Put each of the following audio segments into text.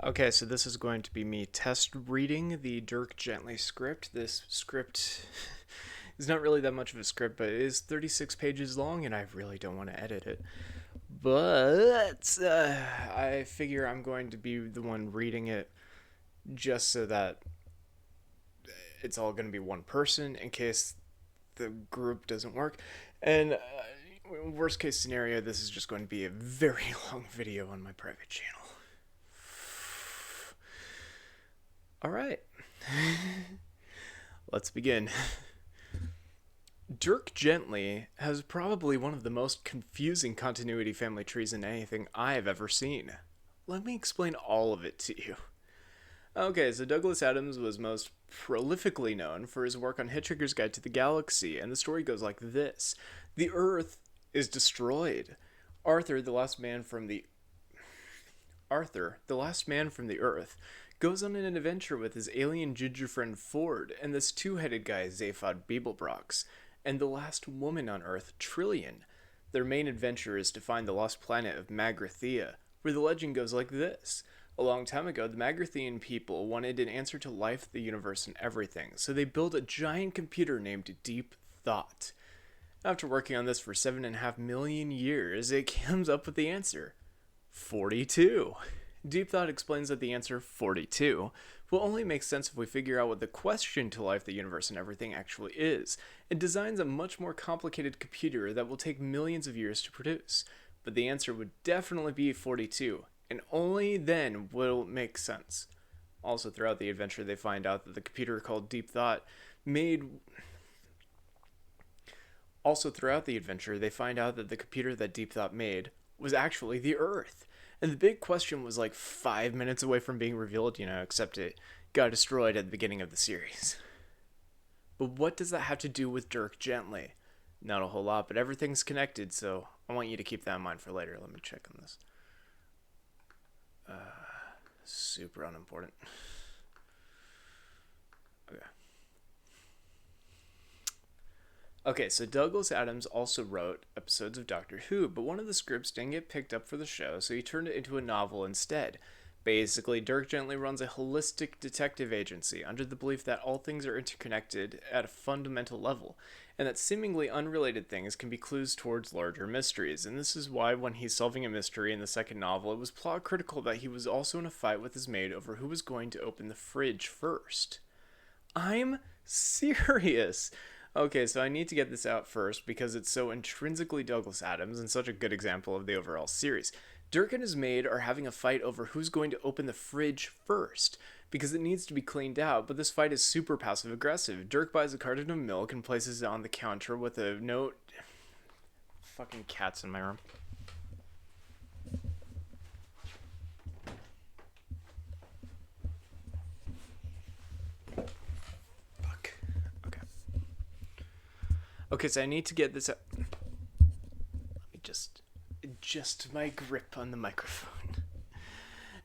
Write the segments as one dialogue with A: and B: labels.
A: Okay, so this is going to be me test reading the Dirk Gently script. This script is not really that much of a script, but it is 36 pages long, and I really don't want to edit it. But I figure I'm going to be the one reading it just so that it's all going to be one person in case the group doesn't work. And worst case scenario, this is just going to be a very long video on my private channel. All right. Let's begin. Dirk Gently has probably one of the most confusing continuity family trees in anything I have ever seen. Let me explain all of it to you. Okay, so Douglas Adams was most prolifically known for his work on Hitchhiker's Guide to the Galaxy, and the story goes like this. The Earth is destroyed. Arthur, the last man from the Earth, goes on an adventure with his alien ginger friend Ford and this two-headed guy Zaphod Beeblebrox, and the last woman on Earth, Trillian. Their main adventure is to find the lost planet of Magrathea, where the legend goes like this. A long time ago, the Magrathian people wanted an answer to life, the universe, and everything, so they built a giant computer named Deep Thought. After working on this for 7.5 million years, it comes up with the answer. 42. Deep Thought explains that the answer 42 will only make sense if we figure out what the question to life, the universe, and everything actually is, and designs a much more complicated computer that will take millions of years to produce. But the answer would definitely be 42, and only then will it make sense. Also, throughout the adventure, they find out that the computer called Deep Thought made... was actually the Earth. And the big question was like 5 minutes away from being revealed, except it got destroyed at the beginning of the series. But what does that have to do with Dirk Gently? Not a whole lot, but everything's connected, so I want you to keep that in mind for later. Let me check on this. Super unimportant. Okay, so Douglas Adams also wrote episodes of Doctor Who, but one of the scripts didn't get picked up for the show, so he turned it into a novel instead. Basically, Dirk Gently runs a holistic detective agency under the belief that all things are interconnected at a fundamental level, and that seemingly unrelated things can be clues towards larger mysteries. And this is why when he's solving a mystery in the second novel, it was plot critical that he was also in a fight with his maid over who was going to open the fridge first. I'm serious! Okay, so I need to get this out first because it's so intrinsically Douglas Adams and such a good example of the overall series. Dirk and his maid are having a fight over who's going to open the fridge first because it needs to be cleaned out, but this fight is super passive aggressive. Dirk buys a carton of milk and places it on the counter with a note. Fucking cats in my room. Okay, so I need to get this out. Let me just adjust my grip on the microphone.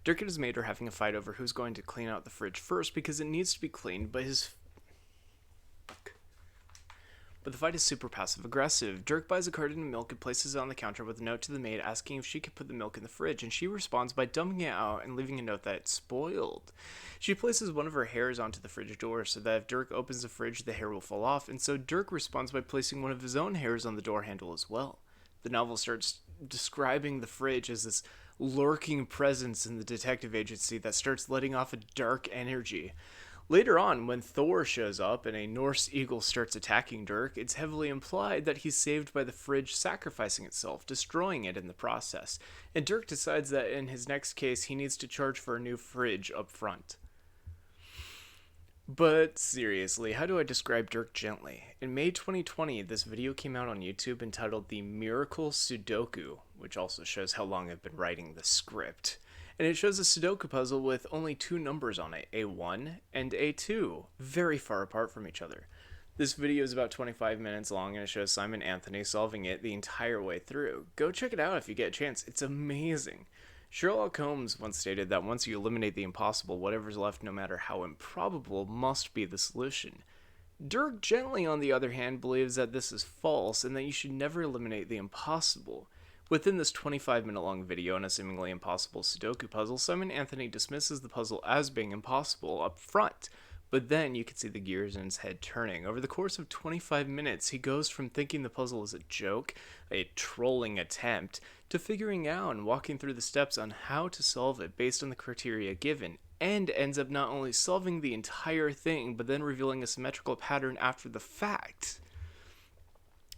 A: Dirk and his maid are having a fight over who's going to clean out the fridge first because it needs to be cleaned, but the fight is super passive aggressive. Dirk buys a carton of milk and places it on the counter with a note to the maid asking if she could put the milk in the fridge, and she responds by dumping it out and leaving a note that it's spoiled. She places one of her hairs onto the fridge door so that if Dirk opens the fridge, the hair will fall off, and so Dirk responds by placing one of his own hairs on the door handle as well. The novel starts describing the fridge as this lurking presence in the detective agency that starts letting off a dark energy. Later on, when Thor shows up and a Norse eagle starts attacking Dirk, it's heavily implied that he's saved by the fridge sacrificing itself, destroying it in the process. And Dirk decides that in his next case, he needs to charge for a new fridge up front. But seriously, how do I describe Dirk Gently? In May 2020, this video came out on YouTube entitled The Miracle Sudoku, which also shows how long I've been writing the script. And it shows a Sudoku puzzle with only two numbers on it, A1 and A2, very far apart from each other. This video is about 25 minutes long and it shows Simon Anthony solving it the entire way through. Go check it out if you get a chance, it's amazing. Sherlock Holmes once stated that once you eliminate the impossible, whatever's left, no matter how improbable, must be the solution. Dirk Gently, on the other hand, believes that this is false and that you should never eliminate the impossible. Within this 25-minute long video on a seemingly impossible Sudoku puzzle, Simon Anthony dismisses the puzzle as being impossible up front. But then you can see the gears in his head turning. Over the course of 25 minutes, he goes from thinking the puzzle is a joke, a trolling attempt, to figuring out and walking through the steps on how to solve it based on the criteria given, and ends up not only solving the entire thing, but then revealing a symmetrical pattern after the fact.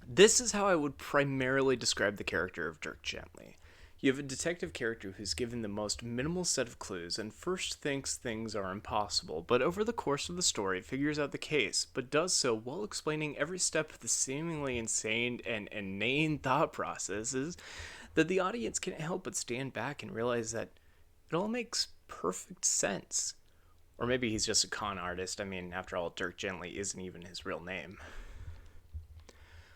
A: This is how I would primarily describe the character of Dirk Gently. You have a detective character who's given the most minimal set of clues and first thinks things are impossible, but over the course of the story figures out the case, but does so while explaining every step of the seemingly insane and inane thought processes that the audience can't help but stand back and realize that it all makes perfect sense. Or maybe he's just a con artist. I mean, after all, Dirk Gently isn't even his real name.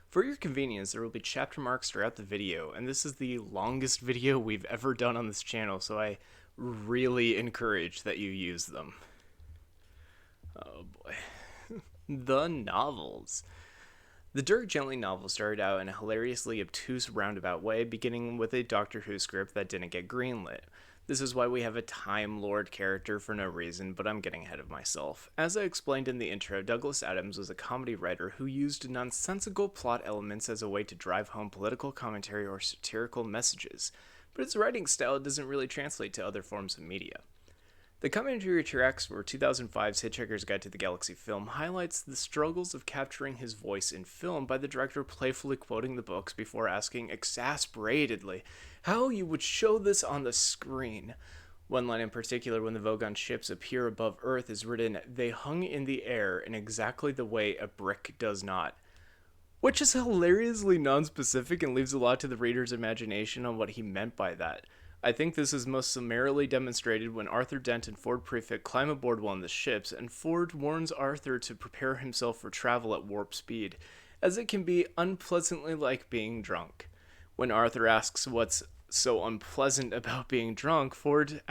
A: For your convenience, there will be chapter marks throughout the video, and this is the longest video we've ever done on this channel, so I really encourage that you use them. Oh boy. The novels. The Dirk Gently novel started out in a hilariously obtuse roundabout way, beginning with a Doctor Who script that didn't get greenlit. This is why we have a Time Lord character for no reason, but I'm getting ahead of myself. As I explained in the intro, Douglas Adams was a comedy writer who used nonsensical plot elements as a way to drive home political commentary or satirical messages, but his writing style doesn't really translate to other forms of media. The commentary tracks for 2005's Hitchhiker's Guide to the Galaxy film highlights the struggles of capturing his voice in film by the director playfully quoting the books before asking exasperatedly how you would show this on the screen. One line in particular, when the Vogon ships appear above Earth, is written, "They hung in the air in exactly the way a brick does not," which is hilariously non-specific and leaves a lot to the reader's imagination on what he meant by that. I think this is most summarily demonstrated when Arthur Dent and Ford Prefect climb aboard one of the ships, and Ford warns Arthur to prepare himself for travel at warp speed, as it can be unpleasantly like being drunk. When Arthur asks what's so unpleasant about being drunk, Ford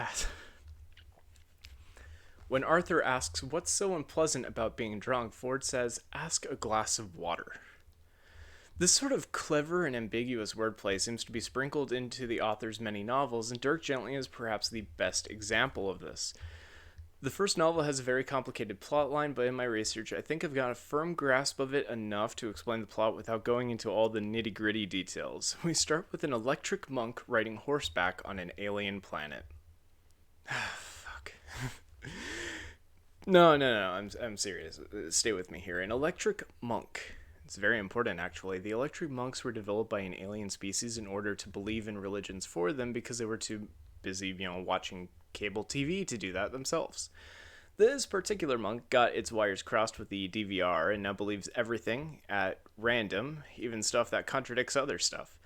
A: says, "Ask a glass of water." This sort of clever and ambiguous wordplay seems to be sprinkled into the author's many novels, and Dirk Gently is perhaps the best example of this. The first novel has a very complicated plotline, but in my research, I think I've got a firm grasp of it enough to explain the plot without going into all the nitty-gritty details. We start with an electric monk riding horseback on an alien planet. Fuck. No, I'm serious. Stay with me here. An electric monk. It's very important, actually. The electric monks were developed by an alien species in order to believe in religions for them because they were too busy, watching cable TV to do that themselves. This particular monk got its wires crossed with the DVR and now believes everything at random, even stuff that contradicts other stuff.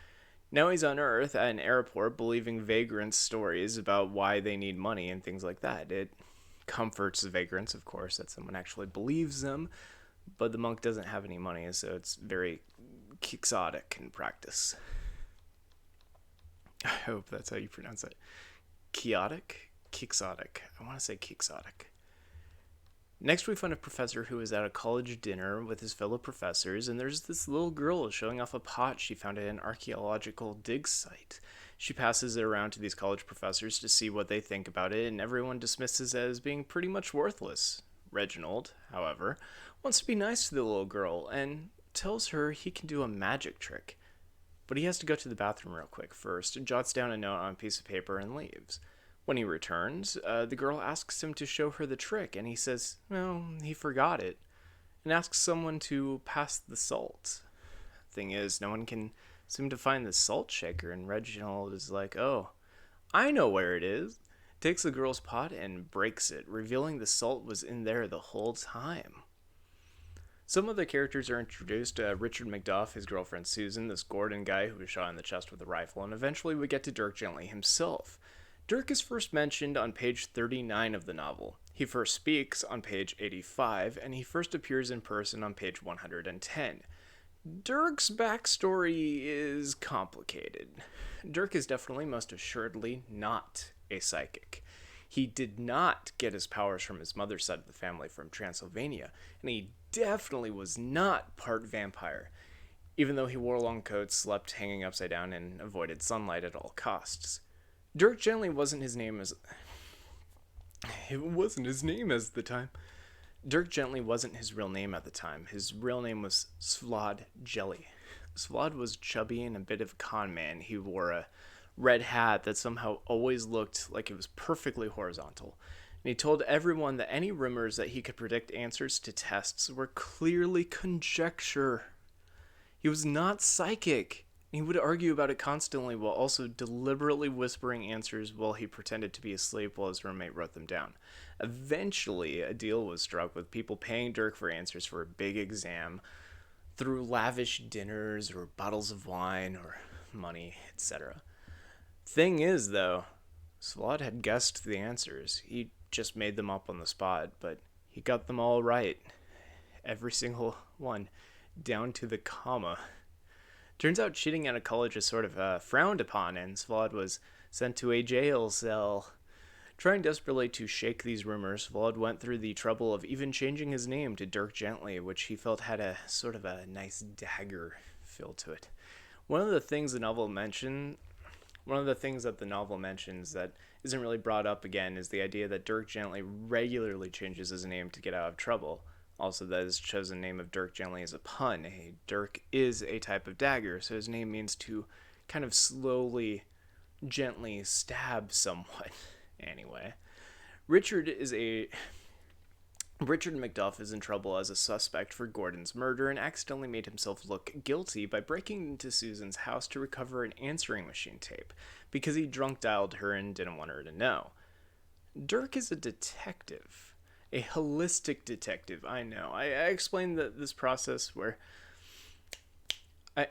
A: Now he's on Earth at an airport believing vagrants' stories about why they need money and things like that. It comforts the vagrants, of course, that someone actually believes them, but the monk doesn't have any money, so it's very quixotic in practice. I hope that's how you pronounce it. Quixotic? Quixotic. I want to say quixotic. Next, we find a professor who is at a college dinner with his fellow professors, and there's this little girl showing off a pot she found at an archaeological dig site. She passes it around to these college professors to see what they think about it, and everyone dismisses it as being pretty much worthless. Reginald, however, wants to be nice to the little girl and tells her he can do a magic trick. But he has to go to the bathroom real quick first, jots down a note on a piece of paper, and leaves. When he returns, the girl asks him to show her the trick, and he says, well, he forgot it, and asks someone to pass the salt. Thing is, no one can seem to find the salt shaker, and Reginald is like, oh, I know where it is. Takes the girl's pot and breaks it, revealing the salt was in there the whole time. Some other characters are introduced, Richard McDuff, his girlfriend Susan, this Gordon guy who was shot in the chest with a rifle, and eventually we get to Dirk Gently himself. Dirk is first mentioned on page 39 of the novel. He first speaks on page 85, and he first appears in person on page 110. Dirk's backstory is complicated. Dirk is definitely most assuredly not a psychic. He did not get his powers from his mother's side of the family from Transylvania, and he definitely was not part vampire. even though he wore long coats, slept hanging upside down, and avoided sunlight at all costs. Dirk Gently wasn't his name as it wasn't his name as the time. Dirk Gently wasn't his real name at the time. His real name was Svlad Jelly. Svlad was chubby and a bit of a con man. He wore a red hat that somehow always looked like it was perfectly horizontal. And he told everyone that any rumors that he could predict answers to tests were clearly conjecture. He was not psychic. He would argue about it constantly while also deliberately whispering answers while he pretended to be asleep while his roommate wrote them down. Eventually, a deal was struck with people paying Dirk for answers for a big exam through lavish dinners or bottles of wine or money, etc. Thing is, though, Svlad had guessed the answers. He just made them up on the spot, but he got them all right. Every single one, down to the comma. Turns out cheating out of college is sort of frowned upon, and Svlad was sent to a jail cell. Trying desperately to shake these rumors, Svlad went through the trouble of even changing his name to Dirk Gently, which he felt had a sort of a nice dagger feel to it. One of the things that the novel mentions that isn't really brought up again is the idea that Dirk Gently regularly changes his name to get out of trouble. Also, that his chosen name of Dirk Gently is a pun. Dirk is a type of dagger, so his name means to kind of slowly, gently stab someone. Anyway, Richard Macduff is in trouble as a suspect for Gordon's murder and accidentally made himself look guilty by breaking into Susan's house to recover an answering machine tape because he drunk dialed her and didn't want her to know. Dirk is a detective. A holistic detective, I know. I explained this process where I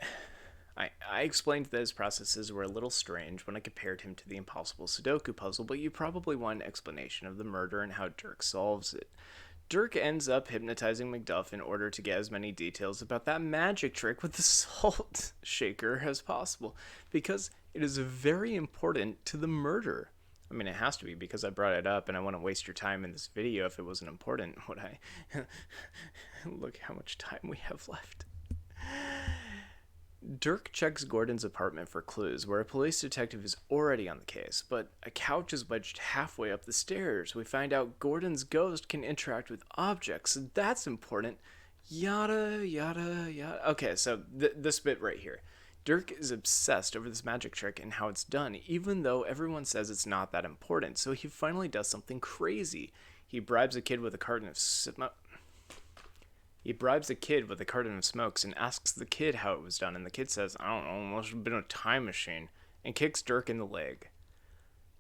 A: explained that his processes were a little strange when I compared him to the impossible Sudoku puzzle, but you probably want an explanation of the murder and how Dirk solves it. Dirk ends up hypnotizing Macduff in order to get as many details about that magic trick with the salt shaker as possible, because it is very important to the murder. I mean, it has to be because I brought it up and I wouldn't waste your time in this video if it wasn't important, would I? Look how much time we have left. Dirk checks Gordon's apartment for clues, where a police detective is already on the case, but a couch is wedged halfway up the stairs. We find out Gordon's ghost can interact with objects, and that's important. Yada, yada, yada. Okay, so this bit right here. Dirk is obsessed over this magic trick and how it's done, even though everyone says it's not that important, so he finally does something crazy. He bribes a kid with a carton of smokes and asks the kid how it was done, and the kid says, I don't know, it must have been a time machine, and kicks Dirk in the leg.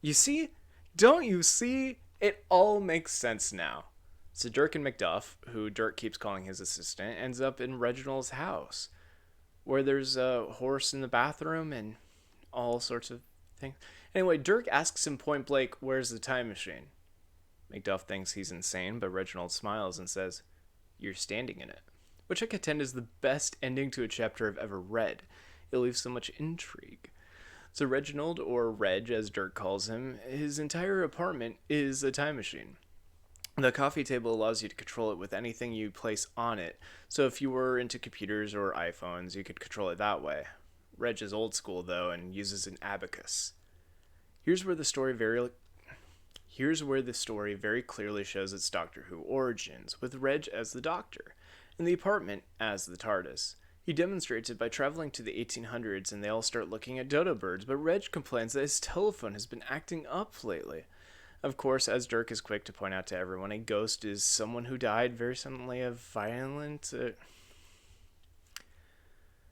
A: You see? Don't you see? It all makes sense now. So Dirk and Macduff, who Dirk keeps calling his assistant, ends up in Reginald's house, where there's a horse in the bathroom and all sorts of things. Anyway, Dirk asks him point blank, where's the time machine? Macduff thinks he's insane, but Reginald smiles and says, you're standing in it. Which I contend is the best ending to a chapter I've ever read. It leaves so much intrigue. So Reginald, or Reg as Dirk calls him, his entire apartment is a time machine. The coffee table allows you to control it with anything you place on it, so if you were into computers or iPhones, you could control it that way. Reg is old school, though, and uses an abacus. Here's where the story very clearly shows its Doctor Who origins, with Reg as the Doctor, and the apartment as the TARDIS. He demonstrates it by traveling to the 1800s, and they all start looking at dodo birds, but Reg complains that his telephone has been acting up lately. Of course, as Dirk is quick to point out to everyone, a ghost is someone who died very suddenly of violent...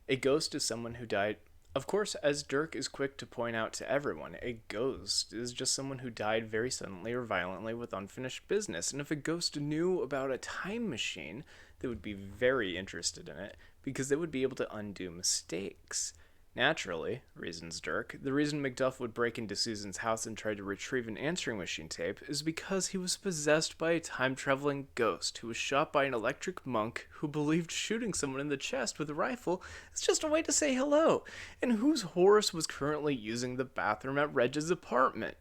A: A ghost is someone who died... Of course, as Dirk is quick to point out to everyone, a ghost is just someone who died very suddenly or violently with unfinished business. And if a ghost knew about a time machine, they would be very interested in it, because they would be able to undo mistakes. Naturally, reasons Dirk, the reason Macduff would break into Susan's house and try to retrieve an answering machine tape is because he was possessed by a time-traveling ghost who was shot by an electric monk who believed shooting someone in the chest with a rifle is just a way to say hello, and whose horse was currently using the bathroom at Reg's apartment.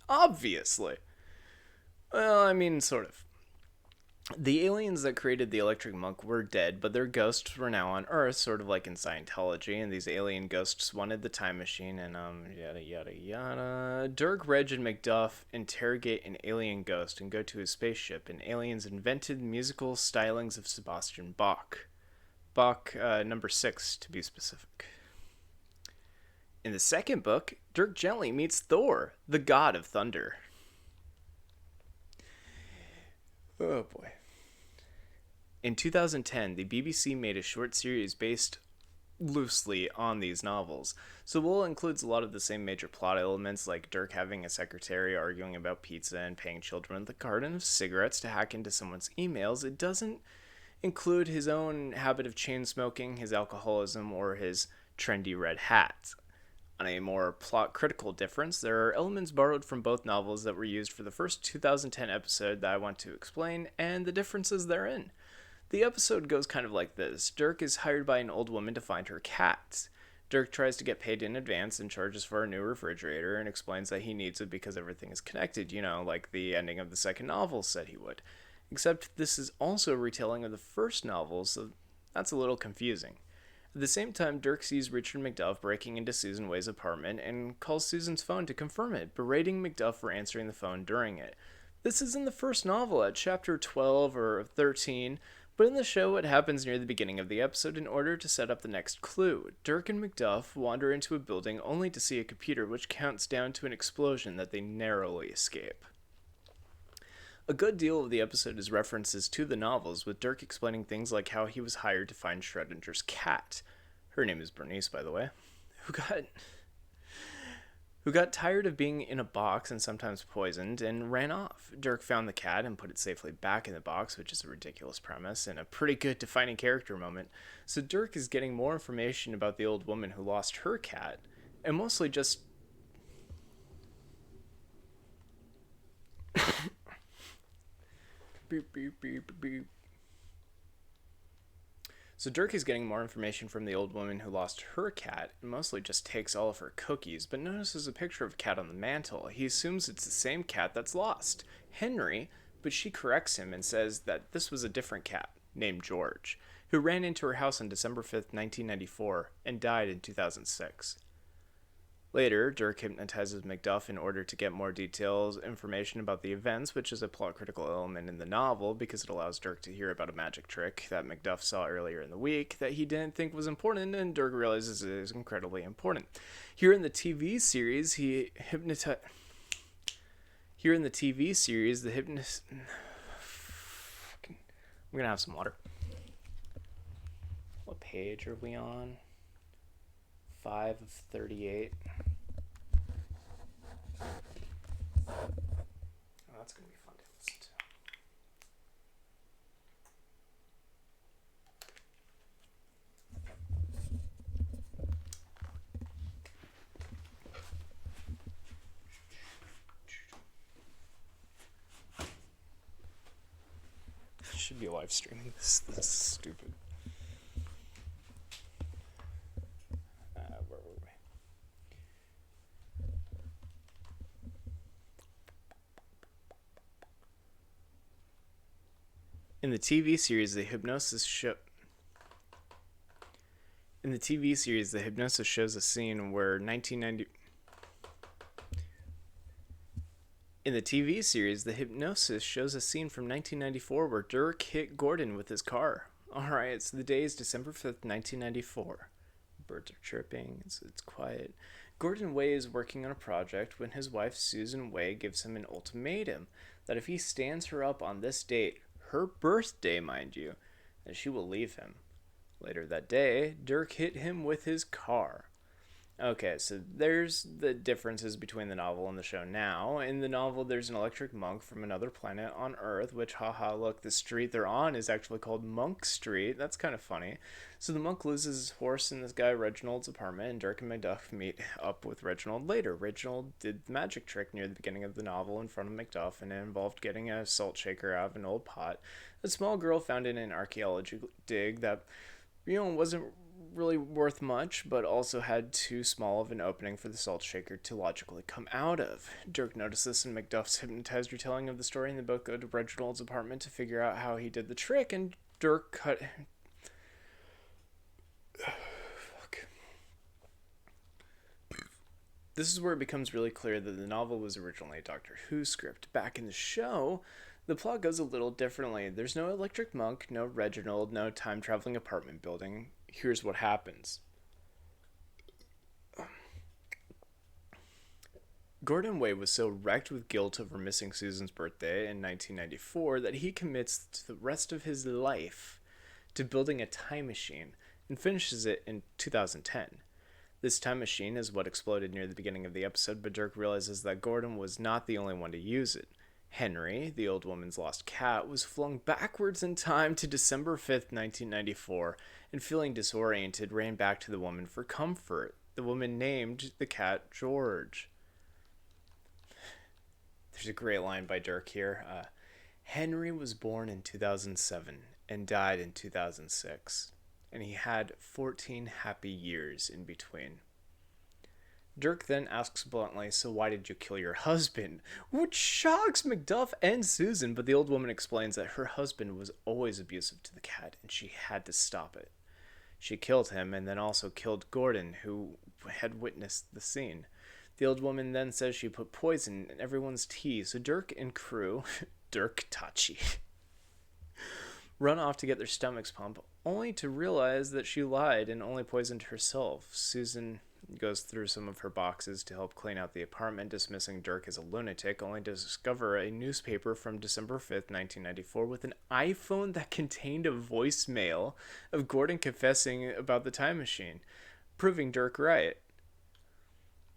A: Obviously. Well, I mean, sort of. The aliens that created the electric monk were dead, but their ghosts were now on Earth, sort of like in Scientology, and these alien ghosts wanted the time machine, and yada yada yada. Dirk, Reg, and McDuff interrogate an alien ghost and go to his spaceship, and aliens invented musical stylings of Sebastian Bach. Bach, number 6, to be specific. In the second book, Dirk Gently meets Thor, the god of thunder. Oh boy. In 2010, the BBC made a short series based loosely on these novels. So while it includes a lot of the same major plot elements, like Dirk having a secretary arguing about pizza and paying children with a carton of cigarettes to hack into someone's emails, it doesn't include his own habit of chain smoking, his alcoholism, or his trendy red hat. On a more plot critical difference, there are elements borrowed from both novels that were used for the first 2010 episode that I want to explain, and the differences therein. The episode goes kind of like this. Dirk is hired by an old woman to find her cat. Dirk tries to get paid in advance and charges for a new refrigerator and explains that he needs it because everything is connected, like the ending of the second novel said he would. Except this is also a retelling of the first novel, so that's a little confusing. At the same time, Dirk sees Richard McDuff breaking into Susan Way's apartment and calls Susan's phone to confirm it, berating McDuff for answering the phone during it. This is in the first novel at chapter 12 or 13, but in the show it happens near the beginning of the episode in order to set up the next clue. Dirk and McDuff wander into a building only to see a computer which counts down to an explosion that they narrowly escape. A good deal of the episode is references to the novels, with Dirk explaining things like how he was hired to find Schrodinger's cat. Her name is Bernice, by the way, who got tired of being in a box and sometimes poisoned and ran off. Dirk found the cat and put it safely back in the box, which is a ridiculous premise and a pretty good defining character moment. So Dirk is getting more information about the old woman who lost her cat, and mostly just beep, beep, beep, beep. So Dirk is getting more information from the old woman who lost her cat and mostly just takes all of her cookies, but notices a picture of a cat on the mantle. He assumes it's the same cat that's lost, Henry, but she corrects him and says that this was a different cat, named George, who ran into her house on December 5th, 1994, and died in 2006. Later, Dirk hypnotizes McDuff in order to get more details, information about the events, which is a plot-critical element in the novel because it allows Dirk to hear about a magic trick that McDuff saw earlier in the week that he didn't think was important, and Dirk realizes it is incredibly important. Here in the TV series, the hypnotist... I'm gonna have some water. What page are we on? 5 of 38. Oh, that's going to be fun to listen to. I should be live streaming this. This is stupid. Where were we? In the TV series, the hypnosis shows a scene where In the TV series, the hypnosis shows a scene from 1994 where Dirk hit Gordon with his car. Alright, so the day is December 5th, 1994. Birds are chirping, it's quiet. Gordon Way is working on a project when his wife Susan Way gives him an ultimatum that if he stands her up on this date, her birthday, mind you, then she will leave him. Later that day, Dirk hit him with his car. Okay, so there's the differences between the novel and the show now. In the novel, there's an electric monk from another planet on Earth, which, haha, look, the street they're on is actually called Monk Street. That's kind of funny. So the monk loses his horse in this guy Reginald's apartment, and Dirk and McDuff meet up with Reginald later. Reginald did the magic trick near the beginning of the novel in front of McDuff, and it involved getting a salt shaker out of an old pot. A small girl found in an archaeology dig that, wasn't really worth much, but also had too small of an opening for the salt shaker to logically come out of. Dirk noticed this in Macduff's hypnotized retelling of the story, and they both go to Reginald's apartment to figure out how he did the trick, and Dirk cut... Fuck. This is where it becomes really clear that the novel was originally a Doctor Who script. Back in the show, the plot goes a little differently. There's no electric monk, no Reginald, no time-traveling apartment building. Here's what happens. Gordon Way was so wrecked with guilt over missing Susan's birthday in 1994 that he commits the rest of his life to building a time machine and finishes it in 2010. This time machine is what exploded near the beginning of the episode, but Dirk realizes that Gordon was not the only one to use it. Henry, the old woman's lost cat, was flung backwards in time to December 5th, 1994, and feeling disoriented, ran back to the woman for comfort. The woman named the cat George. There's a great line by Dirk here. Henry was born in 2007 and died in 2006, and he had 14 happy years in between. Dirk then asks bluntly, so why did you kill your husband? Which shocks Macduff and Susan, but the old woman explains that her husband was always abusive to the cat, and she had to stop it. She killed him, and then also killed Gordon, who had witnessed the scene. The old woman then says she put poison in everyone's tea, so Dirk and crew, Dirk Tachi, run off to get their stomachs pumped, only to realize that she lied and only poisoned herself. Susan goes through some of her boxes to help clean out the apartment, dismissing Dirk as a lunatic, only to discover a newspaper from December 5th, 1994, with an iPhone that contained a voicemail of Gordon confessing about the time machine, proving Dirk right.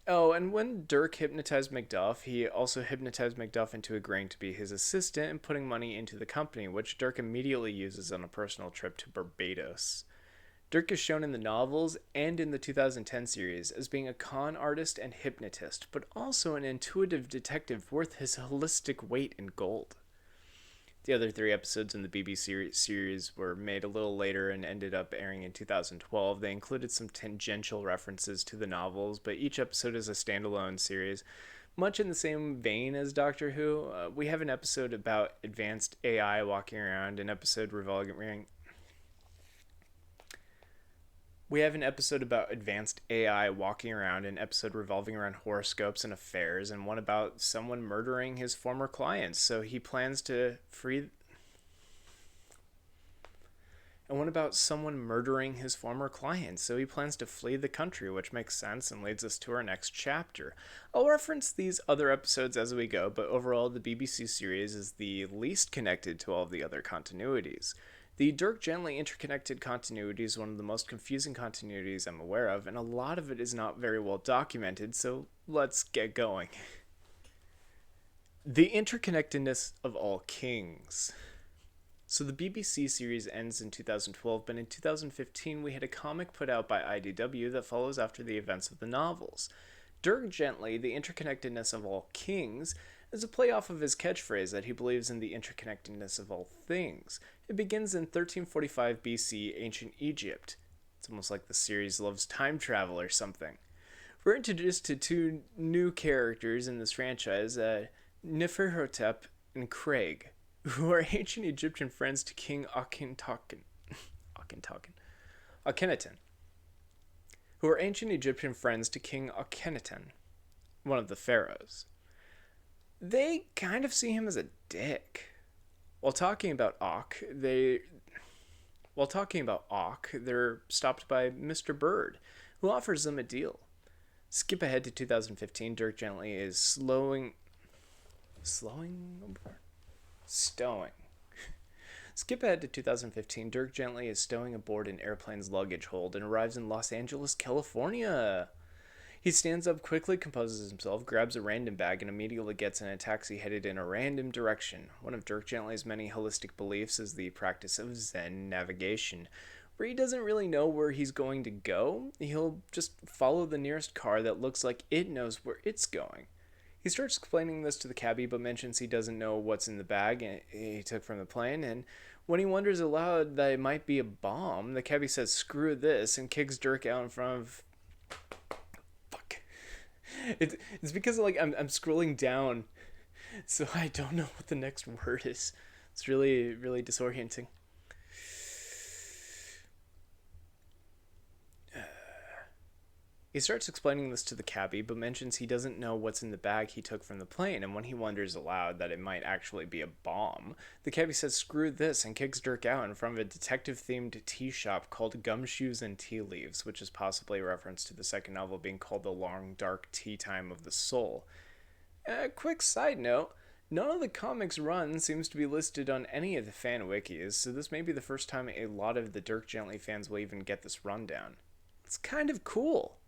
A: Oh, and when Dirk hypnotized Macduff, he also hypnotized Macduff into agreeing to be his assistant and putting money into the company, which Dirk immediately uses on a personal trip to Barbados. Dirk is shown in the novels and in the 2010 series as being a con artist and hypnotist, but also an intuitive detective worth his holistic weight in gold. The other 3 episodes in the BBC series were made a little later and ended up airing in 2012. They included some tangential references to the novels, but each episode is a standalone series, much in the same vein as Doctor Who. We have an episode about advanced AI walking around, an episode revolving... We have an episode about advanced AI walking around, an episode revolving around horoscopes and affairs, and one about someone murdering his former clients, so he plans to free... And one about someone murdering his former clients, so he plans to flee the country, which makes sense and leads us to our next chapter. I'll reference these other episodes as we go, but overall the BBC series is the least connected to all of the other continuities. The Dirk Gently interconnected continuity is one of the most confusing continuities I'm aware of, and a lot of it is not very well documented, so let's get going. The interconnectedness of all kings. So the BBC series ends in 2012, but in 2015 we had a comic put out by IDW that follows after the events of the novels. Dirk Gently, the interconnectedness of all kings, is a play off of his catchphrase that he believes in the interconnectedness of all things. It begins in 1345 BC, ancient Egypt. It's almost like the series loves time travel or something. We're introduced to 2 new characters in this franchise, Neferhotep and Craig, who are ancient Egyptian friends to King Akhenaten, who are ancient Egyptian friends to King Akhenaten, one of the pharaohs. They kind of see him as a dick. While talking about Ak, they're stopped by Mr. Bird, who offers them a deal. Skip ahead to 2015. Dirk Gently is stowing. Skip ahead to 2015. Dirk Gently is stowing aboard an airplane's luggage hold and arrives in Los Angeles, California. He stands up, quickly composes himself, grabs a random bag, and immediately gets in a taxi headed in a random direction. One of Dirk Gently's many holistic beliefs is the practice of Zen navigation, where he doesn't really know where he's going to go. He'll just follow the nearest car that looks like it knows where it's going. He starts explaining this to the cabbie, but mentions he doesn't know what's in the bag he took from the plane. And when he wonders aloud that it might be a bomb, the cabbie says, "Screw this," and kicks Dirk out in front of. Fuck. It's because like I'm scrolling down, so I don't know what the next word is. It's really really disorienting. He starts explaining this to the cabbie, but mentions he doesn't know what's in the bag he took from the plane, and when he wonders aloud that it might actually be a bomb, the cabbie says, "Screw this," and kicks Dirk out in front of a detective-themed tea shop called Gumshoes and Tea Leaves, which is possibly a reference to the second novel being called The Long Dark Tea Time of the Soul. A quick side note, none of the comics run seems to be listed on any of the fan wikis, so this may be the first time a lot of the Dirk Gently fans will even get this rundown. It's kind of cool.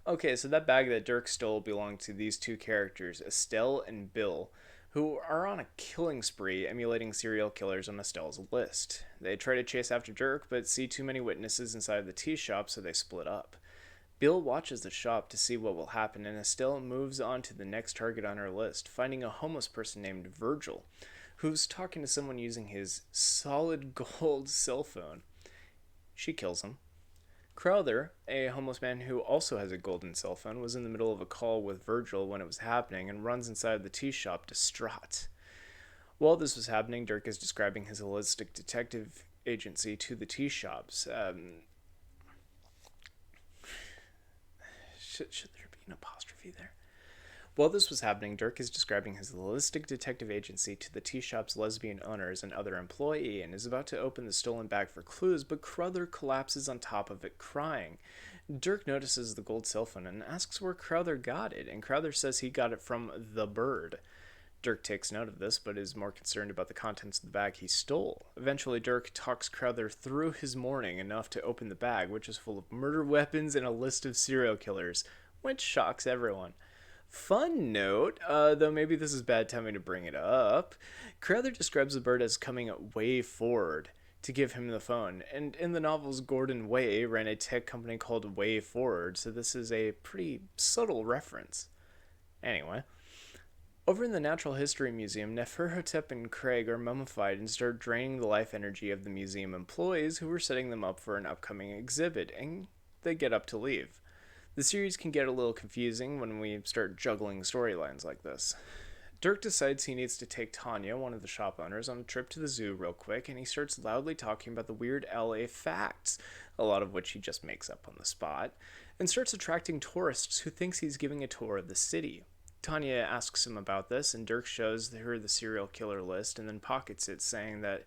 A: Okay, so that bag that Dirk stole belonged to these two characters, Estelle and Bill, who are on a killing spree emulating serial killers on Estelle's list. They try to chase after Dirk, but see too many witnesses inside the tea shop, so they split up. Bill watches the shop to see what will happen, and Estelle moves on to the next target on her list, finding a homeless person named Virgil, who's talking to someone using his solid gold cell phone. She kills him. Crowther, a homeless man who also has a golden cell phone, was in the middle of a call with Virgil when it was happening and runs inside the tea shop distraught. While this was happening, Dirk is describing his holistic detective agency to the tea shops. Should there be an apostrophe there? While this was happening, Dirk is describing his holistic detective agency to the tea shop's lesbian owners and other employee and is about to open the stolen bag for clues, but Crowther collapses on top of it crying. Dirk notices the gold cell phone and asks where Crowther got it, and Crowther says he got it from the bird. Dirk takes note of this, but is more concerned about the contents of the bag he stole. Eventually, Dirk talks Crowther through his morning enough to open the bag, which is full of murder weapons and a list of serial killers, which shocks everyone. Fun note, though maybe this is bad timing to bring it up, Crowther describes the bird as coming way forward to give him the phone, and in the novels, Gordon Way ran a tech company called Way Forward, so this is a pretty subtle reference. Anyway, over in the Natural History Museum, Neferhotep and Craig are mummified and start draining the life energy of the museum employees who were setting them up for an upcoming exhibit, and they get up to leave. The series can get a little confusing when we start juggling storylines like this. Dirk decides he needs to take Tanya, one of the shop owners, on a trip to the zoo real quick, and he starts loudly talking about the weird LA facts, a lot of which he just makes up on the spot, and starts attracting tourists who thinks he's giving a tour of the city. Tanya asks him about this, and Dirk shows her the serial killer list and then pockets it, saying that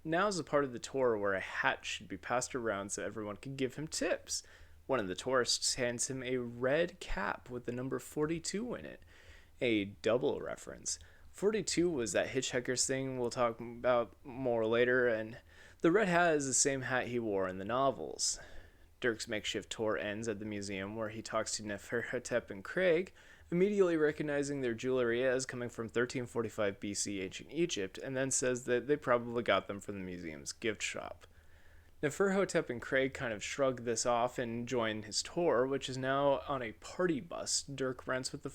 A: now's the part of the tour where a hat should be passed around so everyone can give him tips. One of the tourists hands him a red cap with the number 42 in it. A double reference. 42 was that hitchhiker's thing we'll talk about more later, and the red hat is the same hat he wore in the novels. Dirk's makeshift tour ends at the museum where he talks to Neferhotep and Craig, immediately recognizing their jewelry as coming from 1345 BC ancient Egypt, and then says that they probably got them from the museum's gift shop. Neferhotep and Craig kind of shrug this off and join his tour, which is now on a party bus Dirk rents with the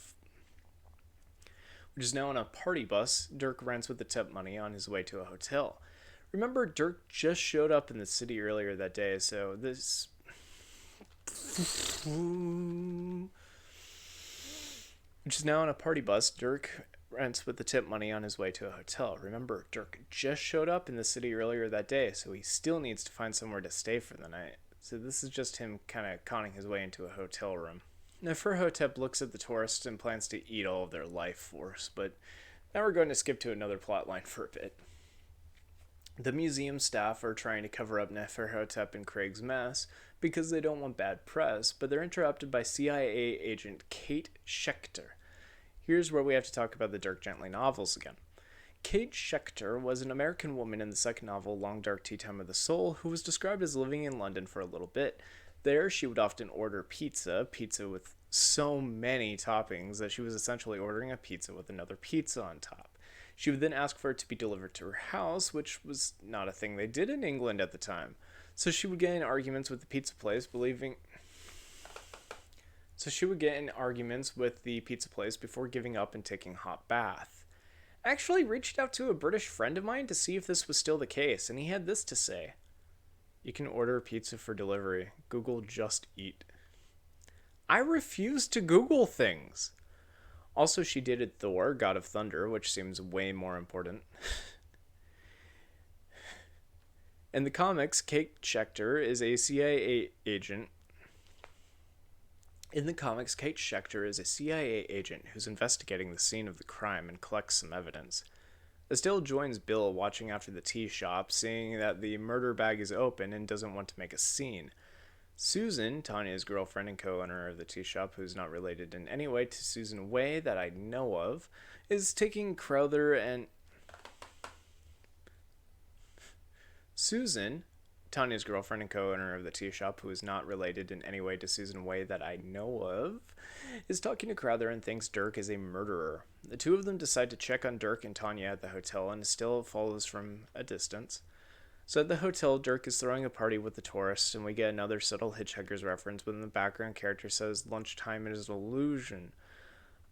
A: tip money on his way to a hotel. Remember, Dirk just showed up in the city earlier that day, so this which is now on a party bus Dirk rents with the tip money on his way to a hotel. Remember, Dirk just showed up in the city earlier that day, so he still needs to find somewhere to stay for the night. So this is just him kind of conning his way into a hotel room. Neferhotep looks at the tourists and plans to eat all of their life force, but now we're going to skip to another plotline for a bit. The museum staff are trying to cover up Neferhotep and Craig's mess because they don't want bad press, but they're interrupted by CIA agent Kate Schechter. Here's where we have to talk about the Dirk Gently novels again. Kate Schechter was an American woman in the second novel, Long Dark Tea Time of the Soul, who was described as living in London for a little bit. There, she would often order pizza with so many toppings that she was essentially ordering a pizza with another pizza on top. She would then ask for it to be delivered to her house, which was not a thing they did in England at the time. So she would get in arguments with the pizza place, believing so she would get in arguments with the pizza place before giving up and taking a hot bath. I actually reached out to a British friend of mine to see if this was still the case, and he had this to say. You can order pizza for delivery. Google Just Eat. I refuse to Google things. Also, she dated Thor, God of Thunder, which seems way more important. In the comics, Kate Schechter is a CIA agent. Who's investigating the scene of the crime and collects some evidence. Estelle joins Bill watching after the tea shop, seeing that the murder bag is open and doesn't want to make a scene. Susan, Tanya's girlfriend and co-owner of the tea shop, who's not related in any way to Susan Wei that I know of, is taking Crowther and... Susan, Tanya's girlfriend and co-owner of the tea shop, who is not related in any way to Susan Wei that I know of, is talking to Crowther and thinks Dirk is a murderer. The two of them decide to check on Dirk and Tanya at the hotel, and still follows from a distance. So at the hotel, Dirk is throwing a party with the tourists, and we get another subtle Hitchhiker's reference when the background character says lunchtime is an illusion.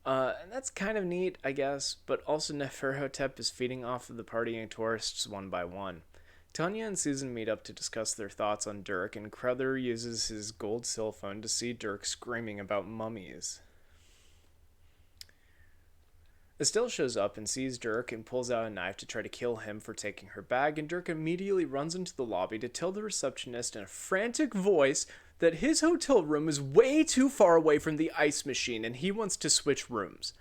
A: And that's kind of neat, I guess, but also Neferhotep is feeding off of the partying tourists one by one. Tanya and Susan meet up to discuss their thoughts on Dirk, and Crowther uses his gold cell phone to see Dirk screaming about mummies. Estelle shows up and sees Dirk and pulls out a knife to try to kill him for taking her bag, and Dirk immediately runs into the lobby to tell the receptionist in a frantic voice that his hotel room is way too far away from the ice machine and he wants to switch rooms.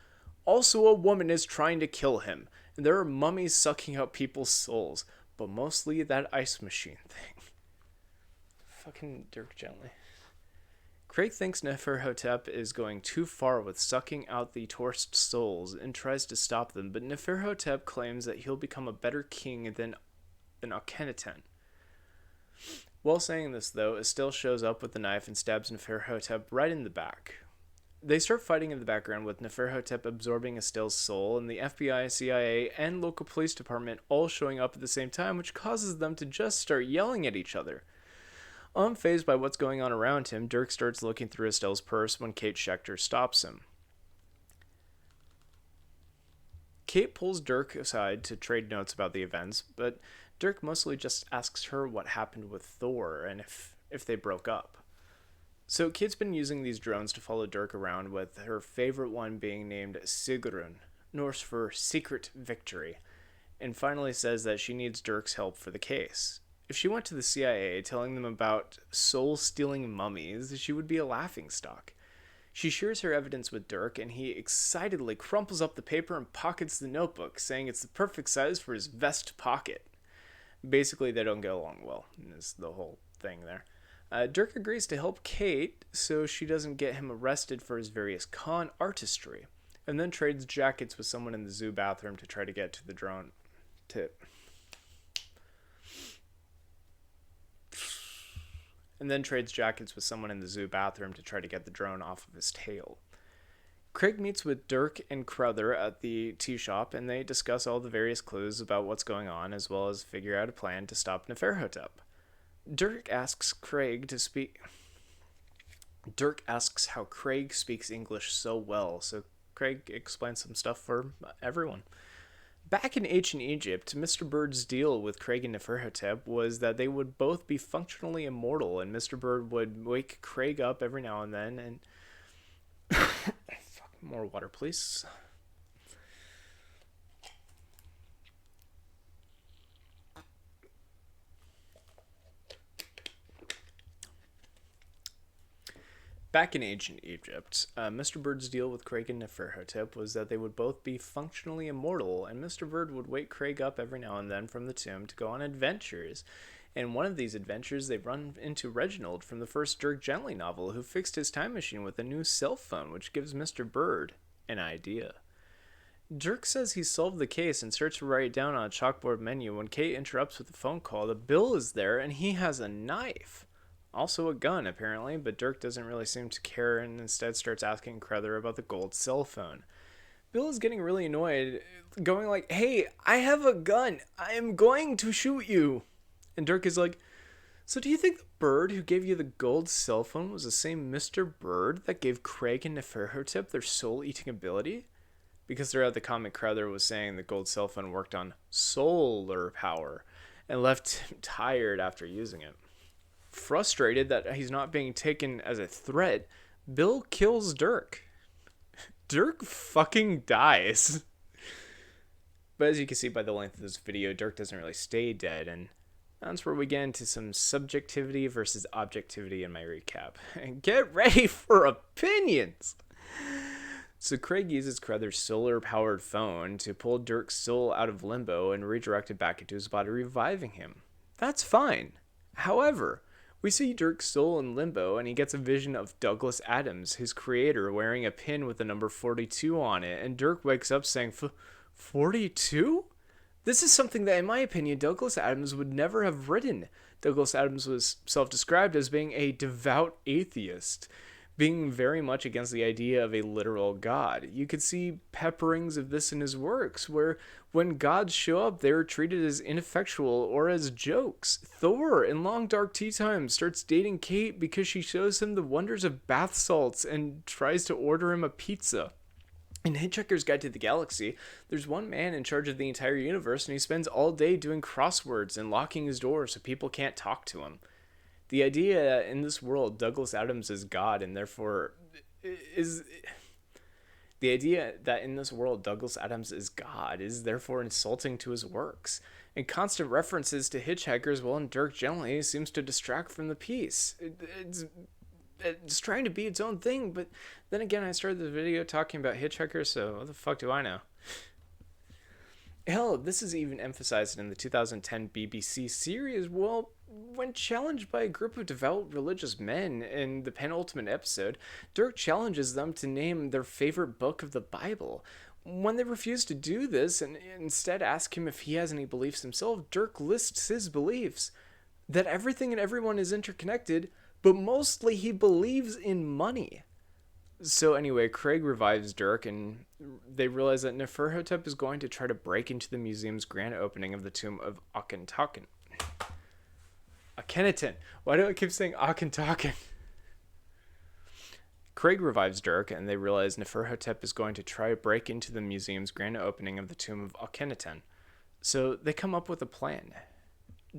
A: Also, a woman is trying to kill him, and there are mummies sucking out people's souls, but mostly that ice machine thing. Fucking Dirk Gently. Craig thinks Neferhotep is going too far with sucking out the tourist souls and tries to stop them, but Neferhotep claims that he'll become a better king than Akhenaten. While saying this, though, Estelle shows up with the knife and stabs Neferhotep right in the back. They start fighting in the background with Neferhotep absorbing Estelle's soul, and the FBI, CIA, and local police department all showing up at the same time, which causes them to just start yelling at each other. Unfazed by what's going on around him, Dirk starts looking through Estelle's purse when Kate Schechter stops him. Kate pulls Dirk aside to trade notes about the events, but Dirk mostly just asks her what happened with Thor and if they broke up. So Kate's been using these drones to follow Dirk around, with her favorite one being named Sigrun, Norse for secret victory, and finally says that she needs Dirk's help for the case. If she went to the CIA telling them about soul-stealing mummies, she would be a laughingstock. She shares her evidence with Dirk, and he excitedly crumples up the paper and pockets the notebook, saying it's the perfect size for his vest pocket. Basically, they don't get along well, is the whole thing there. Dirk agrees to help Kate so she doesn't get him arrested for his various con artistry, and then trades jackets with someone in the zoo bathroom to try to get to the drone tip. Off of his tail. Craig meets with Dirk and Crowther at the tea shop, and they discuss all the various clues about what's going on, as well as figure out a plan to stop Neferhotep. Dirk asks how Craig speaks English so well, so Craig explains some stuff for everyone. Back in ancient Egypt, Mr. Bird's deal with Craig and Neferhotep was that they would both be functionally immortal, and Mr. Bird would wake Craig up every now and then, and... More water, please. Back in ancient Egypt, Mr. Bird's deal with Craig and Neferhotep was that they would both be functionally immortal, and Mr. Bird would wake Craig up every now and then from the tomb to go on adventures. In one of these adventures, they run into Reginald from the first Dirk Gently novel, who fixed his time machine with a new cell phone, which gives Mr. Bird an idea. Dirk says he solved the case and starts to write it down on a chalkboard menu when Kate interrupts with a phone call. The Bill is there, and he has a knife. Also a gun, apparently, but Dirk doesn't really seem to care and instead starts asking Crowther about the gold cell phone. Bill is getting really annoyed, going like, "Hey, I have a gun. I am going to shoot you." And Dirk is like, So do you think the bird who gave you the gold cell phone was the same Mr. Bird that gave Craig and Neferhotep their soul-eating ability? Because throughout the comic, Crowther was saying the gold cell phone worked on solar power and left him tired after using it. Frustrated that he's not being taken as a threat, Bill kills Dirk. Dirk fucking dies. But as you can see by the length of this video, Dirk doesn't really stay dead, and that's where we get into some subjectivity versus objectivity in my recap. And get ready for opinions! So Craig uses Crowther's solar-powered phone to pull Dirk's soul out of limbo and redirect it back into his body, reviving him. That's fine. However, we see Dirk's soul in limbo, and he gets a vision of Douglas Adams, his creator, wearing a pin with the number 42 on it, and Dirk wakes up saying, 42? This is something that, in my opinion, Douglas Adams would never have written. Douglas Adams was self-described as being a devout atheist, being very much against the idea of a literal God. You could see pepperings of this in his works, where when gods show up, they are treated as ineffectual or as jokes. Thor, in Long Dark Tea Time, starts dating Kate because she shows him the wonders of bath salts and tries to order him a pizza. In Hitchhiker's Guide to the Galaxy, there's one man in charge of the entire universe, and he spends all day doing crosswords and locking his door so people can't talk to him. The idea in this world, Douglas Adams is God, and therefore is... The idea that in this world, Douglas Adams is God is therefore insulting to his works. And constant references to hitchhikers while in Dirk Gently seems to distract from the piece. It's trying to be its own thing, but then again, I started the video talking about hitchhikers, so what the fuck do I know? Hell, this is even emphasized in the 2010 BBC series. Well, when challenged by a group of devout religious men in the penultimate episode, Dirk challenges them to name their favorite book of the Bible. When they refuse to do this and instead ask him if he has any beliefs himself, Dirk lists his beliefs. That everything and everyone is interconnected, but mostly he believes in money. So anyway, Craig revives Dirk, and they realize that Neferhotep is going to try to break into the museum's grand opening of the tomb of Akhenaten. Why do I keep saying Akhenaten? Craig revives Dirk, and they realize Neferhotep is going to try to break into the museum's grand opening of the tomb of Akhenaten. So they come up with a plan.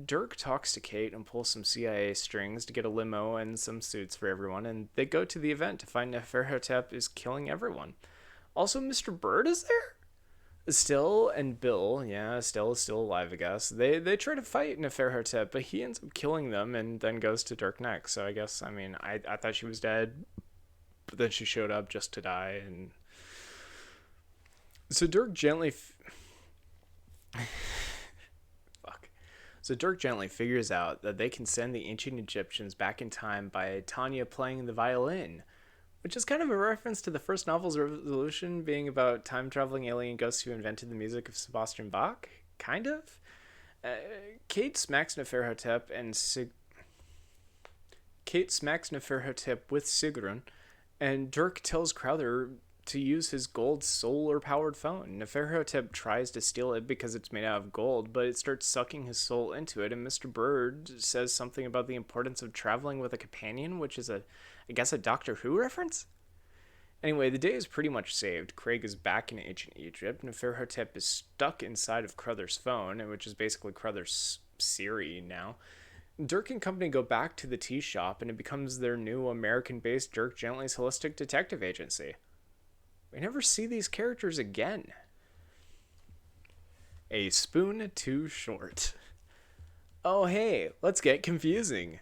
A: Dirk talks to Kate and pulls some CIA strings to get a limo and some suits for everyone, and they go to the event to find Neferhotep is killing everyone. Also, Mr. Bird is there? Estelle and Bill, yeah, Estelle is still alive, I guess. They try to fight Neferhotep, but he ends up killing them and then goes to Dirk next. So I guess, I thought she was dead, but then she showed up just to die, and... So Dirk Gently... So Dirk Gently figures out that they can send the ancient Egyptians back in time by Tanya playing the violin, which is kind of a reference to the first novel's resolution being about time-traveling alien ghosts who invented the music of Sebastian Bach, kind of. Kate smacks Neferhotep with Sigrun, and Dirk tells Crowther to use his gold solar-powered phone. Neferhotep tries to steal it because it's made out of gold, but it starts sucking his soul into it, and Mr. Bird says something about the importance of traveling with a companion, which is I guess a Doctor Who reference? Anyway, the day is pretty much saved. Craig is back in ancient Egypt. Neferhotep is stuck inside of Crowther's phone, which is basically Crowther's Siri now. Dirk and company go back to the tea shop, and it becomes their new American-based Dirk Gently's Holistic Detective Agency. We never see these characters again. A spoon too short. Oh hey, let's get confusing.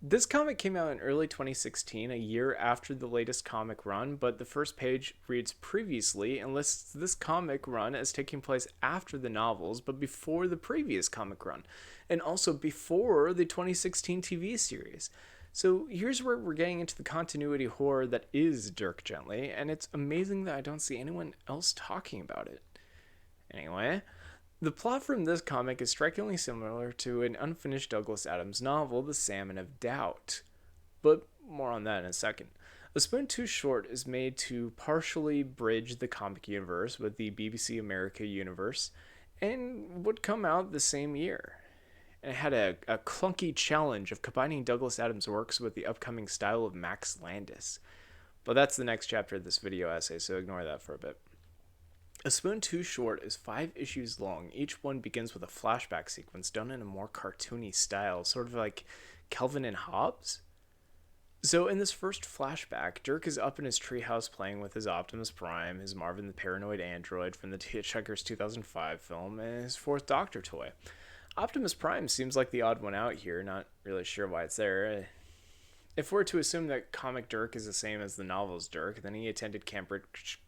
A: This comic came out in early 2016, a year after the latest comic run, but the first page reads previously and lists this comic run as taking place after the novels, but before the previous comic run, and also before the 2016 TV series. So here's where we're getting into the continuity horror that is Dirk Gently, and it's amazing that I don't see anyone else talking about it. Anyway, the plot from this comic is strikingly similar to an unfinished Douglas Adams novel, The Salmon of Doubt. But more on that in a second. A Spoon Too Short is made to partially bridge the comic universe with the BBC America universe, and would come out the same year. and it had a clunky challenge of combining Douglas Adams' works with the upcoming style of Max Landis. But that's the next chapter of this video essay, so ignore that for a bit. A Spoon Too Short is 5 issues long. Each one begins with a flashback sequence done in a more cartoony style, sort of like Calvin and Hobbes. So in this first flashback, Dirk is up in his treehouse playing with his Optimus Prime, his Marvin the Paranoid Android from the Hitchhiker's 2005 film, and his 4th Doctor toy. Optimus Prime seems like the odd one out here, not really sure why it's there. If we're to assume that comic Dirk is the same as the novel's Dirk, then he attended Cambridge...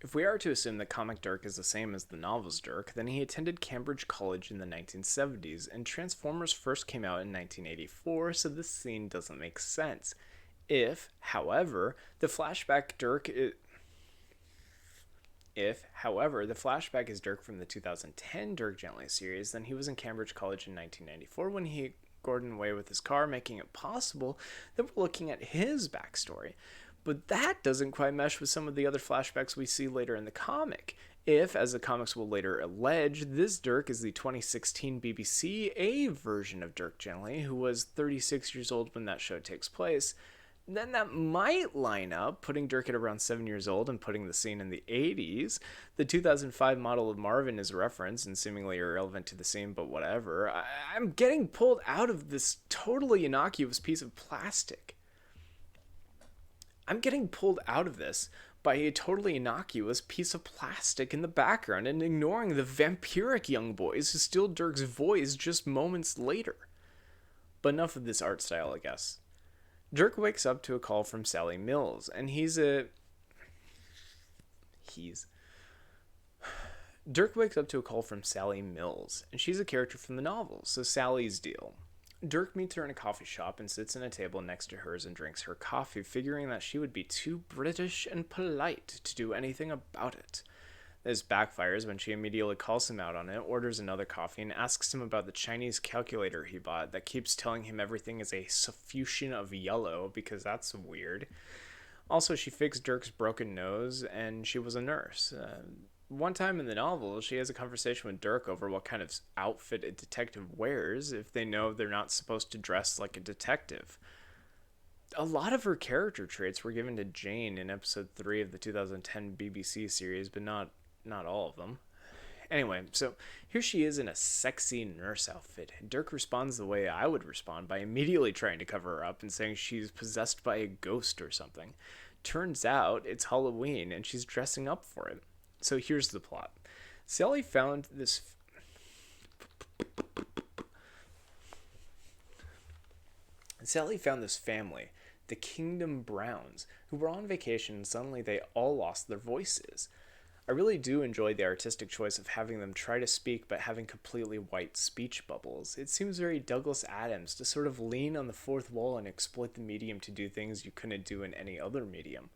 A: If we are to assume that comic Dirk is the same as the novel's Dirk, then he attended Cambridge College in the 1970s, and Transformers first came out in 1984, so this scene doesn't make sense. If, however, the flashback is Dirk from the 2010 Dirk Gently series, then he was in Cambridge College in 1994 when he hit Gordon away with his car, making it possible that we're looking at his backstory. But that doesn't quite mesh with some of the other flashbacks we see later in the comic. If, as the comics will later allege, this Dirk is the 2016 BBC A version of Dirk Gently, who was 36 years old when that show takes place, then that might line up, putting Dirk at around 7 years old and putting the scene in the 80s. The 2005 model of Marvin is referenced and seemingly irrelevant to the scene, but whatever. I'm getting pulled out of this totally innocuous piece of plastic. I'm getting pulled out of this by a totally innocuous piece of plastic in the background and ignoring the vampiric young boys who steal Dirk's voice just moments later. But enough of this art style, I guess. Dirk wakes up to a call from Sally Mills, and Dirk wakes up to a call from Sally Mills, and she's a character from the novel, so Sally's deal. Dirk meets her in a coffee shop and sits at a table next to hers and drinks her coffee, figuring that she would be too British and polite to do anything about it. This backfires when she immediately calls him out on it, orders another coffee, and asks him about the Chinese calculator he bought that keeps telling him everything is a suffusion of yellow, because that's weird. Also, she fixed Dirk's broken nose, and she was a nurse. One time in the novel, she has a conversation with Dirk over what kind of outfit a detective wears if they know they're not supposed to dress like a detective. A lot of her character traits were given to Jane in episode 3 of the 2010 BBC series, but not all of them. Anyway, so here she is in a sexy nurse outfit, and Dirk responds the way I would respond by immediately trying to cover her up and saying she's possessed by a ghost or something. Turns out it's Halloween, and she's dressing up for it. So here's the plot. Sally found this family, the Kingdom Browns, who were on vacation and suddenly they all lost their voices. I really do enjoy the artistic choice of having them try to speak but having completely white speech bubbles. It seems very Douglas Adams to sort of lean on the fourth wall and exploit the medium to do things you couldn't do in any other medium.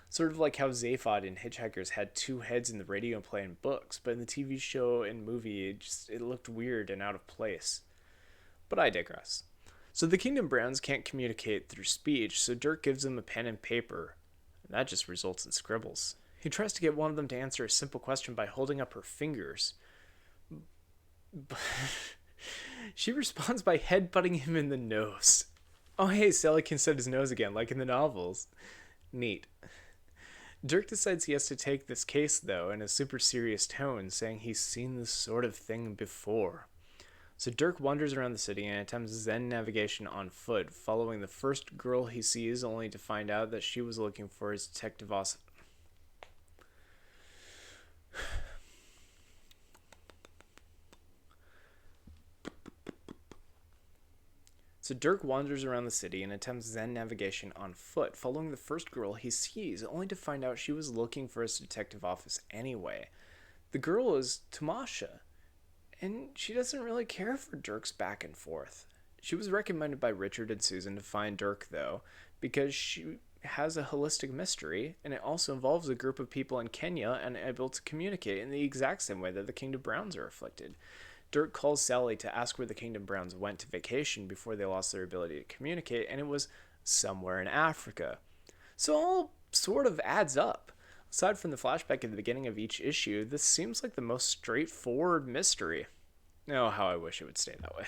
A: Sort of like how Zaphod in Hitchhikers had 2 heads in the radio play and books, but in the TV show and movie it looked weird and out of place. But I digress. So the Kingdom Browns can't communicate through speech, so Dirk gives them a pen and paper, and that just results in scribbles. He tries to get one of them to answer a simple question by holding up her fingers. She responds by headbutting him in the nose. Oh hey, Sally can set his nose again, like in the novels. Neat. Dirk decides he has to take this case, though, in a super serious tone, saying he's seen this sort of thing before. So Dirk wanders around the city and attempts Zen navigation on foot, following the first girl he sees, only to find out that she was looking for his detective office. So Dirk wanders around the city and attempts Zen navigation on foot, following the first girl he sees, only to find out she was looking for his detective office anyway. The girl is Tamasha, and she doesn't really care for Dirk's back and forth. She was recommended by Richard and Susan to find Dirk, though, because she has a holistic mystery, and it also involves a group of people in Kenya unable to communicate in the exact same way that the Kingdom Browns are afflicted. Dirk calls Sally to ask where the Kingdom Browns went to vacation before they lost their ability to communicate, and it was somewhere in Africa. So all sort of adds up. Aside from the flashback at the beginning of each issue, this seems like the most straightforward mystery. Oh, how I wish it would stay that way.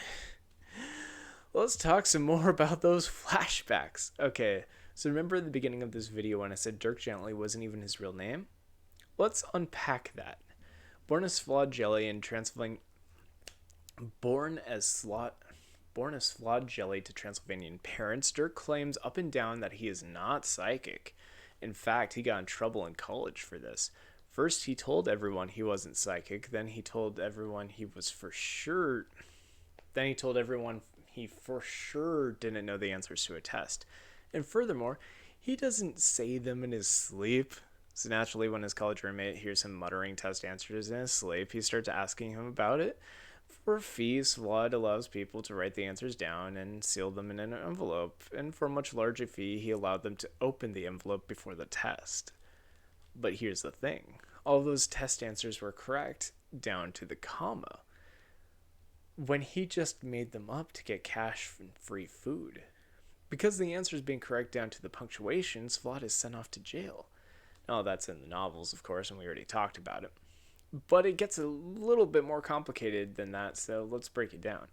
A: Let's talk some more about those flashbacks. Okay, so remember at the beginning of this video when I said Dirk Gently wasn't even his real name? Let's unpack that. Born as flawed jelly to Transylvanian parents, Dirk claims up and down that he is not psychic. In fact, he got in trouble in college for this. First, he told everyone he wasn't psychic. Then he told everyone he for sure didn't know the answers to a test. And furthermore, he doesn't say them in his sleep. So naturally, when his college roommate hears him muttering test answers in his sleep, he starts asking him about it. For fees, Vlad allows people to write the answers down and seal them in an envelope, and for a much larger fee, he allowed them to open the envelope before the test. But here's the thing. All those test answers were correct, down to the comma, when he just made them up to get cash and free food. Because the answers being correct down to the punctuations, Vlad is sent off to jail. Now, that's in the novels, of course, and we already talked about it. But it gets a little bit more complicated than that, so let's break it down.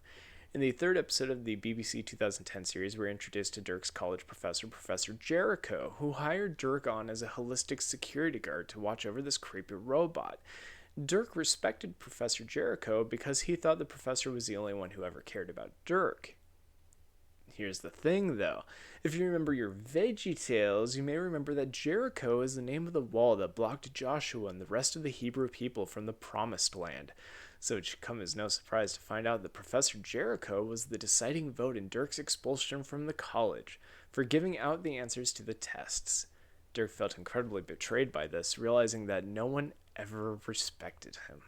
A: In the third episode of the BBC 2010 series, we're introduced to Dirk's college professor, Professor Jericho, who hired Dirk on as a holistic security guard to watch over this creepy robot. Dirk respected Professor Jericho because he thought the professor was the only one who ever cared about Dirk. Here's the thing, though. If you remember your VeggieTales, you may remember that Jericho is the name of the wall that blocked Joshua and the rest of the Hebrew people from the Promised Land. So it should come as no surprise to find out that Professor Jericho was the deciding vote in Dirk's expulsion from the college for giving out the answers to the tests. Dirk felt incredibly betrayed by this, realizing that no one ever respected him.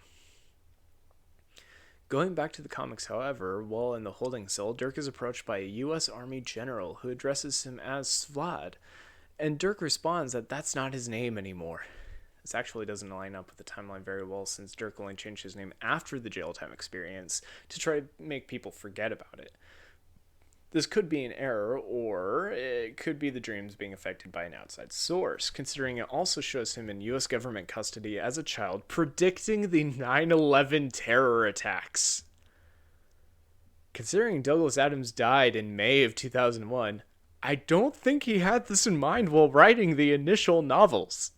A: Going back to the comics, however, while in the holding cell, Dirk is approached by a U.S. Army general who addresses him as Vlad, and Dirk responds that that's not his name anymore. This actually doesn't line up with the timeline very well, since Dirk only changed his name after the jail time experience to try to make people forget about it. This could be an error, or it could be the dreams being affected by an outside source, considering it also shows him in U.S. government custody as a child predicting the 9/11 terror attacks. Considering Douglas Adams died in May of 2001, I don't think he had this in mind while writing the initial novels.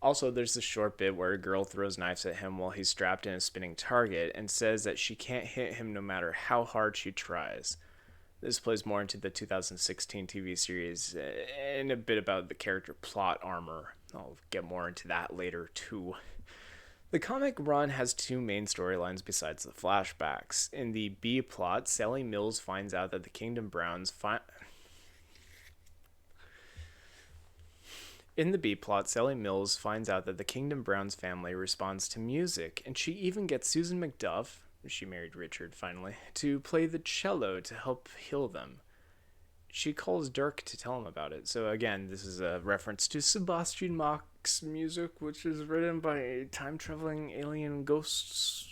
A: Also, there's this short bit where a girl throws knives at him while he's strapped in a spinning target and says that she can't hit him no matter how hard she tries. This plays more into the 2016 TV series and a bit about the character plot armor. I'll get more into that later too. The comic run has two main storylines besides the flashbacks. In the B plot, Sally Mills finds out that the Kingdom Browns family responds to music, and she even gets Susan McDuff, she married Richard finally, to play the cello to help heal them. She calls Dirk to tell him about it. So again, this is a reference to Sebastian Bach's music, which is written by time-traveling alien ghosts.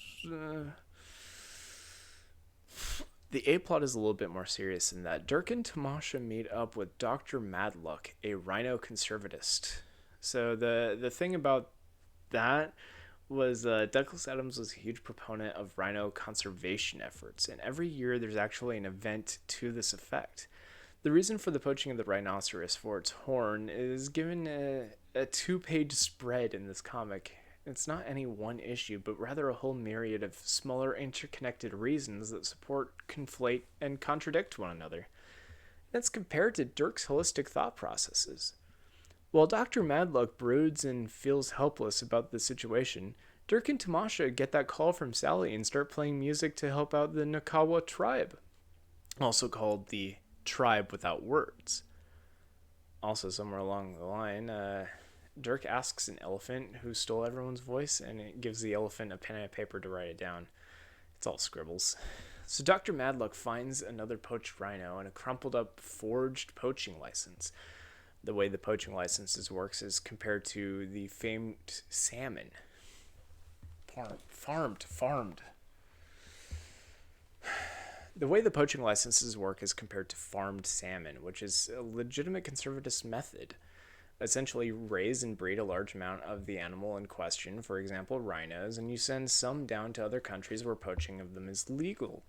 A: The A-plot is a little bit more serious in that Dirk and Tamasha meet up with Dr. Madluck, a rhino conservatist. So the thing about that was Douglas Adams was a huge proponent of rhino conservation efforts, and every year there's actually an event to this effect. The reason for the poaching of the rhinoceros for its horn is given a 2-page spread in this comic. It's not any one issue, but rather a whole myriad of smaller interconnected reasons that support, conflate, and contradict one another. That's compared to Dirk's holistic thought processes. While Dr. Madluck broods and feels helpless about the situation, Dirk and Tamasha get that call from Sally and start playing music to help out the Nakawa tribe, also called the Tribe Without Words. Also, somewhere along the line, Dirk asks an elephant who stole everyone's voice, and it gives the elephant a pen and paper to write it down. It's all scribbles. So Dr. Madluck finds another poached rhino and a crumpled up forged poaching license. The way the poaching licenses works is compared to the famed salmon. Farmed. The way the poaching licenses work is compared to farmed salmon, which is a legitimate conservative method. Essentially, raise and breed a large amount of the animal in question, for example, rhinos, and you send some down to other countries where poaching of them is legal.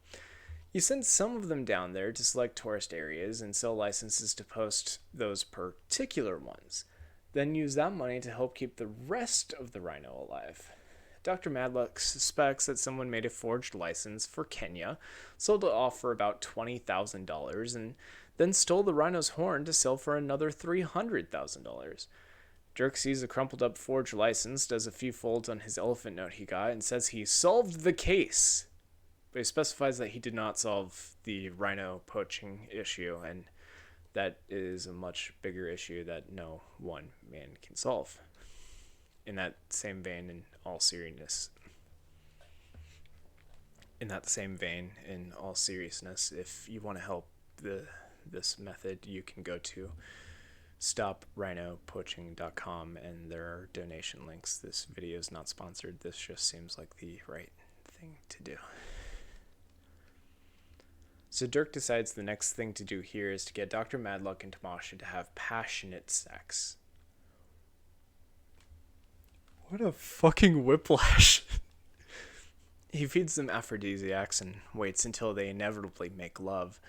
A: You send some of them down there to select tourist areas and sell licenses to post those particular ones. Then use that money to help keep the rest of the rhino alive. Dr. Madlock suspects that someone made a forged license for Kenya, sold it off for about $20,000, and then stole the rhino's horn to sell for another $300,000. Dirk sees a crumpled up forged license, does a few folds on his elephant note he got, and says he solved the case. But he specifies that he did not solve the rhino poaching issue, and that is a much bigger issue that no one man can solve. In that same vein, in all seriousness, if you want to help this method, you can go to stoprhinopoaching.com, and there are donation links. This video is not sponsored. This just seems like the right thing to do. So Dirk decides the next thing to do here is to get Dr. Madlock and Tamasha to have passionate sex. What a fucking whiplash. He feeds them aphrodisiacs and waits until they inevitably make love.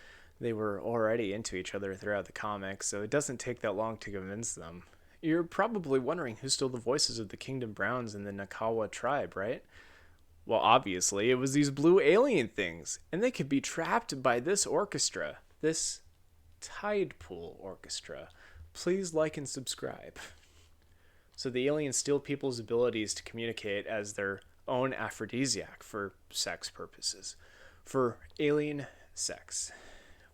A: They were already into each other throughout the comics, so it doesn't take that long to convince them. You're probably wondering who stole the voices of the Kingdom Browns and the Nakawa tribe, right? Well, obviously, it was these blue alien things, and they could be trapped by this orchestra, this tide pool orchestra. Please like and subscribe. So the aliens steal people's abilities to communicate as their own aphrodisiac for sex purposes. For alien sex.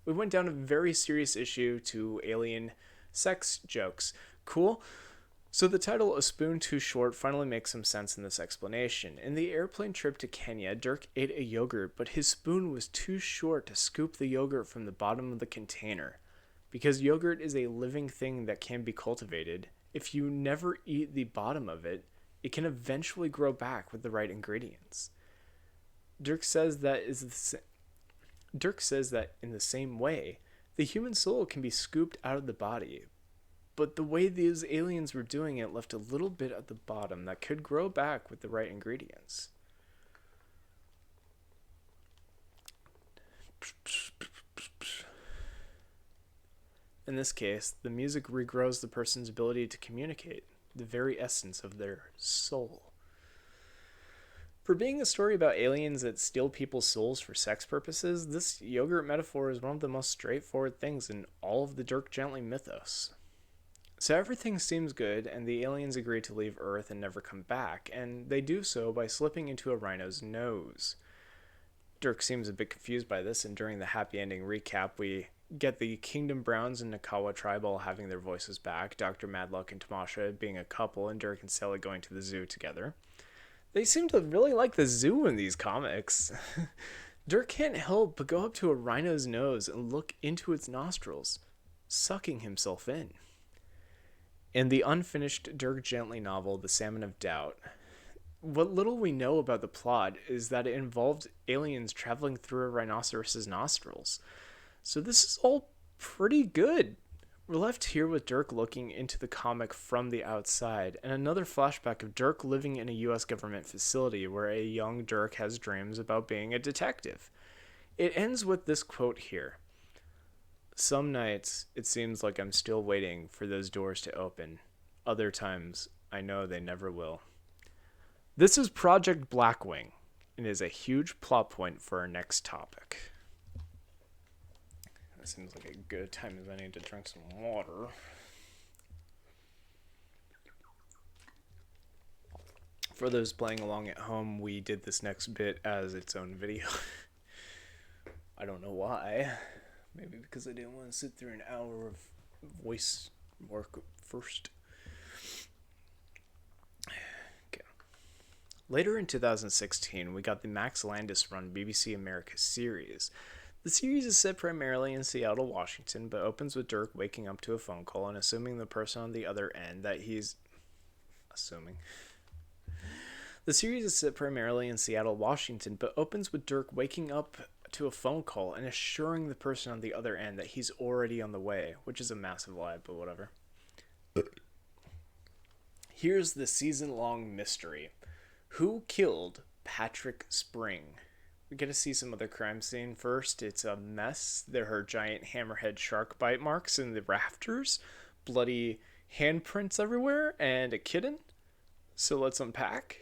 A: We went down a very serious issue to alien sex jokes. Cool? So the title, A Spoon Too Short, finally makes some sense in this explanation. In the airplane trip to Kenya, Dirk ate a yogurt, but his spoon was too short to scoop the yogurt from the bottom of the container. Because yogurt is a living thing that can be cultivated, if you never eat the bottom of it, it can eventually grow back with the right ingredients. Dirk says that in the same way, the human soul can be scooped out of the body, but the way these aliens were doing it left a little bit at the bottom that could grow back with the right ingredients. In this case, the music regrows the person's ability to communicate, the very essence of their soul. For being a story about aliens that steal people's souls for sex purposes, this yogurt metaphor is one of the most straightforward things in all of the Dirk Gently mythos. So everything seems good, and the aliens agree to leave Earth and never come back, and they do so by slipping into a rhino's nose. Dirk seems a bit confused by this, and during the happy ending recap, we get the Kingdom Browns and Nakawa tribe all having their voices back, Dr. Madlock and Tamasha being a couple, and Dirk and Sally going to the zoo together. They seem to really like the zoo in these comics. Dirk can't help but go up to a rhino's nose and look into its nostrils, sucking himself in. In the unfinished Dirk Gently novel, The Salmon of Doubt, what little we know about the plot is that it involved aliens traveling through a rhinoceros's nostrils. So this is all pretty good. We're left here with Dirk looking into the comic from the outside, and another flashback of Dirk living in a US government facility where a young Dirk has dreams about being a detective. It ends with this quote here. Some nights, it seems like I'm still waiting for those doors to open. Other times, I know they never will. This is Project Blackwing, and is a huge plot point for our next topic. That seems like a good time as any to drink some water. For those playing along at home, we did this next bit as its own video. I don't know why. Maybe because I didn't want to sit through an hour of voice work first. Okay. Later in 2016, we got the Max Landis run BBC America series. The series is set primarily in Seattle, Washington, but opens with Dirk waking up to a phone call and assuming the person on the other end that he's... The series is set primarily in Seattle, Washington, but opens with Dirk waking up to a phone call and assuring the person on the other end that he's already on the way, which is a massive lie, but whatever. Here's the season-long mystery. Who killed Patrick Spring? We get to see some other crime scene first. It's a mess. There are giant hammerhead shark bite marks in the rafters, bloody handprints everywhere, and a kitten. So let's unpack.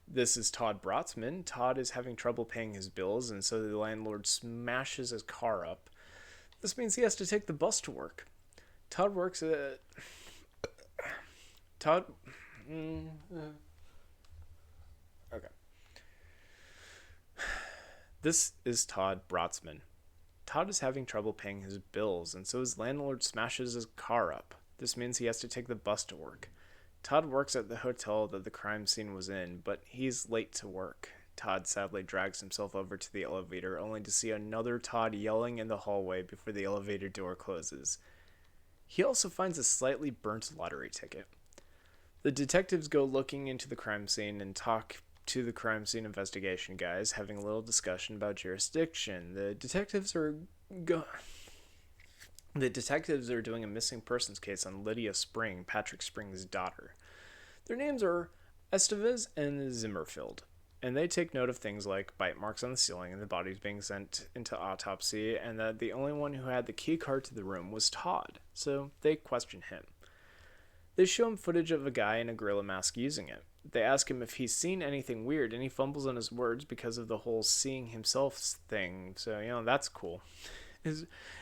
A: This is Todd Brotzman. Todd is having trouble paying his bills, and so the landlord smashes his car up. This means he has to take the bus to work. Todd works at... Todd... Okay. This is Todd Brotzman. Todd is having trouble paying his bills, and so his landlord smashes his car up. This means he has to take the bus to work. Todd works at the hotel that the crime scene was in, but he's late to work. Todd sadly drags himself over to the elevator, only to see another Todd yelling in the hallway before the elevator door closes. He also finds a slightly burnt lottery ticket. The detectives go looking into the crime scene and talk to the crime scene investigation guys, having a little discussion about jurisdiction. The detectives are doing a missing persons case on Lydia Spring, Patrick Spring's daughter. Their names are Estevez and Zimmerfield, and they take note of things like bite marks on the ceiling and the bodies being sent into autopsy, and that the only one who had the key card to the room was Todd, so they question him. They show him footage of a guy in a gorilla mask using it. They ask him if he's seen anything weird, and he fumbles on his words because of the whole seeing himself thing, so, that's cool.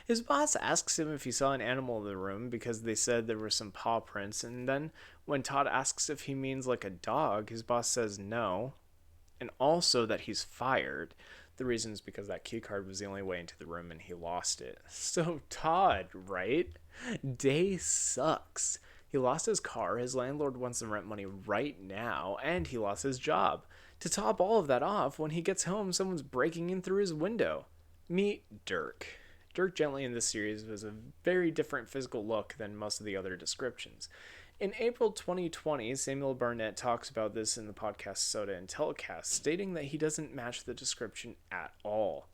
A: His boss asks him if he saw an animal in the room because they said there were some paw prints, and then when Todd asks if he means like a dog, his boss says no, and also that he's fired. The reason is because that key card was the only way into the room and he lost it. So Todd, right? Day sucks. He lost his car, his landlord wants some rent money right now, and he lost his job. To top all of that off, when he gets home, someone's breaking in through his window. Meet Dirk. Dirk Gently in this series was a very different physical look than most of the other descriptions. In April 2020, Samuel Barnett talks about this in the podcast Soda and Telecast, stating that he doesn't match the description at all.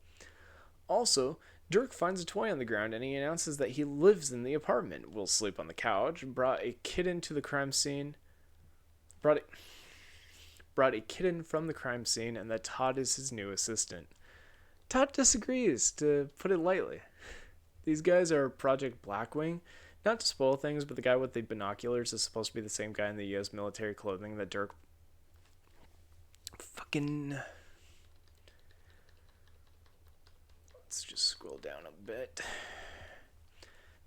A: Also, Dirk finds a toy on the ground and he announces that he lives in the apartment, will sleep on the couch, brought a kitten to the crime scene, brought a kitten from the crime scene, and that Todd is his new assistant. Todd disagrees, to put it lightly. These guys are Project Blackwing. Not to spoil things, but the guy with the binoculars is supposed to be the same guy in the U.S. military clothing that Dirk Let's just scroll down a bit.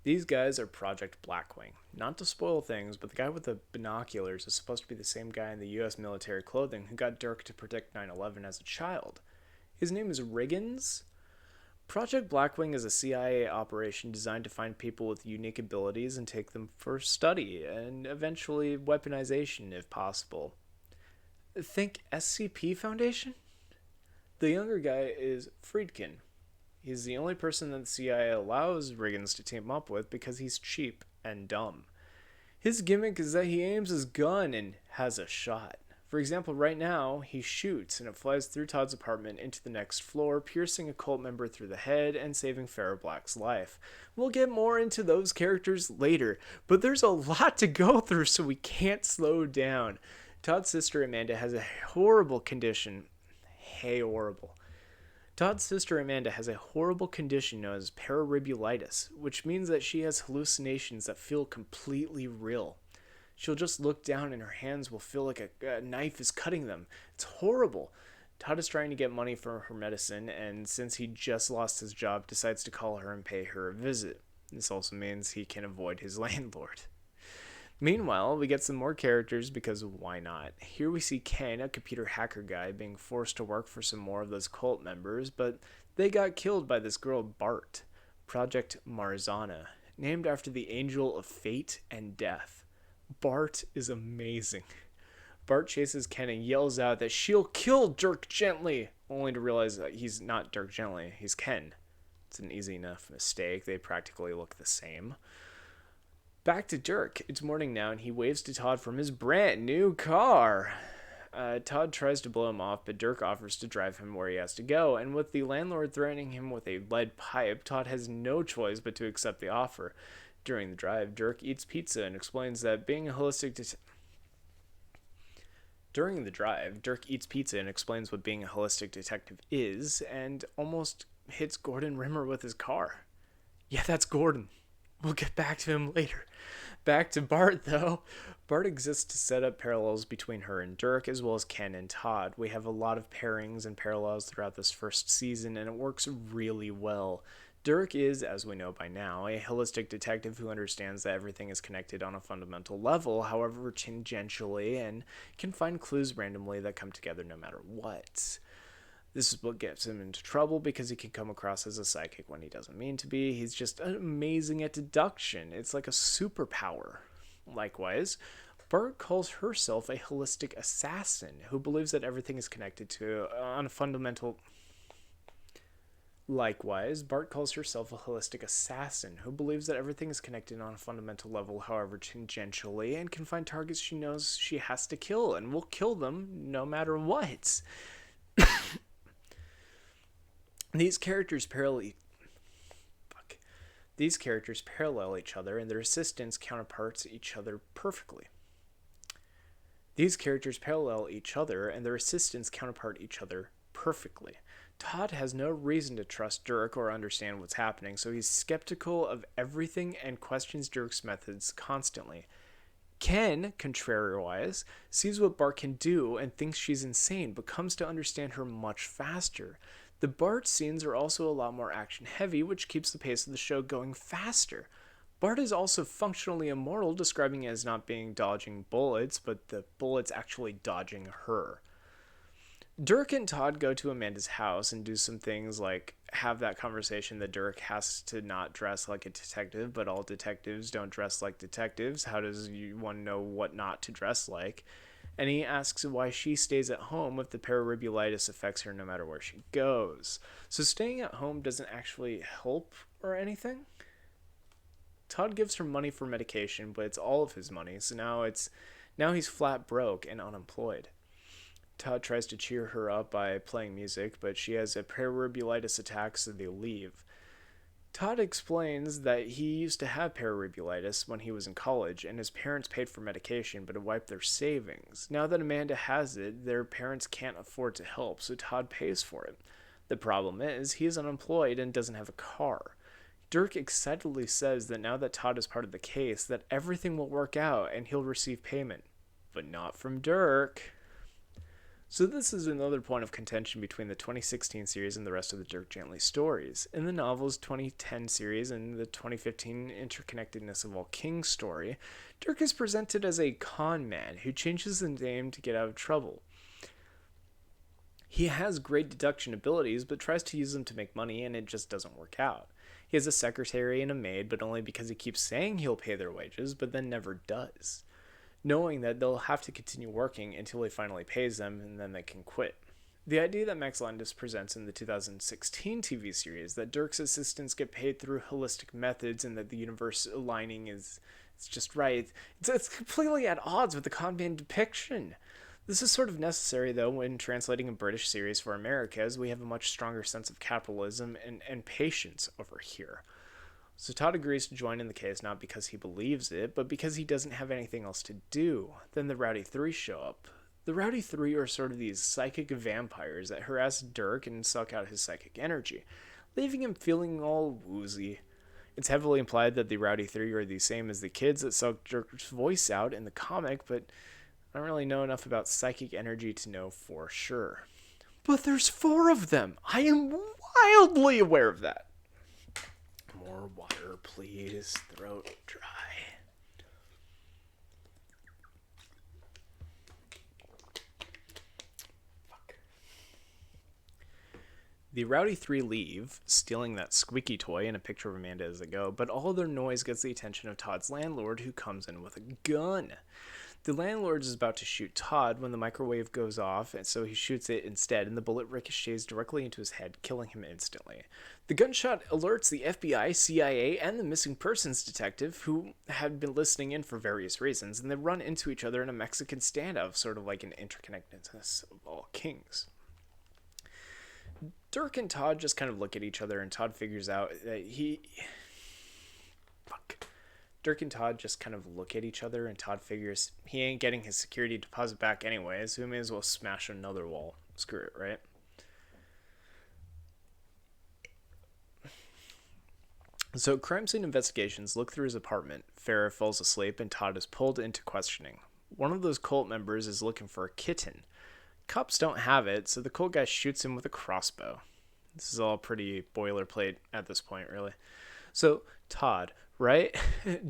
A: These guys are Project Blackwing. Not to spoil things, but the guy with the binoculars is supposed to be the same guy in the U.S. military clothing who got Dirk to predict 9/11 as a child. His name is Riggins. Project Blackwing is a CIA operation designed to find people with unique abilities and take them for study, and eventually weaponization if possible. Think SCP Foundation? The younger guy is Friedkin. He's the only person that the CIA allows Riggins to team up with because he's cheap and dumb. His gimmick is that he aims his gun and has a shot. For example, right now, he shoots and it flies through Todd's apartment into the next floor, piercing a cult member through the head and saving Farrah Black's life. We'll get more into those characters later, but there's a lot to go through, so we can't slow down. Todd's sister Amanda has a horrible condition. Todd's sister Amanda has a horrible condition known as pararibulitis, which means that she has hallucinations that feel completely real. She'll just look down and her hands will feel like a knife is cutting them. It's horrible. Todd is trying to get money for her medicine, and since he just lost his job, decides to call her and pay her a visit. This also means he can avoid his landlord. Meanwhile, we get some more characters because why not? Here we see Ken, a computer hacker guy, being forced to work for some more of those cult members, but they got killed by this girl Bart, Project Marzana, named after the angel of fate and death. Bart is amazing. Bart chases Ken and yells out that she'll kill Dirk Gently, only to realize that he's not Dirk Gently, he's Ken. It's an easy enough mistake, they practically look the same. Back to Dirk. It's morning now and he waves to Todd from his brand new car. Todd tries to blow him off, but Dirk offers to drive him where he has to go, and with the landlord threatening him with a lead pipe, Todd has no choice but to accept the offer. During the drive, Dirk eats pizza and explains that being a holistic During the drive, Dirk eats pizza and explains what being a holistic detective is, and almost hits Gordon Rimmer with his car. Yeah, that's Gordon. We'll get back to him later. Back to Bart, though. Bart exists to set up parallels between her and Dirk, as well as Ken and Todd. We have a lot of pairings and parallels throughout this first season, and it works really well. Dirk is, as we know by now, a holistic detective who understands that everything is connected on a fundamental level, however tangentially, and can find clues randomly that come together no matter what. This is what gets him into trouble because he can come across as a psychic when he doesn't mean to be. He's just amazing at deduction. It's like a superpower. Likewise, Bart calls herself a holistic assassin who believes that everything is connected to on a fundamental... Likewise, Bart calls herself a holistic assassin who believes that everything is connected on a fundamental level, however tangentially, and can find targets she knows she has to kill and will kill them no matter what. These characters parallel each other, and their assistants counterparts each other perfectly. Todd has no reason to trust Dirk or understand what's happening, so he's skeptical of everything and questions Dirk's methods constantly. Ken, contrariwise, sees what Bart can do and thinks she's insane, but comes to understand her much faster. The Bart scenes are also a lot more action-heavy, which keeps the pace of the show going faster. Bart is also functionally immortal, describing it as not being dodging bullets, but the bullets actually dodging her. Dirk and Todd go to Amanda's house and do some things like have that conversation that Dirk has to not dress like a detective, but all detectives don't dress like detectives. How does one know what not to dress like? And he asks why she stays at home if the pararybulitis affects her no matter where she goes. So staying at home doesn't actually help or anything. Todd gives her money for medication, but it's all of his money, so now he's flat broke and unemployed. Todd tries to cheer her up by playing music, but she has a pararybulitis attack, so they leave. Todd explains that he used to have pararybulitis when he was in college, and his parents paid for medication, but it wiped their savings. Now that Amanda has it, their parents can't afford to help, so Todd pays for it. The problem is, he is unemployed and doesn't have a car. Dirk excitedly says that now that Todd is part of the case, that everything will work out and he'll receive payment. But not from Dirk. So this is another point of contention between the 2016 series and the rest of the Dirk Gently stories. In the novel's 2010 series and the 2015 Interconnectedness of All Kings story, Dirk is presented as a con man who changes his name to get out of trouble. He has great deduction abilities, but tries to use them to make money, and it just doesn't work out. He has a secretary and a maid, but only because he keeps saying he'll pay their wages, but then never does, knowing that they'll have to continue working until he finally pays them, and then they can quit. The idea that Max Landis presents in the 2016 TV series, that Dirk's assistants get paid through holistic methods and that the universe aligning is just right, it's completely at odds with the con man depiction. This is sort of necessary, though, when translating a British series for America, as we have a much stronger sense of capitalism and patience over here. So Todd agrees to join in the case not because he believes it, but because he doesn't have anything else to do. Then the Rowdy Three show up. The Rowdy Three are sort of these psychic vampires that harass Dirk and suck out his psychic energy, leaving him feeling all woozy. It's heavily implied that the Rowdy Three are the same as the kids that suck Dirk's voice out in the comic, but I don't really know enough about psychic energy to know for sure. But there's 4 of them! I am wildly aware of that! More water, please. Throat dry. Fuck. The Rowdy Three leave, stealing that squeaky toy and a picture of Amanda as they go, but all their noise gets the attention of Todd's landlord, who comes in with a gun. The landlord is about to shoot Todd when the microwave goes off, and so he shoots it instead, and the bullet ricochets directly into his head, killing him instantly. The gunshot alerts the FBI, CIA, and the missing persons detective, who had been listening in for various reasons, and they run into each other in a Mexican standoff, sort of like an interconnectedness of all kings. Dirk and Todd just kind of look at each other, and Todd figures out that Dirk and Todd just kind of look at each other, and Todd figures he ain't getting his security deposit back anyway, so he may as well smash another wall. Screw it, right? So crime scene investigations look through his apartment. Farrah falls asleep, and Todd is pulled into questioning. One of those cult members is looking for a kitten. Cops don't have it, so the cult guy shoots him with a crossbow. This is all pretty boilerplate at this point, really. So, Todd, right?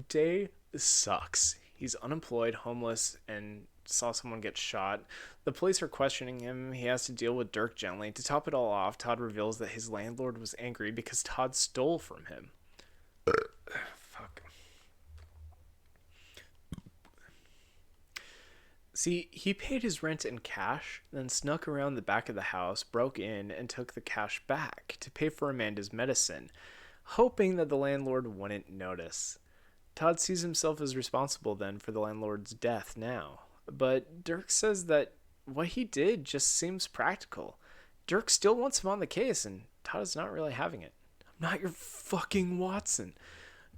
A: Day sucks. He's unemployed, homeless, and saw someone get shot. The police are questioning him. He has to deal with Dirk Gently. To top it all off, Todd reveals that his landlord was angry because Todd stole from him. Fuck. See, he paid his rent in cash, then snuck around the back of the house, broke in, and took the cash back to pay for Amanda's medicine, hoping that the landlord wouldn't notice. Todd sees himself as responsible then for the landlord's death now, but Dirk says that what he did just seems practical. Dirk still wants him on the case, and Todd is not really having it. I'm not your fucking Watson.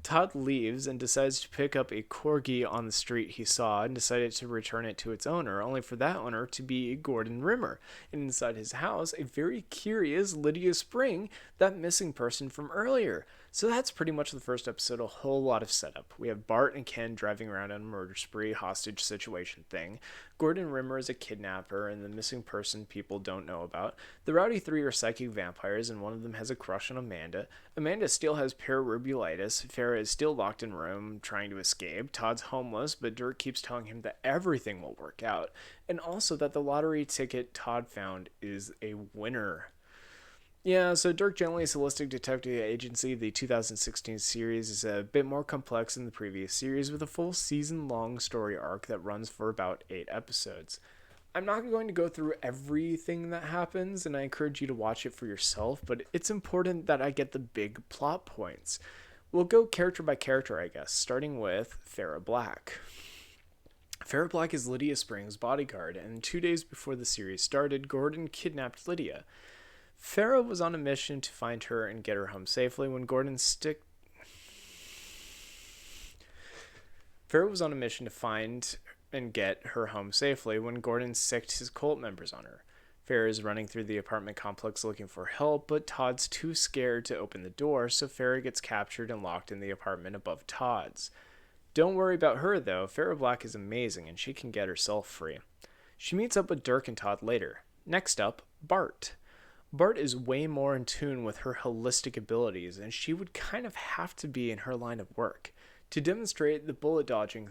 A: Todd leaves and decides to pick up a corgi on the street he saw and decided to return it to its owner, only for that owner to be Gordon Rimmer, and inside his house, a very curious Lydia Spring, that missing person from earlier. So that's pretty much the first episode, a whole lot of setup. We have Bart and Ken driving around on a murder spree, hostage situation thing. Gordon Rimmer is a kidnapper and the missing person people don't know about. The Rowdy Three are psychic vampires, and one of them has a crush on Amanda. Amanda still has pararubulitis. Farrah is still locked in a room trying to escape. Todd's homeless, but Dirk keeps telling him that everything will work out, and also that the lottery ticket Todd found is a winner. Yeah, so Dirk Gently's Holistic Detective Agency, the 2016 series, is a bit more complex than the previous series, with a full season-long story arc that runs for about 8 episodes. I'm not going to go through everything that happens, and I encourage you to watch it for yourself, but it's important that I get the big plot points. We'll go character by character, I guess, starting with Farrah Black. Farrah Black is Lydia Spring's bodyguard, and 2 days before the series started, Gordon kidnapped Lydia. Farrah was on a mission to find her and get her home safely when Gordon Farrah was on a mission to find and get her home safely when Gordon sicked his cult members on her. Farrah is running through the apartment complex looking for help, but Todd's too scared to open the door, so Farrah gets captured and locked in the apartment above Todd's. Don't worry about her, though. Farrah Black is amazing, and she can get herself free. She meets up with Dirk and Todd later. Next up, Bart. Bart is way more in tune with her holistic abilities, and she would kind of have to be in her line of work. To demonstrate the bullets dodging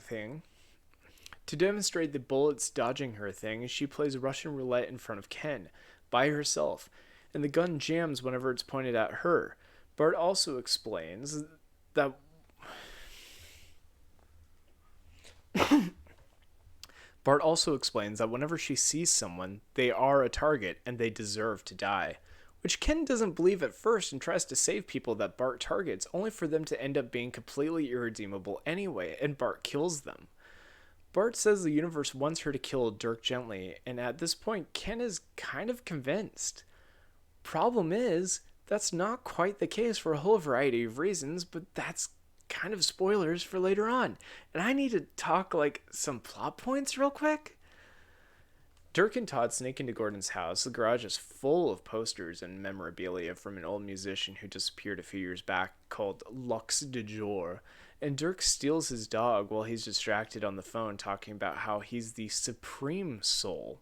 A: her thing, she plays Russian roulette in front of Ken, by herself, and the gun jams whenever it's pointed at her. Bart also explains that whenever she sees someone, they are a target and they deserve to die. Which Ken doesn't believe at first and tries to save people that Bart targets, only for them to end up being completely irredeemable anyway, and Bart kills them. Bart says the universe wants her to kill Dirk Gently, and at this point, Ken is kind of convinced. Problem is, that's not quite the case for a whole variety of reasons, but that's kind of spoilers for later on. And I need to talk some plot points real quick. Dirk and Todd sneak into Gordon's house. The garage is full of posters and memorabilia from an old musician who disappeared a few years back called Lux de Jour. And Dirk steals his dog while he's distracted on the phone talking about how he's the supreme soul.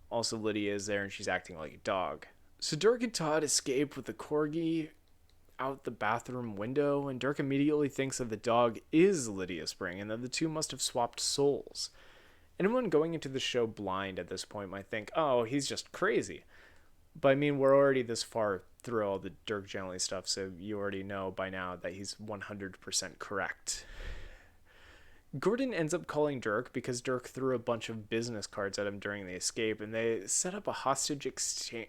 A: Also, Lydia is there and she's acting like a dog. So Dirk and Todd escape with the corgi out the bathroom window, and Dirk immediately thinks that the dog is Lydia Spring and that the two must have swapped souls. Anyone going into the show blind at this point might think, oh, he's just crazy. But I mean, we're already this far through all the Dirk Gently stuff, so you already know by now that he's 100% correct. Gordon ends up calling Dirk because Dirk threw a bunch of business cards at him during the escape, and they set up a hostage exchange.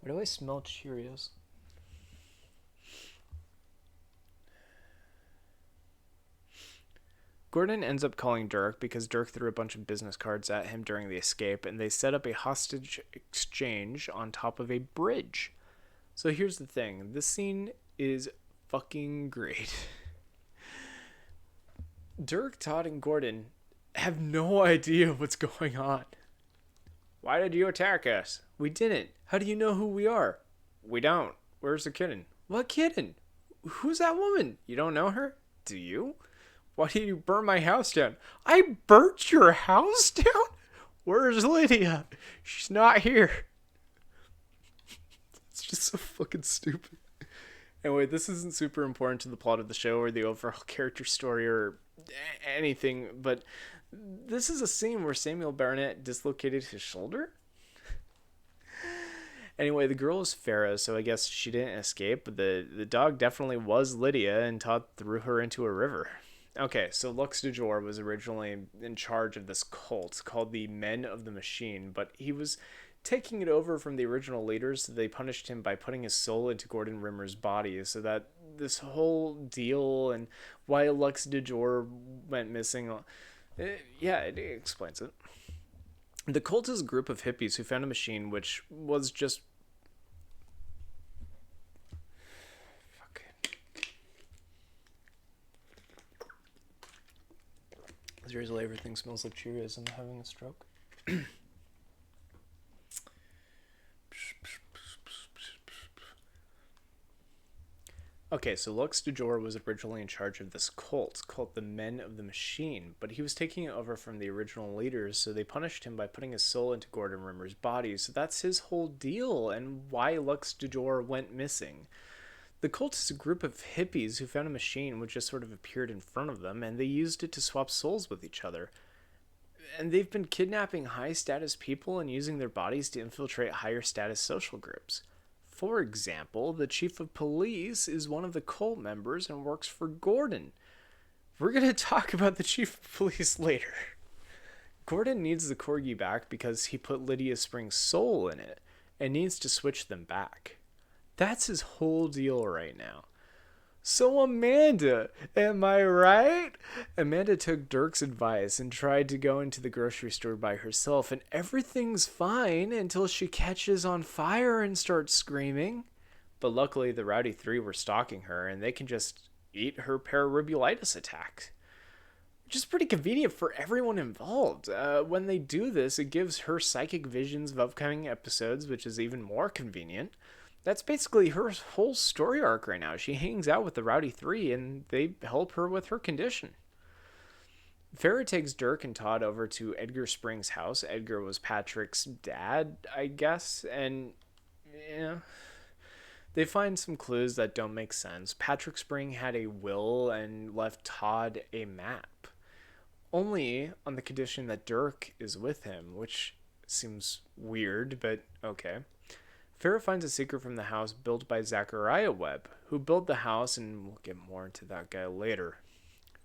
A: Why do I smell Cheerios? Gordon ends up calling Dirk because Dirk threw a bunch of business cards at him during the escape, and they set up a hostage exchange on top of a bridge. So here's the thing. This scene is fucking great. Dirk, Todd, and Gordon have no idea what's going on. Why did you attack us? We didn't. How do you know who we are? We don't. Where's the kitten? What kitten? Who's that woman? You don't know her? Do you? Why did you burn my house down? I burnt your house down? Where's Lydia? She's not here. It's just so fucking stupid. Anyway, this isn't super important to the plot of the show or the overall character story or anything, but this is a scene where Samuel Barnett dislocated his shoulder. Anyway, the girl is Farah, so I guess she didn't escape, but the dog definitely was Lydia, and Todd threw her into a river. Okay, so Lux de Jor was originally in charge of this cult called the Men of the Machine, but he was taking it over from the original leaders, so they punished him by putting his soul into Gordon Rimmer's body, so that this whole deal and why Lux de Jor went missing, it explains it. The cult is a group of hippies who found a machine which was just... Seriously, everything smells like Cheerios. I'm having a stroke. Okay, so Lux de Jor was originally in charge of this cult called the Men of the Machine, but he was taking it over from the original leaders, so they punished him by putting his soul into Gordon Rimmer's body. So that's his whole deal and why Lux de Jor went missing. The cult is a group of hippies who found a machine which just sort of appeared in front of them, and they used it to swap souls with each other. And they've been kidnapping high-status people and using their bodies to infiltrate higher-status social groups. For example, the chief of police is one of the cult members and works for Gordon. We're going to talk about the chief of police later. Gordon needs the corgi back because he put Lydia Spring's soul in it and needs to switch them back. That's his whole deal right now. So Amanda, am I right? Amanda took Dirk's advice and tried to go into the grocery store by herself, and everything's fine until she catches on fire and starts screaming. But luckily the Rowdy Three were stalking her, and they can just eat her pararubulitis attack. Which is pretty convenient for everyone involved. When they do this, it gives her psychic visions of upcoming episodes, which is even more convenient. That's basically her whole story arc right now. She hangs out with the Rowdy Three, and they help her with her condition. Farah takes Dirk and Todd over to Edgar Spring's house. Edgar was Patrick's dad, I guess, and they find some clues that don't make sense. Patrick Spring had a will and left Todd a map. Only on the condition that Dirk is with him, which seems weird, but okay. Farah finds a secret from the house built by Zachariah Webb, who built the house, and we'll get more into that guy later.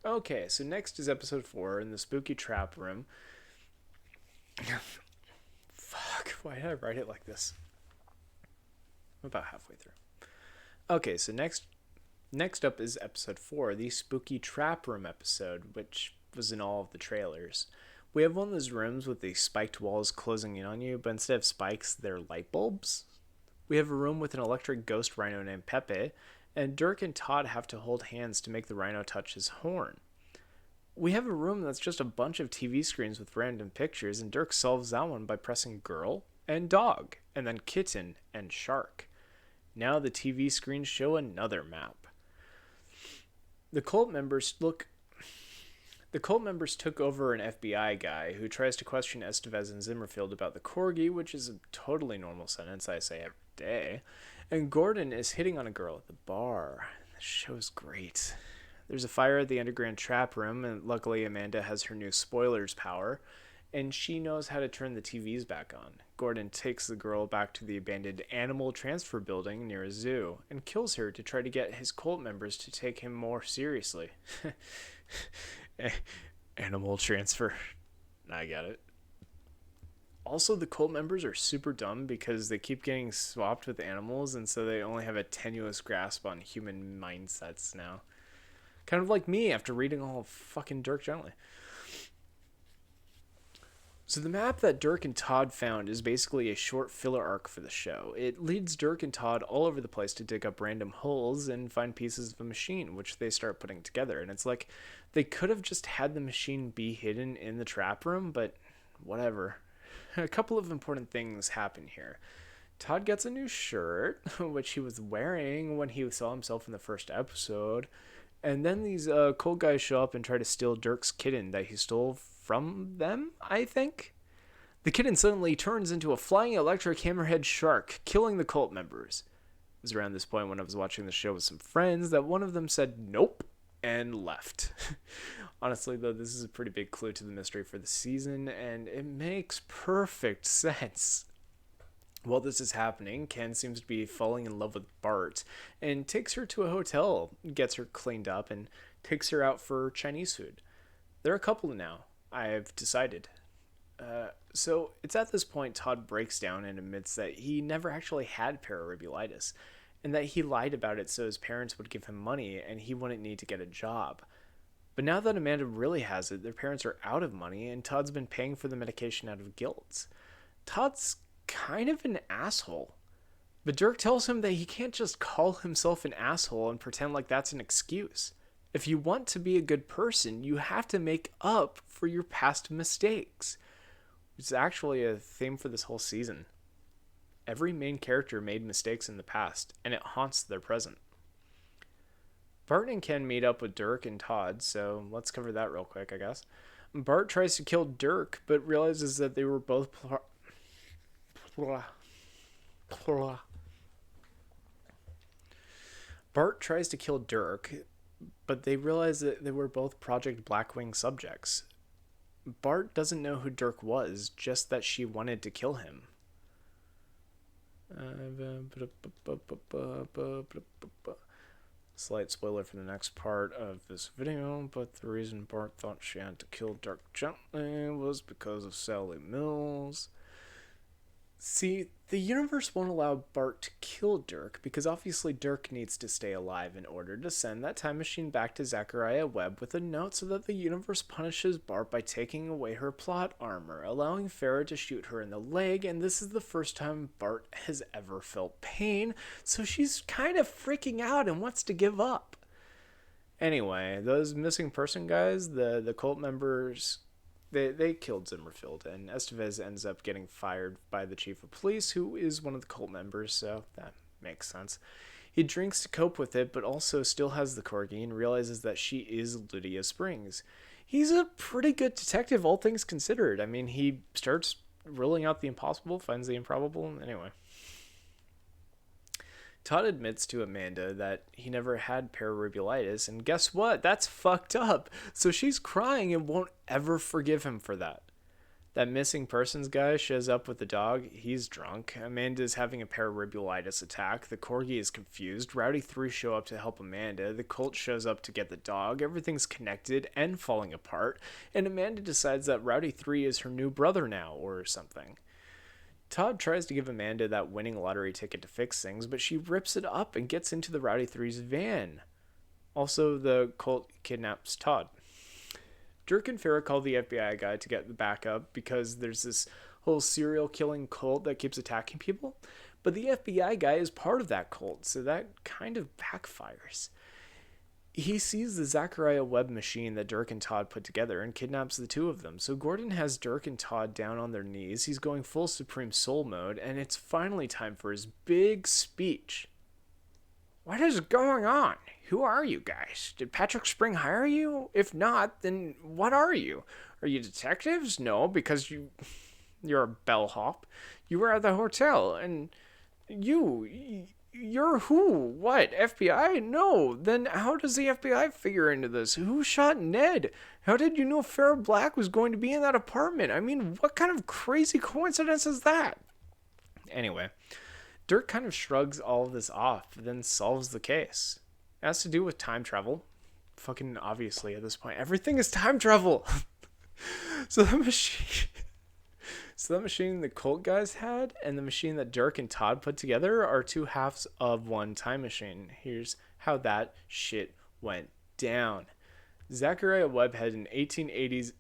A: Okay, so next is episode 4 in the spooky trap room. Fuck, why did I write it like this? I'm about halfway through. Okay, so next up is episode 4, the spooky trap room episode, which was in all of the trailers. We have one of those rooms with the spiked walls closing in on you, but instead of spikes, they're light bulbs. We have a room with an electric ghost rhino named Pepe, and Dirk and Todd have to hold hands to make the rhino touch his horn. We have a room that's just a bunch of TV screens with random pictures, and Dirk solves that one by pressing girl and dog, and then kitten and shark. Now the TV screens show another map. The cult members took over an FBI guy who tries to question Estevez and Zimmerfield about the corgi, which is a totally normal sentence I say every day. And Gordon is hitting on a girl at the bar. This show's great. There's a fire at the underground trap room, and luckily Amanda has her new spoilers power. and she knows how to turn the TVs back on. Gordon takes the girl back to the abandoned animal transfer building near a zoo and kills her to try to get his cult members to take him more seriously. Animal transfer. I get it. Also, the cult members are super dumb because they keep getting swapped with animals, and so they only have a tenuous grasp on human mindsets now. Kind of like me after reading all of fucking Dirk Gently. So the map that Dirk and Todd found is basically a short filler arc for the show. It leads Dirk and Todd all over the place to dig up random holes and find pieces of a machine, which they start putting together. And it's like they could have just had the machine be hidden in the trap room, but whatever. A couple of important things happen here. Todd gets a new shirt, which he was wearing when he saw himself in the first episode. And then these cold guys show up and try to steal Dirk's kitten that he stole from them, I think. The kitten suddenly turns into a flying electric hammerhead shark, killing the cult members. It was around this point when I was watching the show with some friends that one of them said nope and left. Honestly, though, this is a pretty big clue to the mystery for the season, and it makes perfect sense. While this is happening, Ken seems to be falling in love with Bart and takes her to a hotel, gets her cleaned up, and takes her out for Chinese food. They're a couple now, I've decided. So it's at this point Todd breaks down and admits that he never actually had pararadiculitis, and that he lied about it so his parents would give him money and he wouldn't need to get a job. But now that Amanda really has it, their parents are out of money, and Todd's been paying for the medication out of guilt. Todd's kind of an asshole. But Dirk tells him that he can't just call himself an asshole and pretend like that's an excuse. If you want to be a good person, you have to make up for your past mistakes. Which is actually a theme for this whole season. Every main character made mistakes in the past, and it haunts their present. Bart and Ken meet up with Dirk and Todd, so let's cover that real quick, I guess. Bart tries to kill Dirk, but realizes that they were both Bart tries to kill Dirk, but they realize that they were both Project Blackwing subjects. Bart doesn't know who Dirk was, just that she wanted to kill him. Slight spoiler for the next part of this video, but the reason Bart thought she had to kill Dirk Gently was because of Sally Mills. See, the universe won't allow Bart to kill Dirk because obviously Dirk needs to stay alive in order to send that time machine back to Zachariah Webb with a note so that the universe punishes Bart by taking away her plot armor, allowing Farrah to shoot her in the leg, and this is the first time Bart has ever felt pain, so she's kind of freaking out and wants to give up. Anyway, those missing person guys, the cult members, They killed Zimmerfield, and Estevez ends up getting fired by the chief of police, who is one of the cult members, so that makes sense. He drinks to cope with it, but also still has the corgi and realizes that she is Lydia Springs. He's a pretty good detective, all things considered. I mean, he starts ruling out the impossible, finds the improbable, anyway. Todd admits to Amanda that he never had pararadiculitis, and guess what? That's fucked up. So she's crying and won't ever forgive him for that. That missing persons guy shows up with the dog. He's drunk. Amanda's having a pararadiculitis attack. The corgi is confused. Rowdy 3 show up to help Amanda. The cult shows up to get the dog. Everything's connected and falling apart. And Amanda decides that Rowdy 3 is her new brother now, or something. Todd tries to give Amanda that winning lottery ticket to fix things, but she rips it up and gets into the Rowdy 3's van. Also, the cult kidnaps Todd. Dirk and Farrah call the FBI guy to get the backup because there's this whole serial killing cult that keeps attacking people, but the FBI guy is part of that cult, so that kind of backfires. He sees the Zachariah Webb machine that Dirk and Todd put together and kidnaps the two of them. So Gordon has Dirk and Todd down on their knees. He's going full Supreme Soul mode, and it's finally time for his big speech. What is going on? Who are you guys? Did Patrick Spring hire you? If not, then what are you? Are you detectives? No, because you're a bellhop. You were at the hotel, and You're who? What? FBI? No. Then how does the FBI figure into this? Who shot Ned? How did you know Farrah Black was going to be in that apartment? I mean, what kind of crazy coincidence is that? Anyway, Dirk kind of shrugs all of this off, then solves the case. It has to do with time travel. Fucking obviously at this point, everything is time travel. So the machine. So that machine the cult guys had and the machine that Dirk and Todd put together are two halves of one time machine. Here's how that shit went down. Zachariah Webb had an 1880s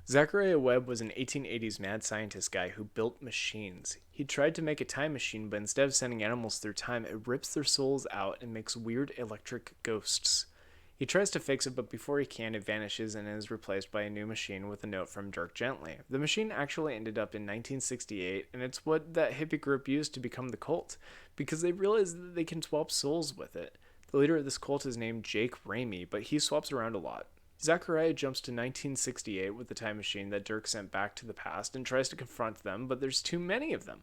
A: Zachariah Webb was an 1880s mad scientist guy who built machines. He tried to make a time machine, but instead of sending animals through time, it rips their souls out and makes weird electric ghosts. He tries to fix it, but before he can, it vanishes and is replaced by a new machine with a note from Dirk Gently. The machine actually ended up in 1968, and it's what that hippie group used to become the cult, because they realized that they can swap souls with it. The leader of this cult is named Jake Ramey, but he swaps around a lot. Zachariah jumps to 1968 with the time machine that Dirk sent back to the past and tries to confront them, but there's too many of them.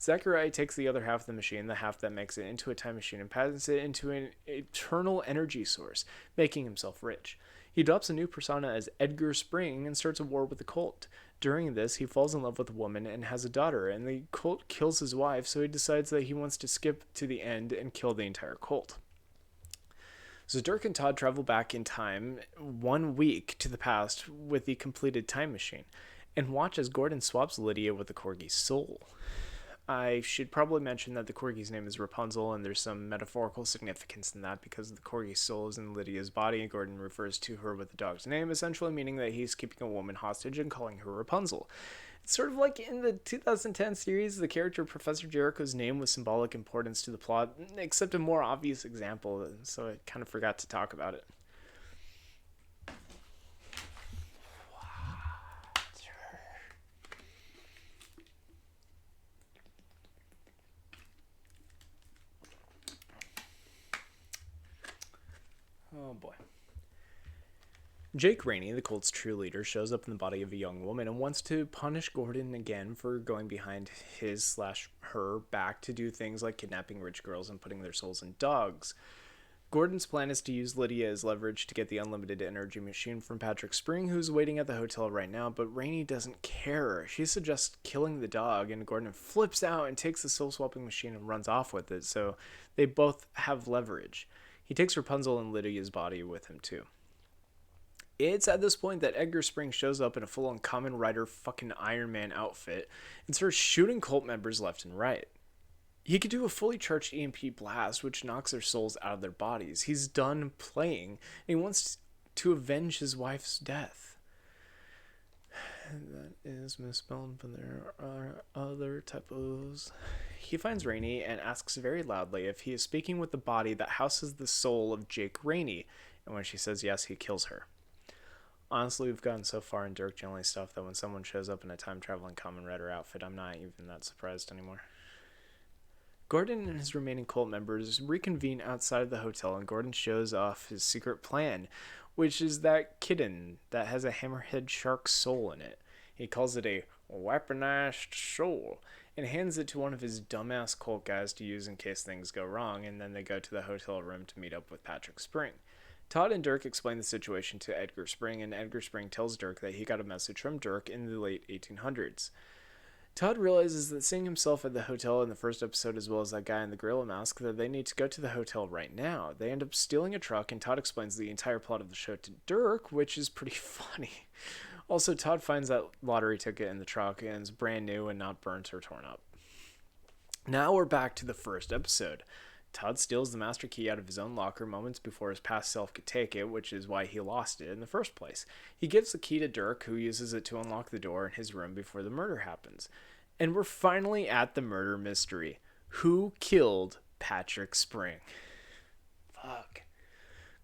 A: Zachariah takes the other half of the machine, the half that makes it into a time machine, and patents it into an eternal energy source, making himself rich. He adopts a new persona as Edgar Spring and starts a war with the cult. During this, he falls in love with a woman and has a daughter, and the cult kills his wife, so he decides that he wants to skip to the end and kill the entire cult. So Dirk and Todd travel back in time 1 week to the past with the completed time machine and watch as Gordon swaps Lydia with the Corgi's soul. I should probably mention that the Corgi's name is Rapunzel, and there's some metaphorical significance in that because the Corgi's soul is in Lydia's body, and Gordon refers to her with the dog's name, essentially meaning that he's keeping a woman hostage and calling her Rapunzel. It's sort of like in the 2010 series, the character Professor Jericho's name was symbolic importance to the plot, except a more obvious example, so I kind of forgot to talk about it. Oh boy. Jake Rainey, the cult's true leader, shows up in the body of a young woman and wants to punish Gordon again for going behind his/her back to do things like kidnapping rich girls and putting their souls in dogs. Gordon's plan is to use Lydia as leverage to get the unlimited energy machine from Patrick Spring, who's waiting at the hotel right now, but Rainey doesn't care. She suggests killing the dog, and Gordon flips out and takes the soul-swapping machine and runs off with it, so they both have leverage. He takes Rapunzel and Lydia's body with him, too. It's at this point that Edgar Spring shows up in a full-on Kamen Rider fucking Iron Man outfit and starts shooting cult members left and right. He could do a fully charged EMP blast, which knocks their souls out of their bodies. He's done playing, and he wants to avenge his wife's death. That is misspelled, but there are other typos. He finds Rainey and asks very loudly if he is speaking with the body that houses the soul of Jake Rainey, and when she says yes, he kills her. Honestly, we've gotten so far in Dirk Gently stuff that when someone shows up in a time-traveling Kamen Rider outfit, I'm not even that surprised anymore. Gordon and his remaining cult members reconvene outside of the hotel, and Gordon shows off his secret plan, which is that kitten that has a hammerhead shark soul in it. He calls it a weaponized soul, and hands it to one of his dumbass cult guys to use in case things go wrong, and then they go to the hotel room to meet up with Patrick Spring. Todd and Dirk explain the situation to Edgar Spring, and Edgar Spring tells Dirk that he got a message from Dirk in the late 1800s. Todd realizes that seeing himself at the hotel in the first episode, as well as that guy in the gorilla mask, that they need to go to the hotel right now. They end up stealing a truck, and Todd explains the entire plot of the show to Dirk, which is pretty funny. Also, Todd finds that lottery ticket in the truck, and it's brand new and not burnt or torn up. Now we're back to the first episode. Todd steals the master key out of his own locker moments before his past self could take it, which is why he lost it in the first place. He gives the key to Dirk, who uses it to unlock the door in his room before the murder happens. And we're finally at the murder mystery. Who killed Patrick Spring? Fuck.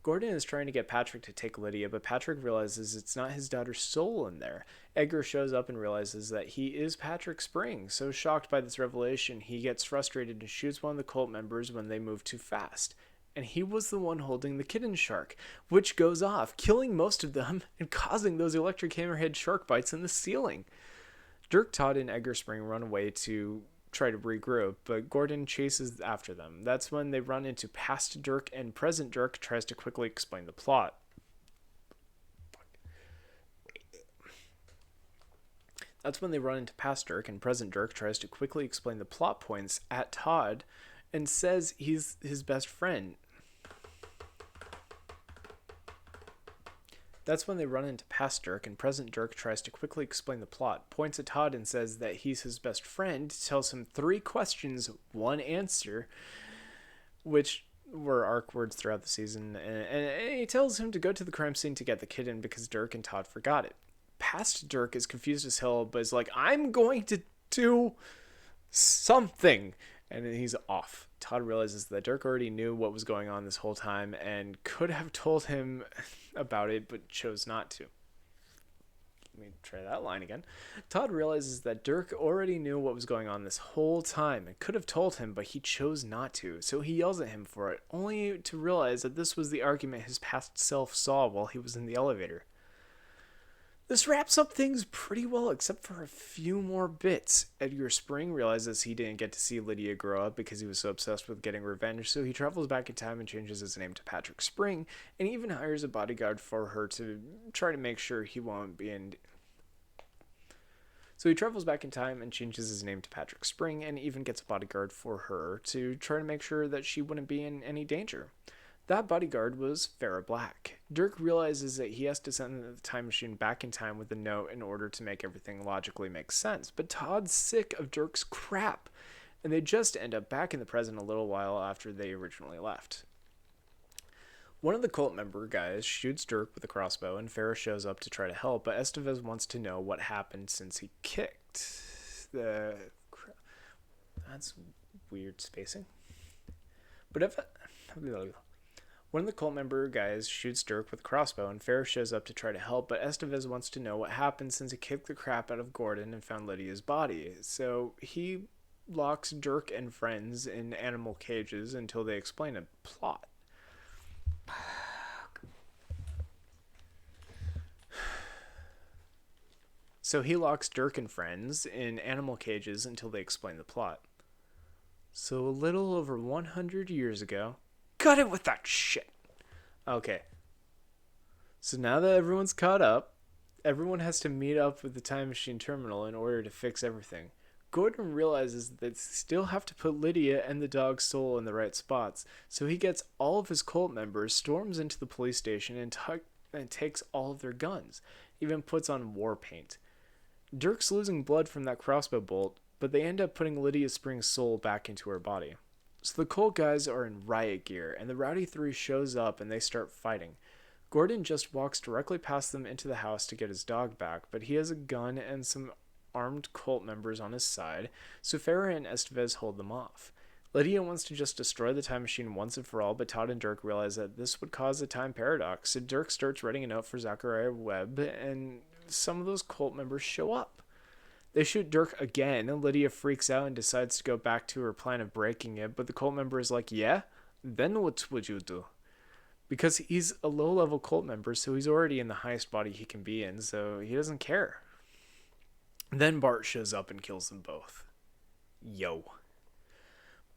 A: Gordon is trying to get Patrick to take Lydia, but Patrick realizes it's not his daughter's soul in there. Edgar shows up and realizes that he is Patrick Spring. So shocked by this revelation, he gets frustrated and shoots one of the cult members when they move too fast. And he was the one holding the kitten shark, which goes off, killing most of them and causing those electric hammerhead shark bites in the ceiling. Dirk, Todd, and Edgar Spring run away to try to regroup, but Gordon chases after them. That's when they run into past Dirk, and present Dirk tries to quickly explain the plot. That's when they run into past Dirk, and present Dirk tries to quickly explain the plot points at Todd and says he's his best friend. That's when they run into past Dirk, and present Dirk tries to quickly explain the plot, points at Todd and says that he's his best friend, tells him 3 questions, 1 answer, which were arc words throughout the season, and he tells him to go to the crime scene to get the kitten because Dirk and Todd forgot it. Past Dirk is confused as hell, but is like, I'm going to do something, and he's off. Todd realizes that Dirk already knew what was going on this whole time and could have told him about it, but chose not to. Let me try that line again. Todd realizes that Dirk already knew what was going on this whole time and could have told him, but he chose not to. So he yells at him for it, only to realize that this was the argument his past self saw while he was in the elevator. This wraps up things pretty well, except for a few more bits. Edgar Spring realizes he didn't get to see Lydia grow up because he was so obsessed with getting revenge, so he travels back in time and changes his name to Patrick Spring, and even hires a bodyguard for her to try to make sure he won't be in... So he travels back in time and changes his name to Patrick Spring, and even gets a bodyguard for her to try to make sure that she wouldn't be in any danger. That bodyguard was Farrah Black. Dirk realizes that he has to send the time machine back in time with a note in order to make everything logically make sense. But Todd's sick of Dirk's crap, and they just end up back in the present a little while after they originally left. One of the cult member guys shoots Dirk with a crossbow, and Farrah shows up to try to help, but Estevez wants to know what happened since he kicked the... That's weird spacing. But if... One of the cult member guys shoots Dirk with a crossbow, and Farrah shows up to try to help, but Estevez wants to know what happened since he kicked the crap out of Gordon and found Lydia's body. So he locks Dirk and friends in animal cages until they explain a plot. So he locks Dirk and friends in animal cages until they explain the plot. So a little over 100 years ago... Cut it with that shit. Okay. So now that everyone's caught up, everyone has to meet up with the time machine terminal in order to fix everything. Gordon realizes that they still have to put Lydia and the dog's soul in the right spots, so he gets all of his cult members, storms into the police station, and takes all of their guns, even puts on war paint. Dirk's losing blood from that crossbow bolt, but they end up putting Lydia Spring's soul back into her body. So the cult guys are in riot gear, and the Rowdy Three shows up and they start fighting. Gordon just walks directly past them into the house to get his dog back, but he has a gun and some armed cult members on his side, so Farrah and Estevez hold them off. Lydia wants to just destroy the time machine once and for all, but Todd and Dirk realize that this would cause a time paradox, so Dirk starts writing a note for Zachariah Webb, and some of those cult members show up. They shoot Dirk again, and Lydia freaks out and decides to go back to her plan of breaking it, but the cult member is like, yeah? Then what would you do? Because he's a low-level cult member, so he's already in the highest body he can be in, so he doesn't care. Then Bart shows up and kills them both. Yo.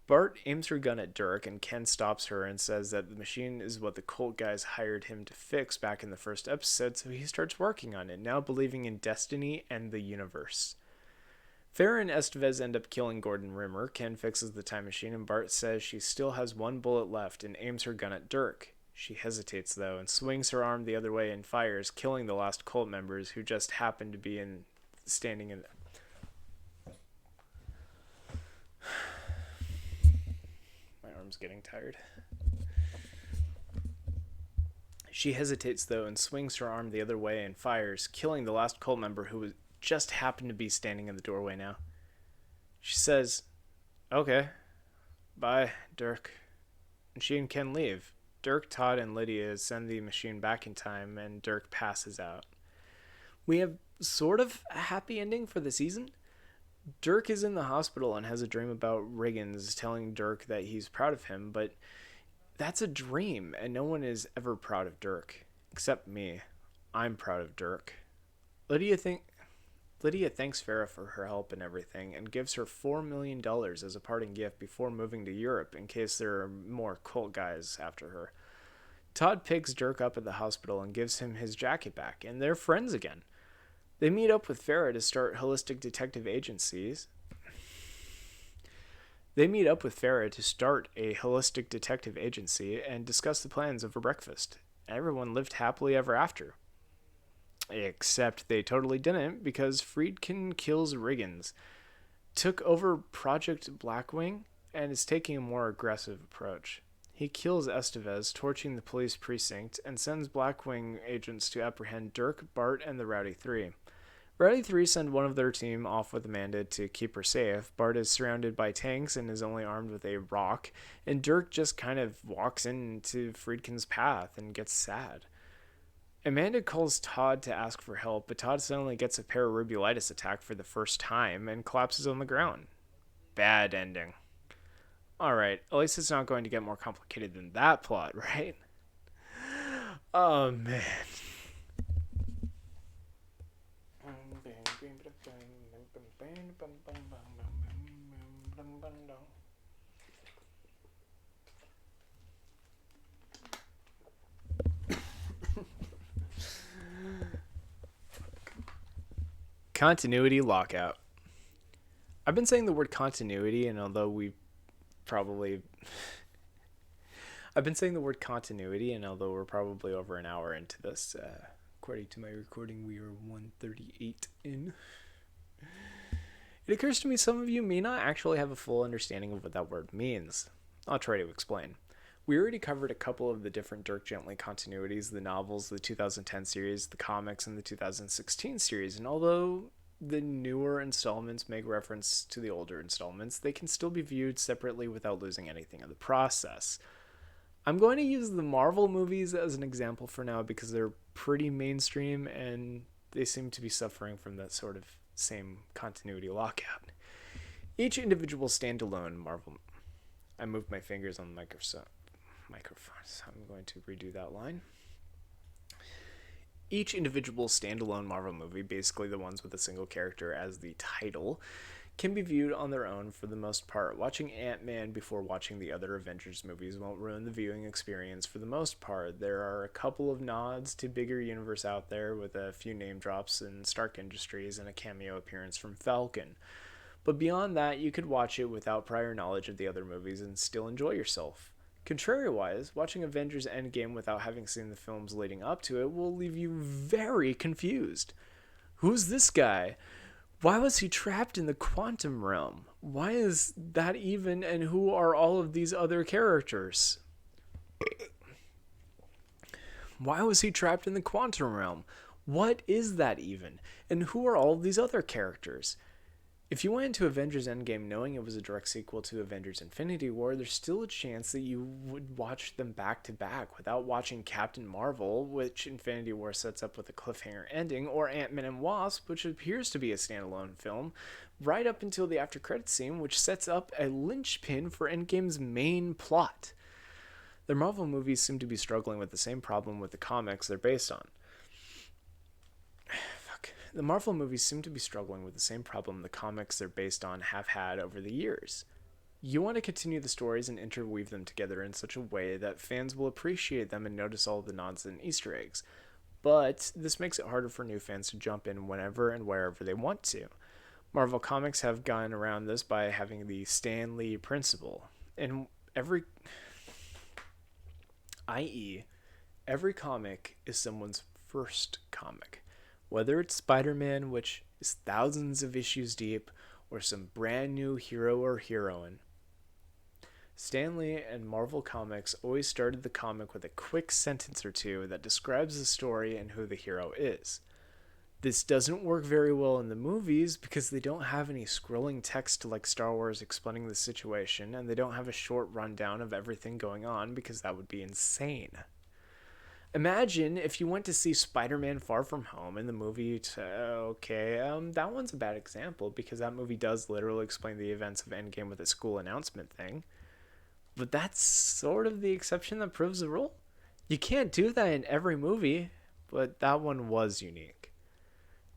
A: Bart aims her gun at Dirk, and Ken stops her and says that the machine is what the cult guys hired him to fix back in the first episode, so he starts working on it, now believing in destiny and the universe. Farrah and Estevez end up killing Gordon Rimmer. Ken fixes the time machine, and Bart says she still has 1 bullet left and aims her gun at Dirk. She hesitates, though, and swings her arm the other way and fires, killing the last cult members who just happened to be standing in... My arm's getting tired. She hesitates, though, and swings her arm the other way and fires, killing the last cult member who just happened to be standing in the doorway now. She says, okay, bye, Dirk. And she and Ken leave. Dirk, Todd, and Lydia send the machine back in time, and Dirk passes out. We have sort of a happy ending for the season. Dirk is in the hospital and has a dream about Riggins telling Dirk that he's proud of him, but that's a dream, and no one is ever proud of Dirk. Except me. I'm proud of Dirk. Lydia thanks Farah for her help and everything and gives her $4 million as a parting gift before moving to Europe in case there are more cult guys after her. Todd picks Dirk up at the hospital and gives him his jacket back, and they're friends again. They meet up with Farah to start holistic detective agencies. They meet up with Farah to start a holistic detective agency and discuss the plans over breakfast. Everyone lived happily ever after. Except they totally didn't, because Friedkin kills Riggins, took over Project Blackwing, and is taking a more aggressive approach. He kills Estevez, torching the police precinct, and sends Blackwing agents to apprehend Dirk, Bart, and the Rowdy Three. Rowdy 3 send one of their team off with Amanda to keep her safe. Bart is surrounded by tanks and is only armed with a rock, and Dirk just kind of walks into Friedkin's path and gets sad. Amanda calls Todd to ask for help, but Todd suddenly gets a pararubulitis attack for the first time and collapses on the ground. Bad ending. Alright, at least it's not going to get more complicated than that plot, right? Oh, man. Continuity lockout. I've been saying the word continuity, and although we're probably over an hour into this, according to my recording, we are 1:38 in. It occurs to me some of you may not actually have a full understanding of what that word means. I'll try to explain. We already covered a couple of the different Dirk Gently continuities, the novels, the 2010 series, the comics, and the 2016 series, and although the newer installments make reference to the older installments, they can still be viewed separately without losing anything in the process. I'm going to use the Marvel movies as an example for now because they're pretty mainstream and they seem to be suffering from that sort of same continuity lockout. Each individual standalone Marvel... I moved my fingers on the microphone, so I'm going to redo that line. Each individual standalone Marvel movie, basically the ones with a single character as the title, can be viewed on their own for the most part. Watching Ant-Man before watching the other Avengers movies won't ruin the viewing experience for the most part. There are a couple of nods to bigger universe out there with a few name drops in Stark Industries and a cameo appearance from Falcon. But beyond that, you could watch it without prior knowledge of the other movies and still enjoy yourself. Contrary-wise, watching Avengers Endgame without having seen the films leading up to it will leave you very confused. Who's this guy? Why was he trapped in the quantum realm? Why is that even, and who are all of these other characters? Why was he trapped in the quantum realm? What is that even? And who are all of these other characters? If you went into Avengers Endgame knowing it was a direct sequel to Avengers Infinity War, there's still a chance that you would watch them back to back without watching Captain Marvel, which Infinity War sets up with a cliffhanger ending, or Ant-Man and Wasp, which appears to be a standalone film, right up until the after credits scene, which sets up a linchpin for Endgame's main plot. The Marvel movies seem to be struggling with the same problem with the comics they're based on. The Marvel movies seem to be struggling with the same problem the comics they're based on have had over the years. You want to continue the stories and interweave them together in such a way that fans will appreciate them and notice all the nods and Easter eggs. But this makes it harder for new fans to jump in whenever and wherever they want to. Marvel Comics have gone around this by having the Stan Lee principle. i.e., every comic is someone's first comic. Whether it's Spider-Man, which is thousands of issues deep, or some brand new hero or heroine. Stan Lee and Marvel Comics always started the comic with a quick sentence or two that describes the story and who the hero is. This doesn't work very well in the movies because they don't have any scrolling text like Star Wars explaining the situation, and they don't have a short rundown of everything going on because that would be insane. Imagine if you went to see Spider-Man Far From Home in the movie, that one's a bad example because that movie does literally explain the events of Endgame with a school announcement thing. But that's sort of the exception that proves the rule. You can't do that in every movie, but that one was unique.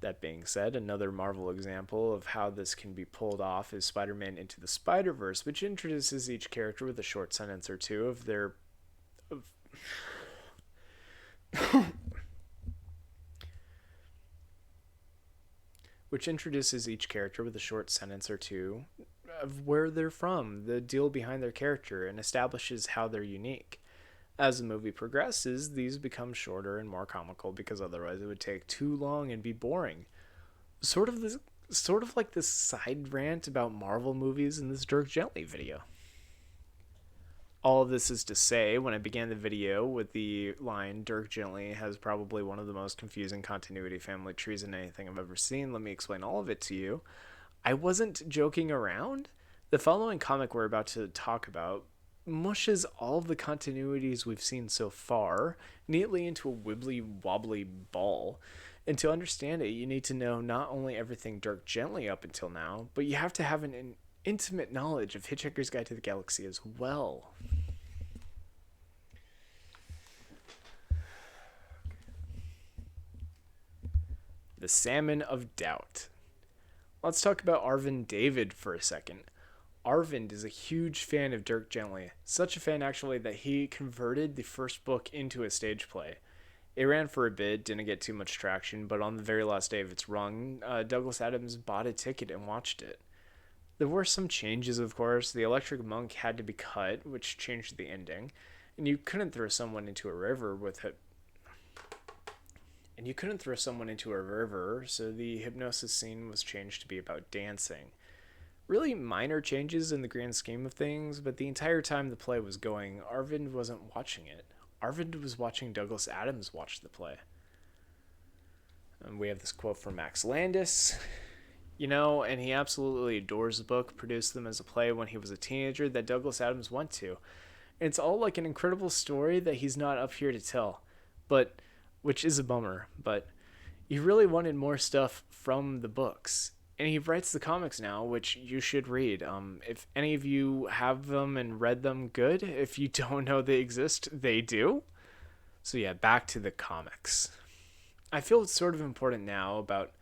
A: That being said, another Marvel example of how this can be pulled off is Spider-Man Into the Spider-Verse, which introduces each character with a short sentence or two of their of which introduces each character with a short sentence or two of where they're from, the deal behind their character, and establishes how they're unique. As the movie progresses, these become shorter and more comical because otherwise it would take too long and be boring. Sort of like this side rant about Marvel movies in this Dirk Gently video. All of this is to say, when I began the video with the line, Dirk Gently has probably one of the most confusing continuity family trees in anything I've ever seen, let me explain all of it to you. I wasn't joking around. The following comic we're about to talk about mushes all of the continuities we've seen so far neatly into a wibbly wobbly ball. And to understand it, you need to know not only everything Dirk Gently up until now, but you have to have an intimate knowledge of Hitchhiker's Guide to the Galaxy as well. The Salmon of Doubt. Let's talk about Arvind David for a second. Arvind is a huge fan of Dirk Gently, such a fan actually that he converted the first book into a stage play. It ran for a bit, didn't get too much traction, but on the very last day of its run, Douglas Adams bought a ticket and watched it. There were some changes, of course. The Electric Monk had to be cut, which changed the ending, and you couldn't throw someone into a river so the hypnosis scene was changed to be about dancing. Really minor changes in the grand scheme of things, but the entire time the play was going, Arvind wasn't watching it. Arvind was watching Douglas Adams watch the play. And we have this quote from Max Landis, and he absolutely adores the book, produced them as a play when he was a teenager that Douglas Adams went to. And it's all like an incredible story that he's not up here to tell, which is a bummer, but he really wanted more stuff from the books. And he writes the comics now, which you should read. If any of you have them and read them, good. If you don't know they exist, they do. So yeah, back to the comics. I feel it's sort of important now, about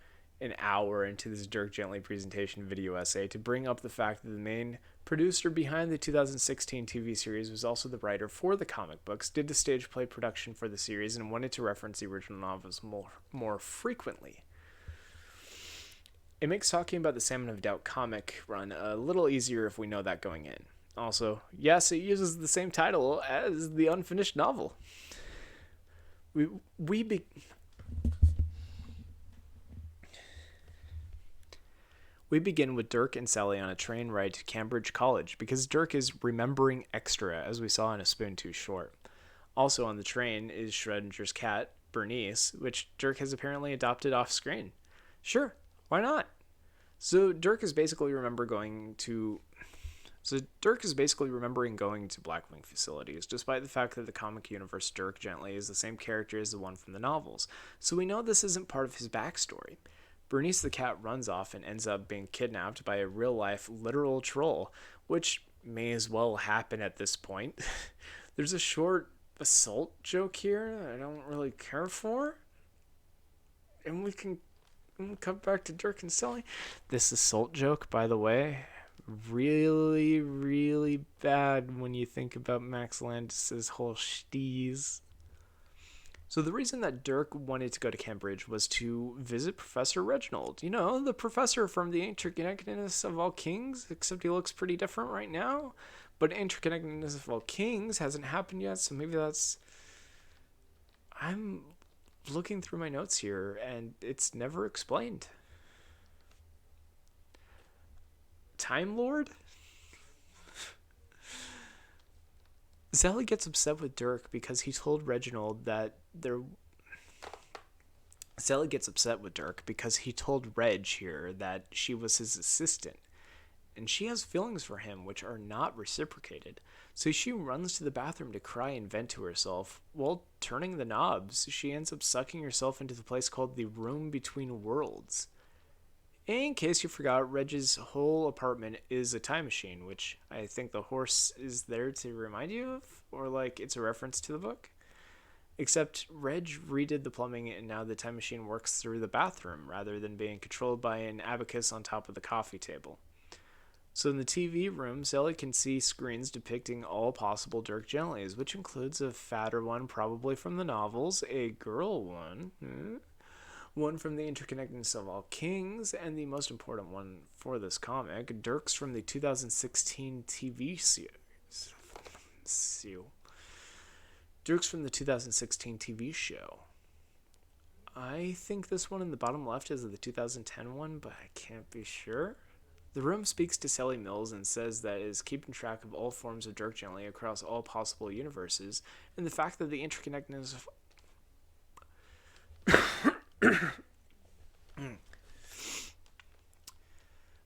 A: an hour into this Dirk Gently presentation video essay, to bring up the fact that the main producer behind the 2016 TV series was also the writer for the comic books, did the stage play production for the series, and wanted to reference the original novels more frequently. It makes talking about the Salmon of Doubt comic run a little easier if we know that going in. Also, yes, it uses the same title as the unfinished novel. We begin with Dirk and Sally on a train ride to Cambridge College because Dirk is remembering extra, as we saw in A Spoon Too Short. Also on the train is Schrodinger's cat, Bernice, which Dirk has apparently adopted off screen. Sure, why not? So Dirk is basically remembering going to Blackwing facilities, despite the fact that the comic universe Dirk Gently is the same character as the one from the novels. So we know this isn't part of his backstory. Bernice the cat runs off and ends up being kidnapped by a real-life literal troll, which may as well happen at this point. There's a short assault joke here that I don't really care for. And we can come back to Dirk and Sally. This assault joke, by the way, really, really bad when you think about Max Landis' whole steez. So the reason that Dirk wanted to go to Cambridge was to visit Professor Reginald. The professor from the Interconnectedness of All Kings, except he looks pretty different right now. But Interconnectedness of All Kings hasn't happened yet, so maybe that's... I'm looking through my notes here, and it's never explained. Time Lord? Sally gets upset with Dirk because he told Reginald that Sally gets upset with Dirk because he told Reg here that she was his assistant. And she has feelings for him which are not reciprocated. So she runs to the bathroom to cry and vent to herself. While turning the knobs, she ends up sucking herself into the place called the Room Between Worlds. In case you forgot, Reg's whole apartment is a time machine, which I think the horse is there to remind you of, or like it's a reference to the book. Except Reg redid the plumbing and now the time machine works through the bathroom rather than being controlled by an abacus on top of the coffee table. So in the TV room, Sally can see screens depicting all possible Dirk Gentlys, which includes a fatter one probably from the novels, a girl one, one from the Interconnectedness of All Kings, and the most important one for this comic, Dirk's from the 2016 TV series. Dirk's from the 2016 TV show. I think this one in the bottom left is the 2010 one, but I can't be sure. The room speaks to Sally Mills and says that it is keeping track of all forms of Dirk Gently across all possible universes, and the fact that the interconnectedness of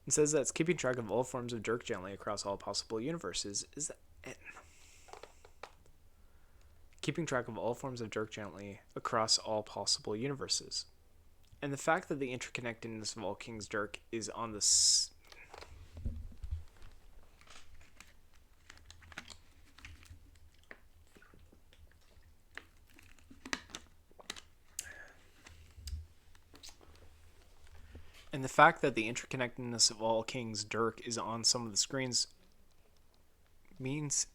A: and says that it's keeping track of all forms of Dirk Gently across all possible universes is that keeping track of all forms of Dirk Gently across all possible universes, and the fact that the interconnectedness of all King's Dirk is on the And the fact that the interconnectedness of all King's Dirk is on some of the screens means...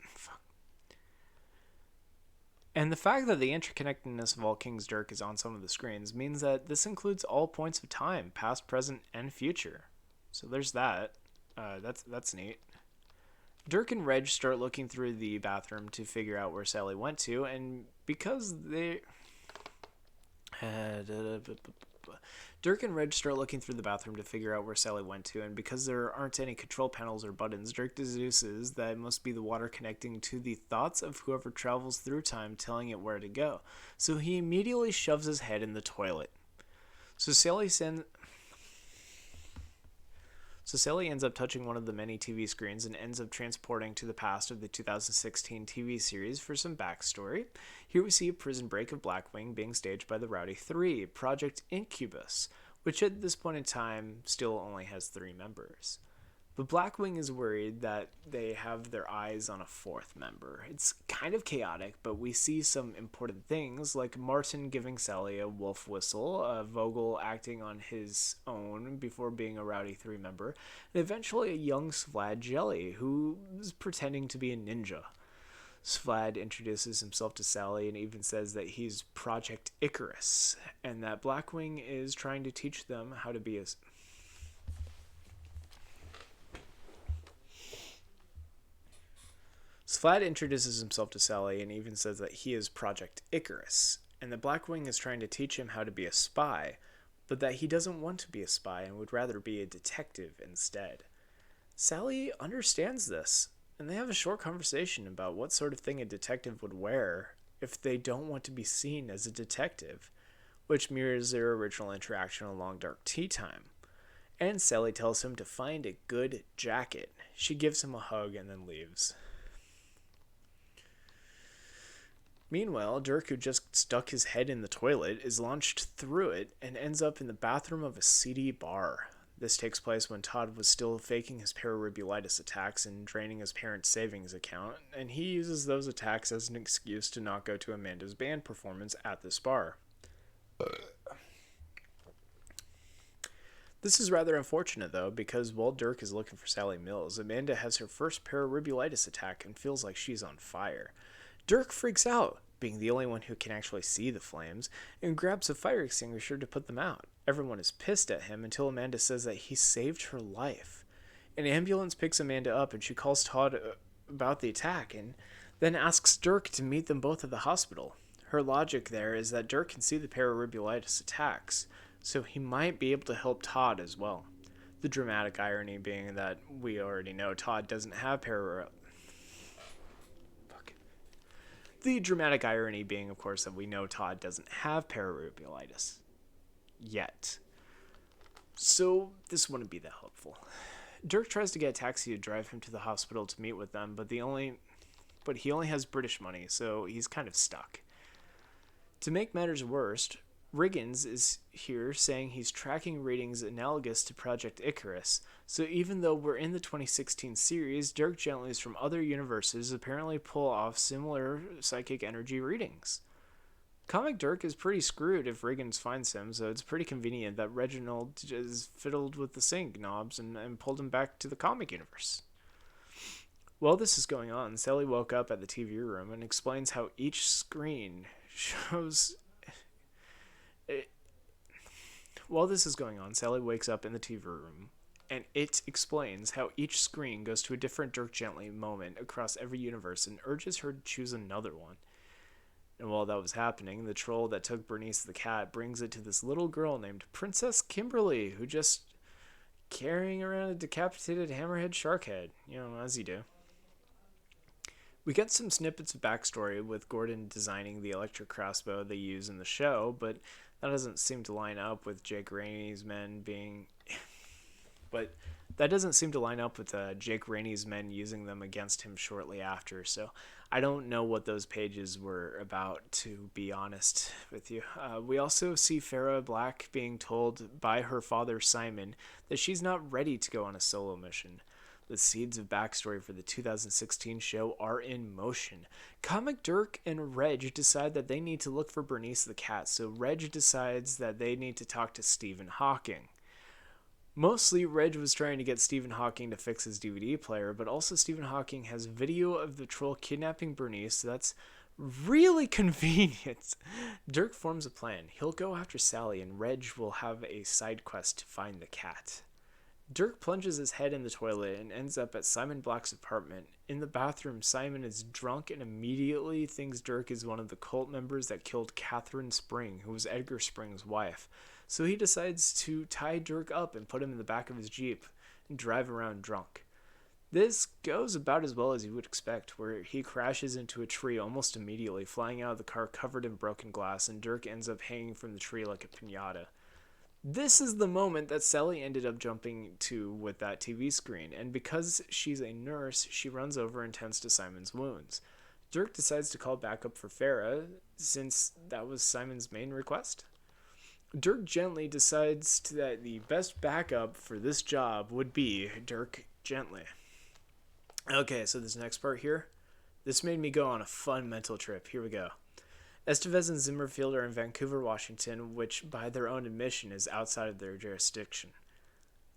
A: And the fact that the interconnectedness of all King's Dirk is on some of the screens means that this includes all points of time, past, present, and future. So there's that. That's neat. Dirk and Reg start looking through the bathroom to figure out where Sally went to, and because they... Dirk and Reg start looking through the bathroom to figure out where Sally went to, and because there aren't any control panels or buttons, Dirk deduces that it must be the water connecting to the thoughts of whoever travels through time, telling it where to go. So he immediately shoves his head in the toilet. So Sally ends up touching one of the many TV screens and ends up transporting to the past of the 2016 TV series for some backstory. Here we see a prison break of Blackwing being staged by the Rowdy Three, Project Incubus, which at this point in time still only has 3 members. But Blackwing is worried that they have their eyes on a 4th member. It's kind of chaotic, but we see some important things, like Martin giving Sally a wolf whistle, Vogel acting on his own before being a Rowdy 3 member, and eventually a young Svlad Jelly, who is pretending to be a ninja. Svlad introduces himself to Sally and even says that he's Project Icarus, and that Blackwing is trying to teach them how to be a... Svlad introduces himself to Sally and even says that he is Project Icarus, and that Blackwing is trying to teach him how to be a spy, but that he doesn't want to be a spy and would rather be a detective instead. Sally understands this, and they have a short conversation about what sort of thing a detective would wear if they don't want to be seen as a detective, which mirrors their original interaction on Long Dark Tea Time. And Sally tells him to find a good jacket. She gives him a hug and then leaves. Meanwhile, Dirk, who just stuck his head in the toilet, is launched through it and ends up in the bathroom of a seedy bar. This takes place when Todd was still faking his pararubulitis attacks and draining his parents' savings account, and he uses those attacks as an excuse to not go to Amanda's band performance at this bar. This is rather unfortunate, though, because while Dirk is looking for Sally Mills, Amanda has her first pararubulitis attack and feels like she's on fire. Dirk freaks out, being the only one who can actually see the flames, and grabs a fire extinguisher to put them out. Everyone is pissed at him until Amanda says that he saved her life. An ambulance picks Amanda up and she calls Todd about the attack and then asks Dirk to meet them both at the hospital. Her logic there is that Dirk can see the pararubulitis attacks, so he might be able to help Todd as well. The dramatic irony being that we already know Todd doesn't have The dramatic irony being, of course, that we know Todd doesn't have pararubulitis. Yet. So, this wouldn't be that helpful. Dirk tries to get a taxi to drive him to the hospital to meet with them, but he only has British money, so he's kind of stuck. To make matters worse, Riggins is here saying he's tracking readings analogous to Project Icarus, so even though we're in the 2016 series, Dirk Gentlys from other universes apparently pull off similar psychic energy readings. Comic Dirk is pretty screwed if Riggins finds him, so it's pretty convenient that Reginald just fiddled with the sync knobs and pulled him back to the comic universe. While this is going on, Sally woke up at the TV room and explains how each screen shows... While this is going on, Sally wakes up in the TV room, and it explains how each screen goes to a different Dirk Gently moment across every universe and urges her to choose another one. And while that was happening, the troll that took Bernice the cat brings it to this little girl named Princess Kimberly, who just carrying around a decapitated hammerhead shark head, as you do. We get some snippets of backstory with Gordon designing the electric crossbow they use in the show, but that doesn't seem to line up with Jake Rainey's men being... But that doesn't seem to line up with Jake Rainey's men using them against him shortly after, so I don't know what those pages were about, to be honest with you. We also see Farrah Black being told by her father Simon that she's not ready to go on a solo mission. The seeds of backstory for the 2016 show are in motion. Comic Dirk and Reg decide that they need to look for Bernice the cat, so Reg decides that they need to talk to Stephen Hawking. Mostly, Reg was trying to get Stephen Hawking to fix his DVD player, but also Stephen Hawking has video of the troll kidnapping Bernice, so that's really convenient. Dirk forms a plan. He'll go after Sally, and Reg will have a side quest to find the cat. Dirk plunges his head in the toilet and ends up at Simon Black's apartment. In the bathroom, Simon is drunk and immediately thinks Dirk is one of the cult members that killed Catherine Spring, who was Edgar Spring's wife. So he decides to tie Dirk up and put him in the back of his Jeep and drive around drunk. This goes about as well as you would expect, where he crashes into a tree almost immediately, flying out of the car covered in broken glass, and Dirk ends up hanging from the tree like a piñata. This is the moment that Sally ended up jumping to with that TV screen, and because she's a nurse, she runs over and tends to Simon's wounds. Dirk decides to call backup for Farrah, since that was Simon's main request. Dirk Gently decides that the best backup for this job would be Dirk Gently. Okay, so this next part here, this made me go on a fun mental trip. Here we go. Estevez and Zimmerfield are in Vancouver, Washington, which by their own admission is outside of their jurisdiction.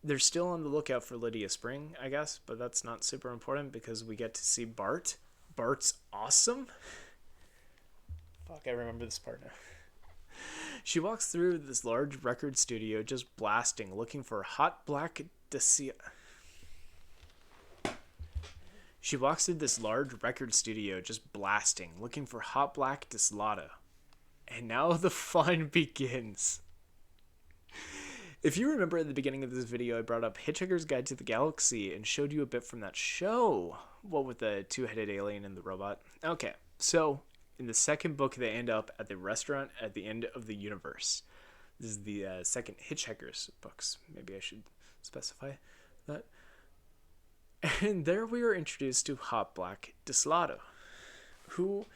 A: They're still on the lookout for Lydia Spring, I guess, but that's not super important because we get to see Bart. Bart's awesome. Fuck, I remember this part now. She walks through this large record studio just blasting, looking for hot black She walks through this large record studio just blasting, looking for hot black Dislata. And now the fun begins. If you remember at the beginning of this video, I brought up Hitchhiker's Guide to the Galaxy and showed you a bit from that show. What with the two-headed alien and the robot. Okay, so in the second book, they end up at the restaurant at the end of the universe. This is the second Hitchhiker's books. Maybe I should specify that. And there we are introduced to Hot Black Dislata, who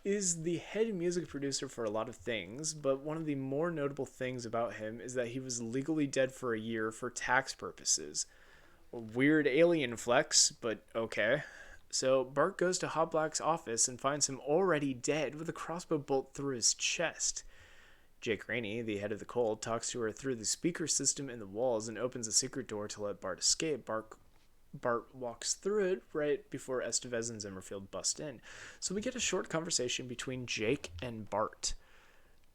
A: is the head music producer for a lot of things, but one of the more notable things about him is that he was legally dead for a year for tax purposes. A weird alien flex, but okay. So Bart goes to Hot Black's office and finds him already dead with a crossbow bolt through his chest. Jake Rainey, the head of the cult, talks to her through the speaker system in the walls and opens a secret door to let Bart escape. Bart walks through it right before Estevez and Zimmerfield bust in. So we get a short conversation between Jake and Bart.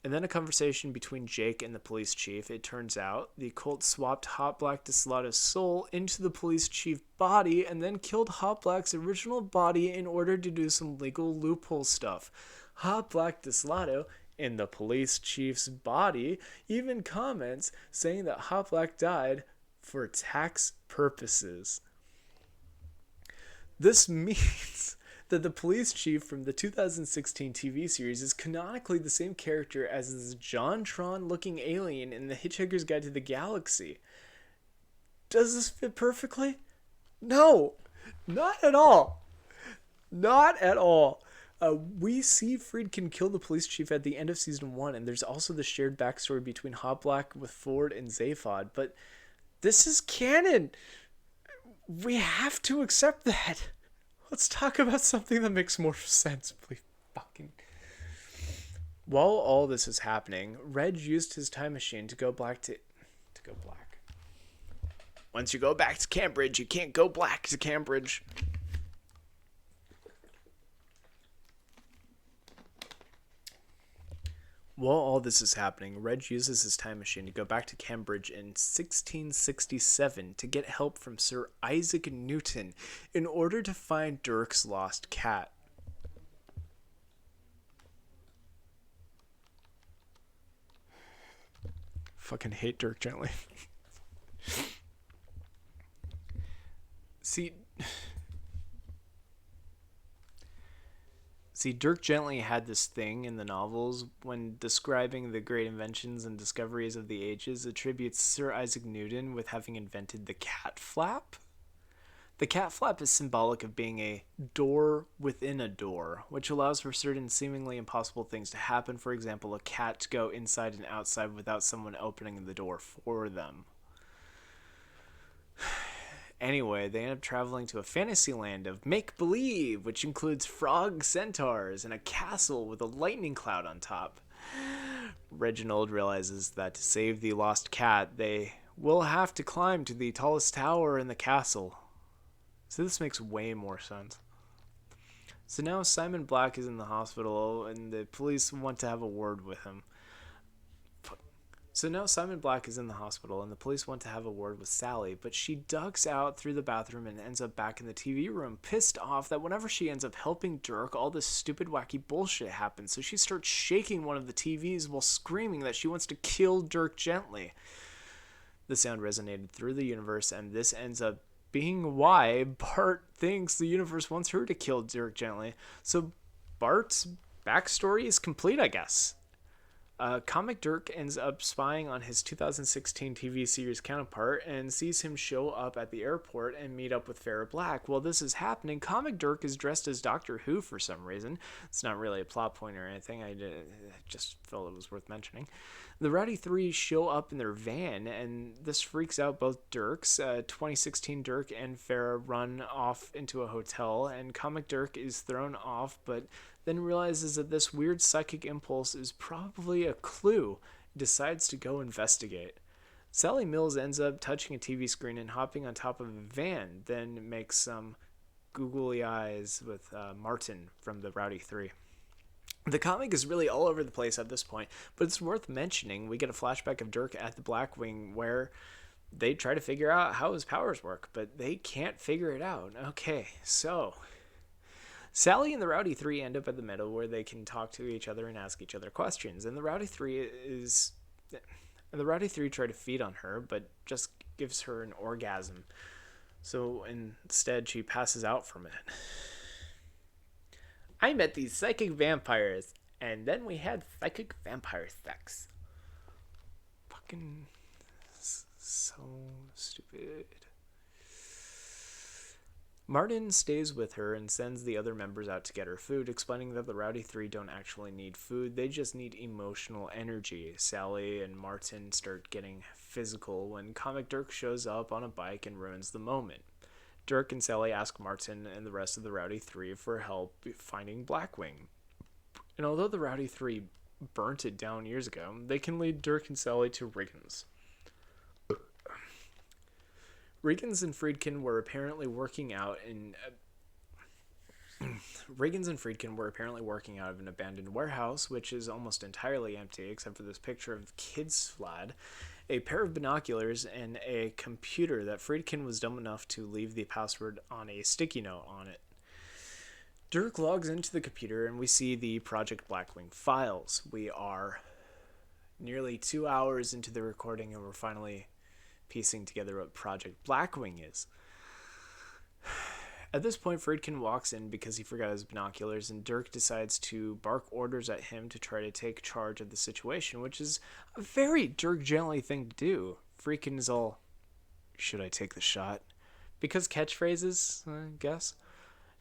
A: And then a conversation between Jake and the police chief. It turns out the cult swapped Hot Black Dislata's soul into the police chief body and then killed Hot Black's original body in order to do some legal loophole stuff. Hot Black Dislata in the police chief's body even comments saying that Hot Black died for tax purposes. This means that the police chief from the 2016 TV series is canonically the same character as this JonTron-looking alien in The Hitchhiker's Guide to the Galaxy. Does this fit perfectly? No, not at all. Not at all. We see Friedkin kill the police chief at the end of season 1, and there's also the shared backstory between Hot Black with Ford and Zaphod, but this is canon. We have to accept that. Let's talk about something that makes more sense, please. Fucking. While all this is happening, Reg used his time machine to go black. Once you go back to Cambridge, you can't go black to Cambridge. While all this is happening, Reg uses his time machine to go back to Cambridge in 1667 to get help from Sir Isaac Newton in order to find Dirk's lost cat. Fucking hate Dirk Gently. See, Dirk Gently had this thing in the novels when describing the great inventions and discoveries of the ages, attributes Sir Isaac Newton with having invented the cat flap. The cat flap is symbolic of being a door within a door, which allows for certain seemingly impossible things to happen. For example, a cat to go inside and outside without someone opening the door for them. Anyway, they end up traveling to a fantasy land of make-believe, which includes frog centaurs and a castle with a lightning cloud on top. Reginald realizes that to save the lost cat, they will have to climb to the tallest tower in the castle. So this makes way more sense. So now Simon Black is in the hospital and the police want to have a word with him. Sally, but she ducks out through the bathroom and ends up back in the TV room, pissed off that whenever she ends up helping Dirk, all this stupid, wacky bullshit happens. So she starts shaking one of the TVs while screaming that she wants to kill Dirk Gently. The sound resonated through the universe, and this ends up being why Bart thinks the universe wants her to kill Dirk Gently. So Bart's backstory is complete, I guess. Comic Dirk ends up spying on his 2016 TV series counterpart and sees him show up at the airport and meet up with Farrah Black. While this is happening, Comic Dirk is dressed as Doctor Who for some reason. It's not really a plot point or anything. I just felt it was worth mentioning. The Rowdy Three show up in their van, and this freaks out both Dirks. 2016 Dirk and Farrah run off into a hotel, and Comic Dirk is thrown off, but then realizes that this weird psychic impulse is probably a clue, decides to go investigate. Sally Mills ends up touching a TV screen and hopping on top of a van, then makes some googly eyes with Martin from the Rowdy Three. The comic is really all over the place at this point, but it's worth mentioning we get a flashback of Dirk at the Blackwing where they try to figure out how his powers work, but they can't figure it out. Okay, so Sally and the Rowdy Three end up at the middle where they can talk to each other and ask each other questions. And the Rowdy Three try to feed on her, but just gives her an orgasm. So instead, she passes out from it. I met these psychic vampires, and then we had psychic vampire sex. Fucking so stupid. Martin stays with her and sends the other members out to get her food, explaining that the Rowdy Three don't actually need food, they just need emotional energy. Sally and Martin start getting physical when Comic Dirk shows up on a bike and ruins the moment. Dirk and Sally ask Martin and the rest of the Rowdy Three for help finding Blackwing. And although the Rowdy Three burnt it down years ago, they can lead Dirk and Sally to Riggins. Riggins and Friedkin were apparently working out of an abandoned warehouse, which is almost entirely empty except for this picture of the kid's lad, a pair of binoculars, and a computer that Friedkin was dumb enough to leave the password on a sticky note on it. Dirk logs into the computer and we see the Project Blackwing files. We are nearly 2 hours into the recording and we're finally piecing together what Project Blackwing is. At this point, Friedkin walks in because he forgot his binoculars, and Dirk decides to bark orders at him to try to take charge of the situation, which is a very Dirk Gently thing to do. Friedkin is all, should I take the shot? Because catchphrases, I guess.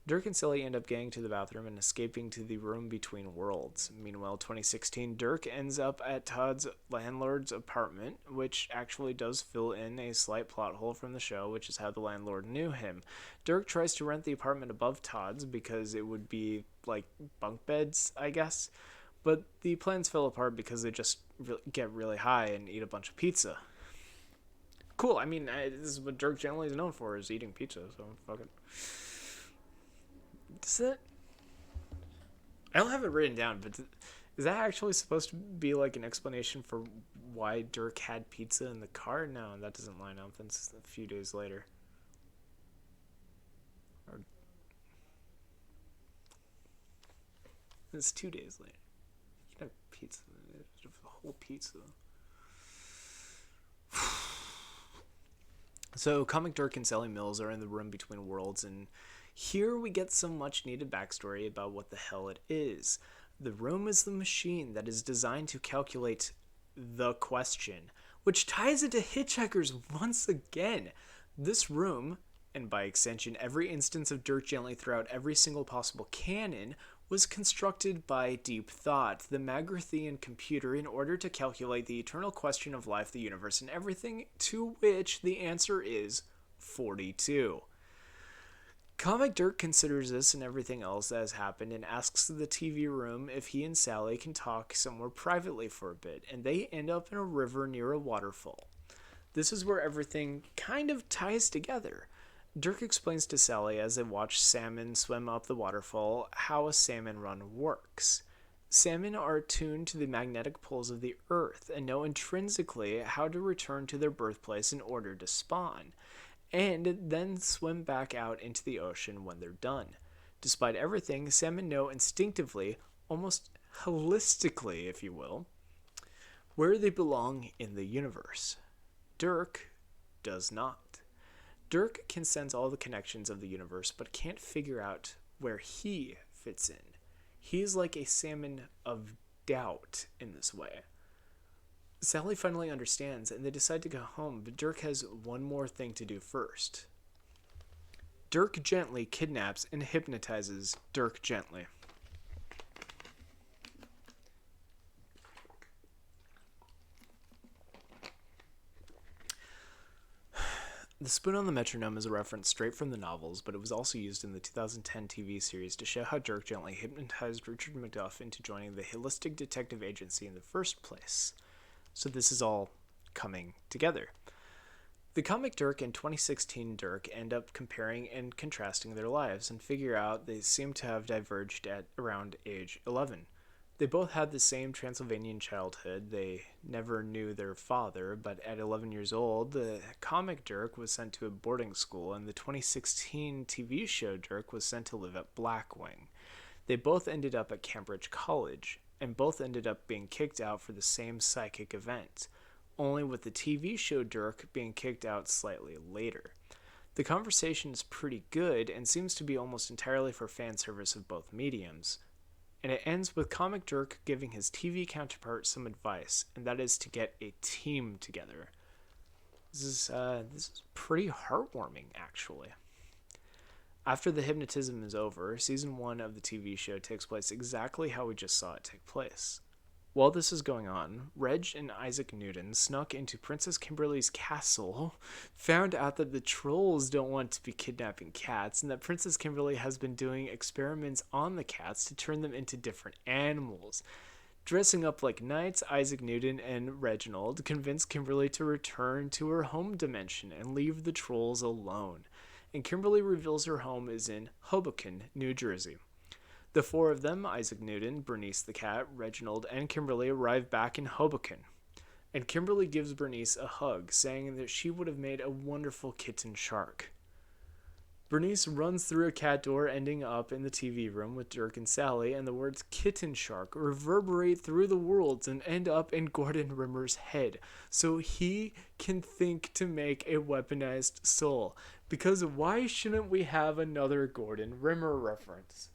A: Dirk and Sally end up getting to the bathroom and escaping to the room between worlds. Meanwhile, 2016, Dirk ends up at Todd's landlord's apartment, which actually does fill in a slight plot hole from the show, which is how the landlord knew him. Dirk tries to rent the apartment above Todd's because it would be like bunk beds, I guess. But the plans fell apart because they just get really high and eat a bunch of pizza. Cool. I mean, this is what Dirk Gently is known for, is eating pizza. So fuck it. Does it? I don't have it written down, but is that actually supposed to be like an explanation for why Dirk had pizza in the car? No, that doesn't line up. That's a few days later. Or it's 2 days later. You can have pizza. A whole pizza. So, Comic Dirk and Sally Mills are in the room between worlds, and here we get some much needed backstory about what the hell it is. The room is the machine that is designed to calculate the question, which ties into Hitchhikers once again. This room, and by extension every instance of Dirk Gently throughout every single possible canon, was constructed by Deep Thought, the Magrathian computer, in order to calculate the eternal question of life, the universe, and everything, to which the answer is 42. Comic Dirk considers this and everything else that has happened and asks the TV room if he and Sally can talk somewhere privately for a bit, and they end up in a river near a waterfall. This is where everything kind of ties together. Dirk explains to Sally as they watch salmon swim up the waterfall how a salmon run works. Salmon are attuned to the magnetic poles of the earth and know intrinsically how to return to their birthplace in order to spawn, and then swim back out into the ocean when they're done. Despite everything, salmon know instinctively, almost holistically, if you will, where they belong in the universe. Dirk does not. Dirk can sense all the connections of the universe, but can't figure out where he fits in. He is like a salmon of doubt in this way. Sally finally understands, and they decide to go home, but Dirk has one more thing to do first. Dirk Gently kidnaps and hypnotizes Dirk Gently. The spoon on the metronome is a reference straight from the novels, but it was also used in the 2010 TV series to show how Dirk Gently hypnotized Richard McDuff into joining the Holistic Detective Agency in the first place. So this is all coming together. The comic Dirk and 2016 Dirk end up comparing and contrasting their lives and figure out they seem to have diverged at around age 11. They both had the same Transylvanian childhood. They never knew their father, but at 11 years old, the comic Dirk was sent to a boarding school, and the 2016 TV show Dirk was sent to live at Blackwing. They both ended up at Cambridge College, and both ended up being kicked out for the same psychic event, only with the TV show Dirk being kicked out slightly later. The conversation is pretty good and seems to be almost entirely for fan service of both mediums, and it ends with comic Dirk giving his TV counterpart some advice, and that is to get a team together. This is pretty heartwarming, actually. After the hypnotism is over, season 1 of the TV show takes place exactly how we just saw it take place. While this is going on, Reg and Isaac Newton snuck into Princess Kimberly's castle, found out that the trolls don't want to be kidnapping cats, and that Princess Kimberly has been doing experiments on the cats to turn them into different animals. Dressing up like knights, Isaac Newton and Reginald convince Kimberly to return to her home dimension and leave the trolls alone. And Kimberly reveals her home is in Hoboken, New Jersey. The four of them, Isaac Newton, Bernice the cat, Reginald, and Kimberly, arrive back in Hoboken. And Kimberly gives Bernice a hug, saying that she would have made a wonderful kitten shark. Bernice runs through a cat door, ending up in the TV room with Dirk and Sally, and the words kitten shark reverberate through the worlds and end up in Gordon Rimmer's head, so he can think to make a weaponized soul. Because why shouldn't we have another Gordon Rimmer reference?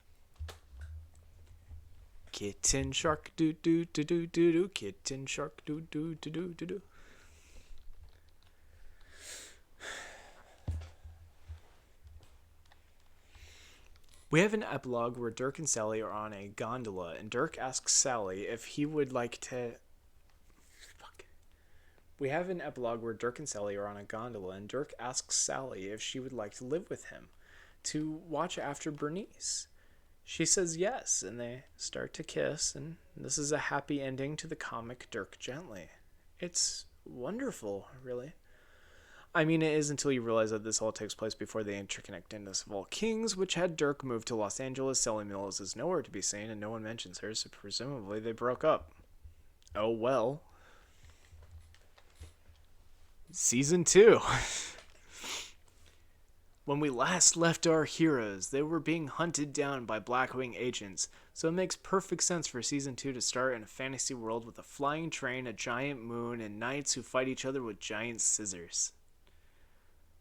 A: Kitten shark doo doo doo doo doo doo, kitten shark doo doo doo doo doo doo. We have an epilogue where Dirk and Sally are on a gondola, and Dirk asks Sally if he would like to... We have an epilogue where Dirk and Sally are on a gondola, and Dirk asks Sally if she would like to live with him, to watch after Bernice. She says yes, and they start to kiss, and this is a happy ending to the comic Dirk Gently. It's wonderful, really. I mean, it is until you realize that this all takes place before the interconnectedness of all kings, which had Dirk move to Los Angeles. Sally Mills is nowhere to be seen, and no one mentions her, so presumably they broke up. Oh well. Season 2. When we last left our heroes, they were being hunted down by Blackwing agents, so it makes perfect sense for Season 2 to start in a fantasy world with a flying train, a giant moon, and knights who fight each other with giant scissors.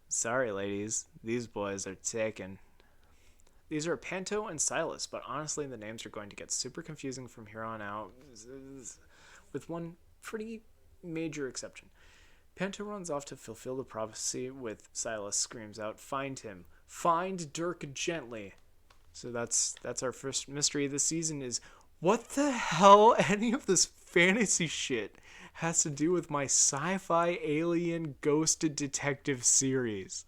A: Sorry, ladies, these boys are taken. These are Panto and Silas, but honestly, the names are going to get super confusing from here on out, with one pretty major exception. Panto runs off to fulfill the prophecy with Silas screams out, "Find him! Find Dirk Gently!" So that's our first mystery of the season is, what the hell any of this fantasy shit has to do with my sci-fi alien ghost detective series?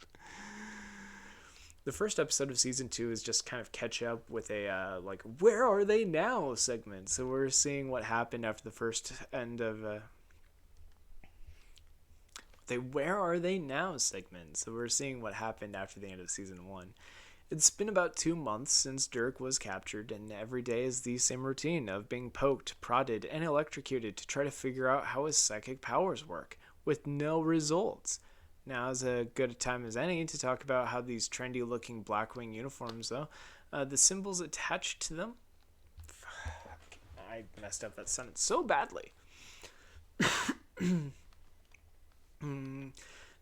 A: The first episode of Season 2 is just kind of catch up with a, where are they now segment. So we're seeing what happened after the first end of... where are they now segment. So we're seeing what happened after the end of Season 1. It's been about 2 months since Dirk was captured, and every day is the same routine of being poked, prodded, and electrocuted to try to figure out how his psychic powers work, with no results. Now is a good time as any to talk about how these trendy-looking Blackwing uniforms, though, the symbols attached to them... I messed up that sentence so badly.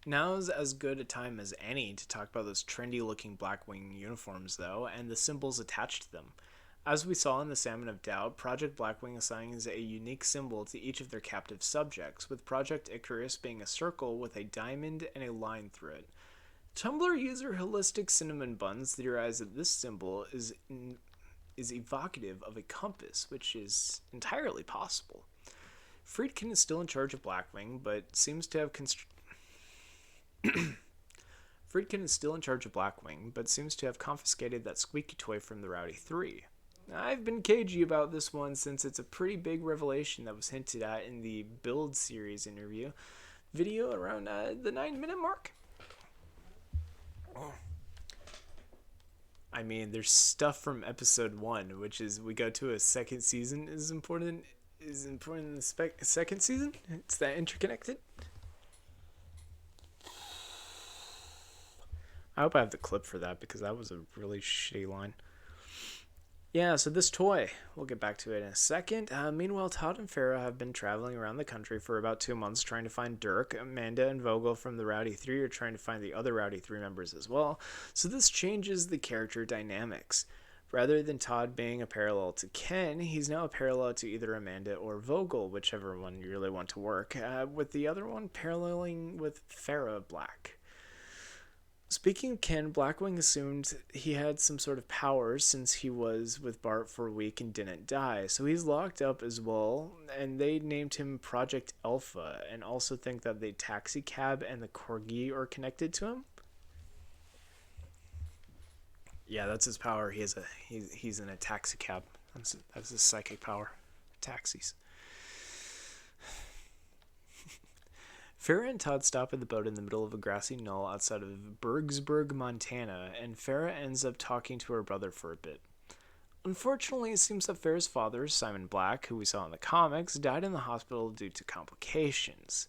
A: Now's as good a time as any to talk about those trendy-looking Blackwing uniforms, though, and the symbols attached to them. As we saw in the Salmon of Doubt, Project Blackwing assigns a unique symbol to each of their captive subjects, with Project Icarus being a circle with a diamond and a line through it. Tumblr user Holistic Cinnamon Buns theorized that this symbol is evocative of a compass, which is entirely possible. Friedkin is still in charge of Blackwing, but seems to have confiscated that squeaky toy from the Rowdy 3. I've been cagey about this one since it's a pretty big revelation that was hinted at in the Build series interview video around the 9-minute mark. I mean, there's stuff from episode 1, which is we go to a second season is important in the second season. It's that interconnected. I hope I have the clip for that because that was a really shitty line. Yeah, so this toy, we'll get back to it in a second. Meanwhile, Todd and Farah have been traveling around the country for about 2 months trying to find Dirk. Amanda and Vogel from the Rowdy 3 are trying to find the other Rowdy 3 members as well. So this changes the character dynamics. Rather than Todd being a parallel to Ken, he's now a parallel to either Amanda or Vogel, whichever one you really want to work, with the other one paralleling with Farah Black. Speaking of Ken, Blackwing assumed he had some sort of powers since he was with Bart for a week and didn't die, so he's locked up as well, and they named him Project Alpha, and also think that the taxi cab and the corgi are connected to him. Yeah, that's his power. He's in a taxi cab. That's his psychic power. Taxis. Farah and Todd stop at the boat in the middle of a grassy knoll outside of Bergsburg, Montana, and Farah ends up talking to her brother for a bit. Unfortunately, it seems that Farah's father, Simon Black, who we saw in the comics, died in the hospital due to complications.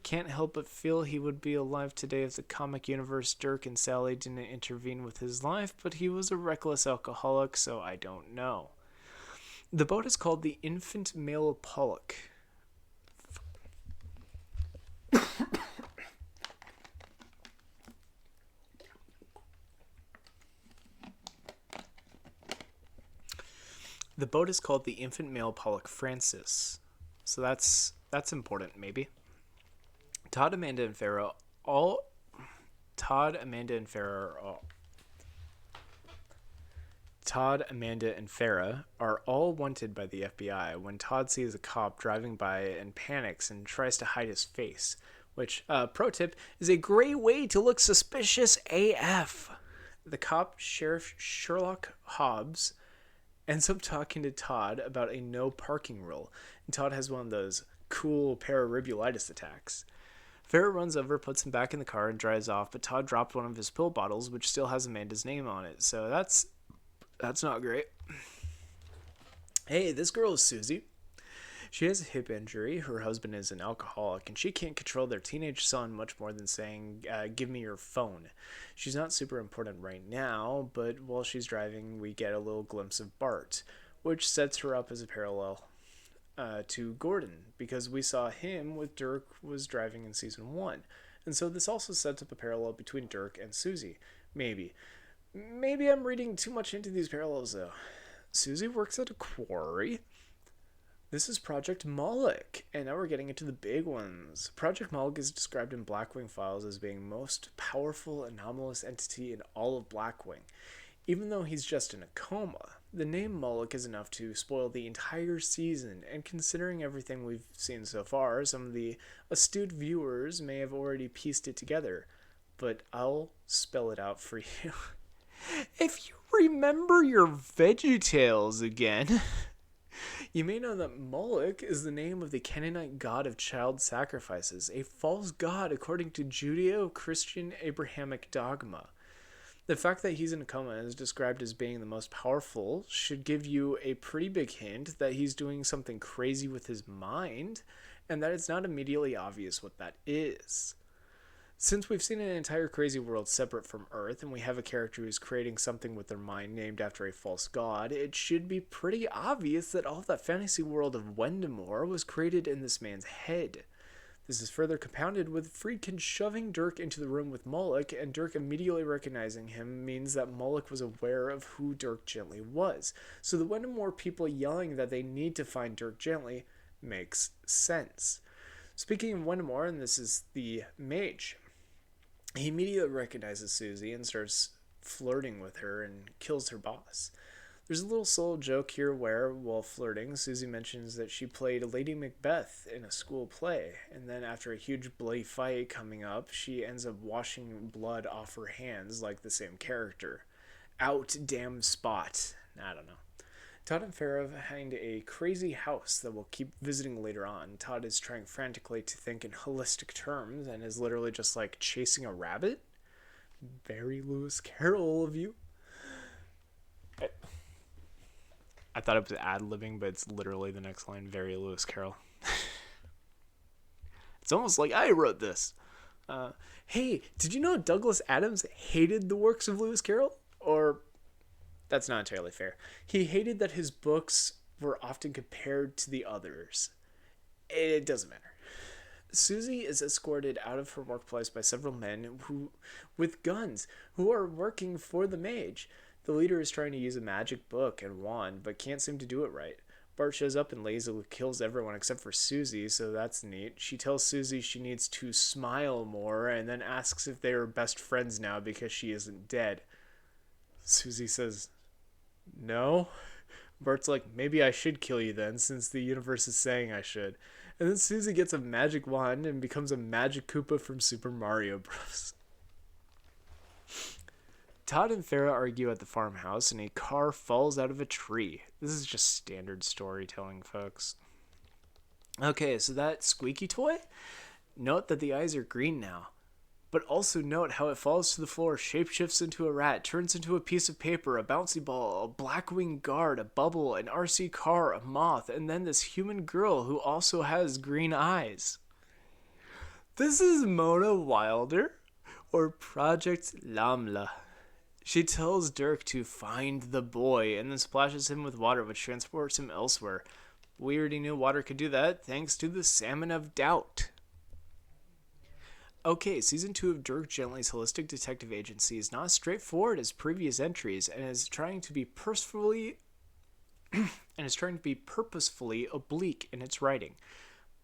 A: Can't help but feel he would be alive today if the comic universe Dirk and Sally didn't intervene with his life, but he was a reckless alcoholic, so I don't know. The boat is called the Infant Male Pollock. The boat is called the Infant Male Pollock Francis. So that's important, maybe. Todd, Amanda, and Farah are all wanted by the FBI when Todd sees a cop driving by and panics and tries to hide his face, which, pro tip, is a great way to look suspicious AF. The cop, Sheriff Sherlock Hobbs, ends up talking to Todd about a no parking rule, and Todd has one of those cool pararibulitis attacks. Farrah runs over, puts him back in the car, and drives off, but Todd dropped one of his pill bottles, which still has Amanda's name on it, so that's not great. Hey, this girl is Susie. She has a hip injury, her husband is an alcoholic, and she can't control their teenage son much more than saying, give me your phone. She's not super important right now, but while she's driving, we get a little glimpse of Bart, which sets her up as a parallel to Gordon, because we saw him with Dirk was driving in season 1. And so this also sets up a parallel between Dirk and Susie. Maybe. Maybe I'm reading too much into these parallels, though. Susie works at a quarry. This is Project Moloch, and now we're getting into the big ones. Project Moloch is described in Blackwing files as being most powerful anomalous entity in all of Blackwing. Even though he's just in a coma, the name Moloch is enough to spoil the entire season, and considering everything we've seen so far, some of the astute viewers may have already pieced it together. But I'll spell it out for you. If you remember your VeggieTales again... You may know that Moloch is the name of the Canaanite god of child sacrifices, a false god according to Judeo-Christian Abrahamic dogma. The fact that he's in a coma and is described as being the most powerful should give you a pretty big hint that he's doing something crazy with his mind, and that it's not immediately obvious what that is. Since we've seen an entire crazy world separate from Earth, and we have a character who's creating something with their mind named after a false god, it should be pretty obvious that all of that fantasy world of Wendemore was created in this man's head. This is further compounded with Friedkin shoving Dirk into the room with Moloch, and Dirk immediately recognizing him means that Moloch was aware of who Dirk Gently was. So the Wendemore people yelling that they need to find Dirk Gently makes sense. Speaking of Wendemore, and this is the mage, he immediately recognizes Susie and starts flirting with her and kills her boss. There's a little subtle joke here where, while flirting, Susie mentions that she played Lady Macbeth in a school play, and then after a huge bloody fight coming up, she ends up washing blood off her hands like the same character. Out damn spot. I don't know. Todd and Farrah find a crazy house that we'll keep visiting later on. Todd is trying frantically to think in holistic terms and is literally just like chasing a rabbit. Very Lewis Carroll of you. I thought it was ad-libbing, but it's literally the next line. Very Lewis Carroll. It's almost like I wrote this. Hey, did you know Douglas Adams hated the works of Lewis Carroll? Or... that's not entirely fair. He hated that his books were often compared to the others. It doesn't matter. Susie is escorted out of her workplace by several men with guns who are working for the mage. The leader is trying to use a magic book and wand, but can't seem to do it right. Bart shows up and lazily kills everyone except for Susie, so that's neat. She tells Susie she needs to smile more and then asks if they are best friends now because she isn't dead. Susie says, no. Bart's like, maybe I should kill you then, since the universe is saying I should. And then Susie gets a magic wand and becomes a Magic Koopa from Super Mario Bros. Todd and Farrah argue at the farmhouse, and a car falls out of a tree. This is just standard storytelling, folks. Okay, so that squeaky toy? Note that the eyes are green now. But also note how it falls to the floor, shapeshifts into a rat, turns into a piece of paper, a bouncy ball, a blackwing guard, a bubble, an RC car, a moth, and then this human girl who also has green eyes. This is Mona Wilder, or Project Lamla. She tells Dirk to find the boy and then splashes him with water, which transports him elsewhere. We already knew water could do that, thanks to the Salmon of Doubt. Okay, Season 2 of Dirk Gently's Holistic Detective Agency is not as straightforward as previous entries and is trying to be purposefully oblique in its writing.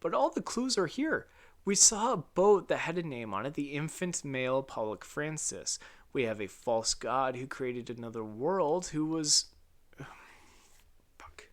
A: But all the clues are here. We saw a boat that had a name on it, the infant male Pollock Francis. We have a false god who created another world who was... Fuck.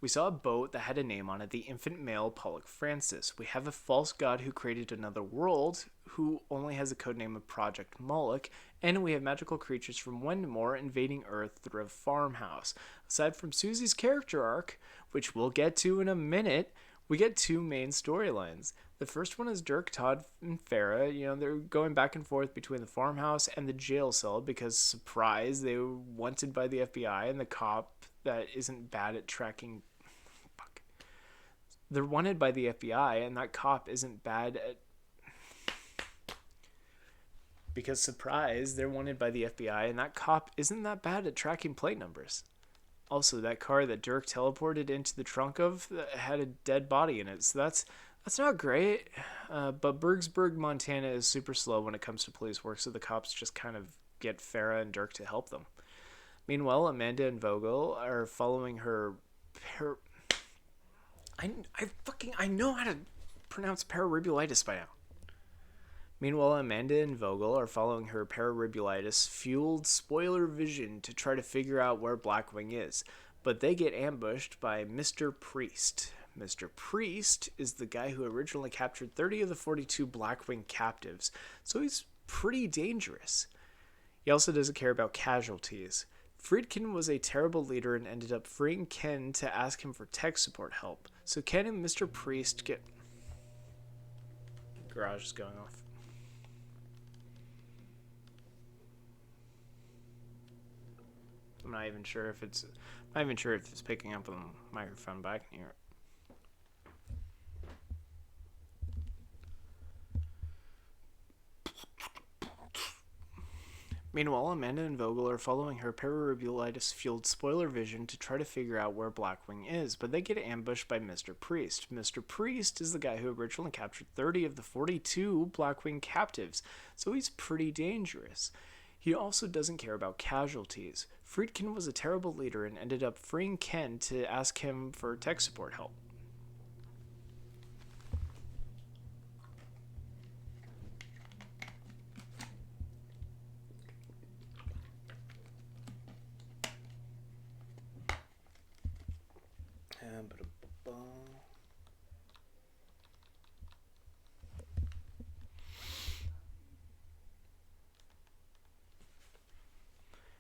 A: We saw a boat that had a name on it, the infant male Pollock Francis. We have a false god who created another world, who only has a codename of Project Moloch, and we have magical creatures from Wendmore invading Earth through a farmhouse. Aside from Susie's character arc, which we'll get to in a minute, we get two main storylines. The first one is Dirk, Todd, and Farah. They're going back and forth between the farmhouse and the jail cell because, surprise, they were wanted by the FBI, and the cop that isn't bad at tracking... Fuck. They're wanted by the FBI, and that cop isn't bad at... Because, surprise, they're wanted by the FBI, and that cop isn't that bad at tracking plate numbers. Also, that car that Dirk teleported into the trunk of had a dead body in it, so that's not great. But Bergsburg, Montana is super slow when it comes to police work, so the cops just kind of get Farah and Dirk to help them. Meanwhile, Amanda and Vogel are following her... I know how to pronounce pararubulitis by now. Meanwhile, Amanda and Vogel are following her pararubulitis-fueled spoiler vision to try to figure out where Blackwing is, but they get ambushed by Mr. Priest. Mr. Priest is the guy who originally captured 30 of the 42 Blackwing captives, so he's pretty dangerous. He also doesn't care about casualties. Friedkin was a terrible leader and ended up freeing Ken to ask him for tech support help, so Ken and Mr. Priest get... Garage is going off. I'm not even sure if it's picking up on the microphone, but I can hear it. Meanwhile, Amanda and Vogel are following her pararubulitis-fueled spoiler vision to try to figure out where Blackwing is, but they get ambushed by Mr. Priest. Mr. Priest is the guy who originally captured 30 of the 42 Blackwing captives, so he's pretty dangerous. He also doesn't care about casualties. Friedkin was a terrible leader and ended up freeing Ken to ask him for tech support help.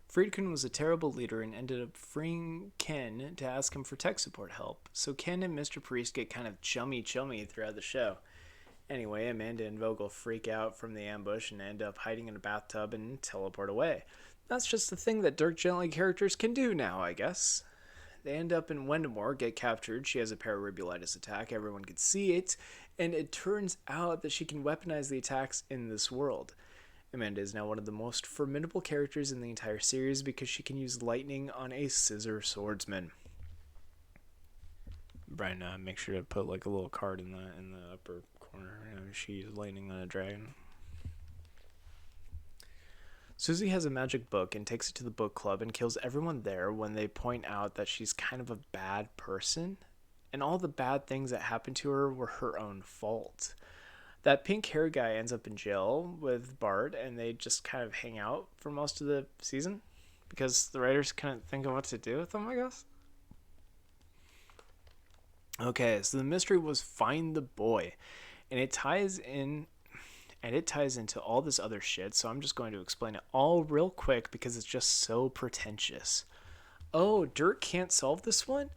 A: Friedkin was a terrible leader and ended up freeing Ken to ask him for tech support help, so Ken and Mr. Priest get kind of chummy throughout the show. Anyway, Amanda and Vogel freak out from the ambush and end up hiding in a bathtub and teleport away. That's just the thing that Dirk Gently characters can do now, I guess. They end up in Wendmore, get captured. She has a pararubulitis attack. Everyone can see it. And it turns out that she can weaponize the attacks in this world. Amanda is now one of the most formidable characters in the entire series because she can use lightning on a scissor swordsman. Brian, make sure to put like a little card in the upper corner. She's lightning on a dragon. Susie has a magic book and takes it to the book club and kills everyone there when they point out that she's kind of a bad person, and all the bad things that happened to her were her own fault. That pink-haired guy ends up in jail with Bart, and they just kind of hang out for most of the season because the writers couldn't think of what to do with them, I guess. Okay, so the mystery was find the boy, and it ties into all this other shit, so I'm just going to explain it all real quick because it's just so pretentious. Oh, Dirk can't solve this one?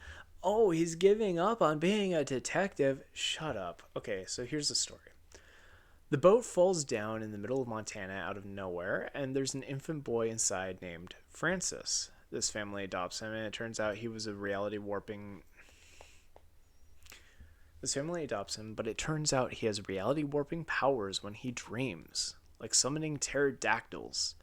A: Oh, he's giving up on being a detective. Shut up. Okay, so here's the story. The boat falls down in the middle of Montana out of nowhere, and there's an infant boy inside named Francis. This family adopts him, and it turns out he was a reality warping... This family adopts him, but it turns out he has reality warping powers when he dreams, like summoning pterodactyls.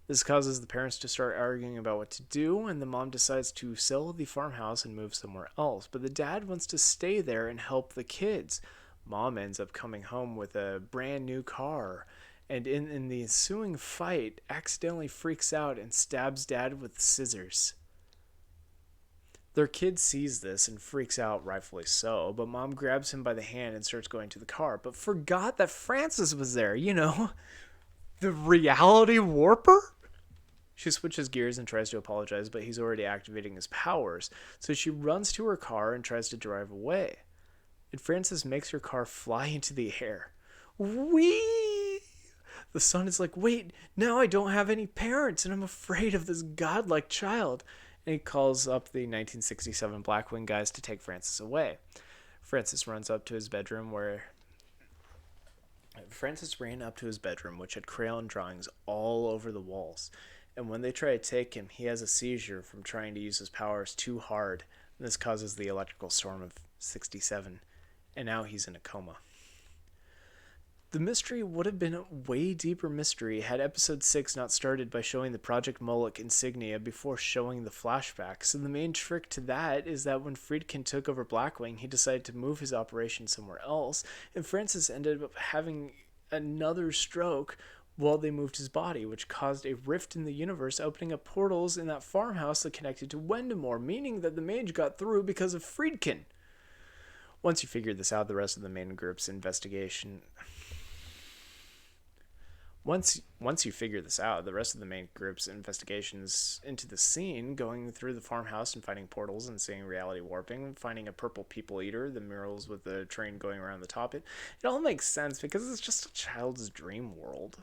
A: This causes the parents to start arguing about what to do, and the mom decides to sell the farmhouse and move somewhere else, but the dad wants to stay there and help the kids. Mom ends up coming home with a brand new car, and in the ensuing fight, accidentally freaks out and stabs dad with scissors. Their kid sees this and freaks out, rightfully so, but mom grabs him by the hand and starts going to the car, but forgot that Francis was there, the reality warper? She switches gears and tries to apologize, but he's already activating his powers, so she runs to her car and tries to drive away. And Frances makes her car fly into the air. Whee! The son is like, wait, now I don't have any parents, and I'm afraid of this godlike child. And he calls up the 1967 Blackwing guys to take Frances away. Frances ran up to his bedroom, which had crayon drawings all over the walls. And when they try to take him, he has a seizure from trying to use his powers too hard. And this causes the electrical storm of 67. And now he's in a coma. The mystery would have been a way deeper mystery had episode 6 not started by showing the Project Moloch insignia before showing the flashbacks. And the main trick to that is that when Friedkin took over Blackwing, he decided to move his operation somewhere else, and Francis ended up having another stroke while they moved his body, which caused a rift in the universe, opening up portals in that farmhouse that connected to Wendemore, meaning that the mage got through because of Friedkin. Once you figure this out, the rest of the main group's investigation... Once you figure this out, the rest of the main group's investigations into the scene, going through the farmhouse and finding portals and seeing reality warping, finding a purple people eater, the murals with the train going around the top, it all makes sense because it's just a child's dream world.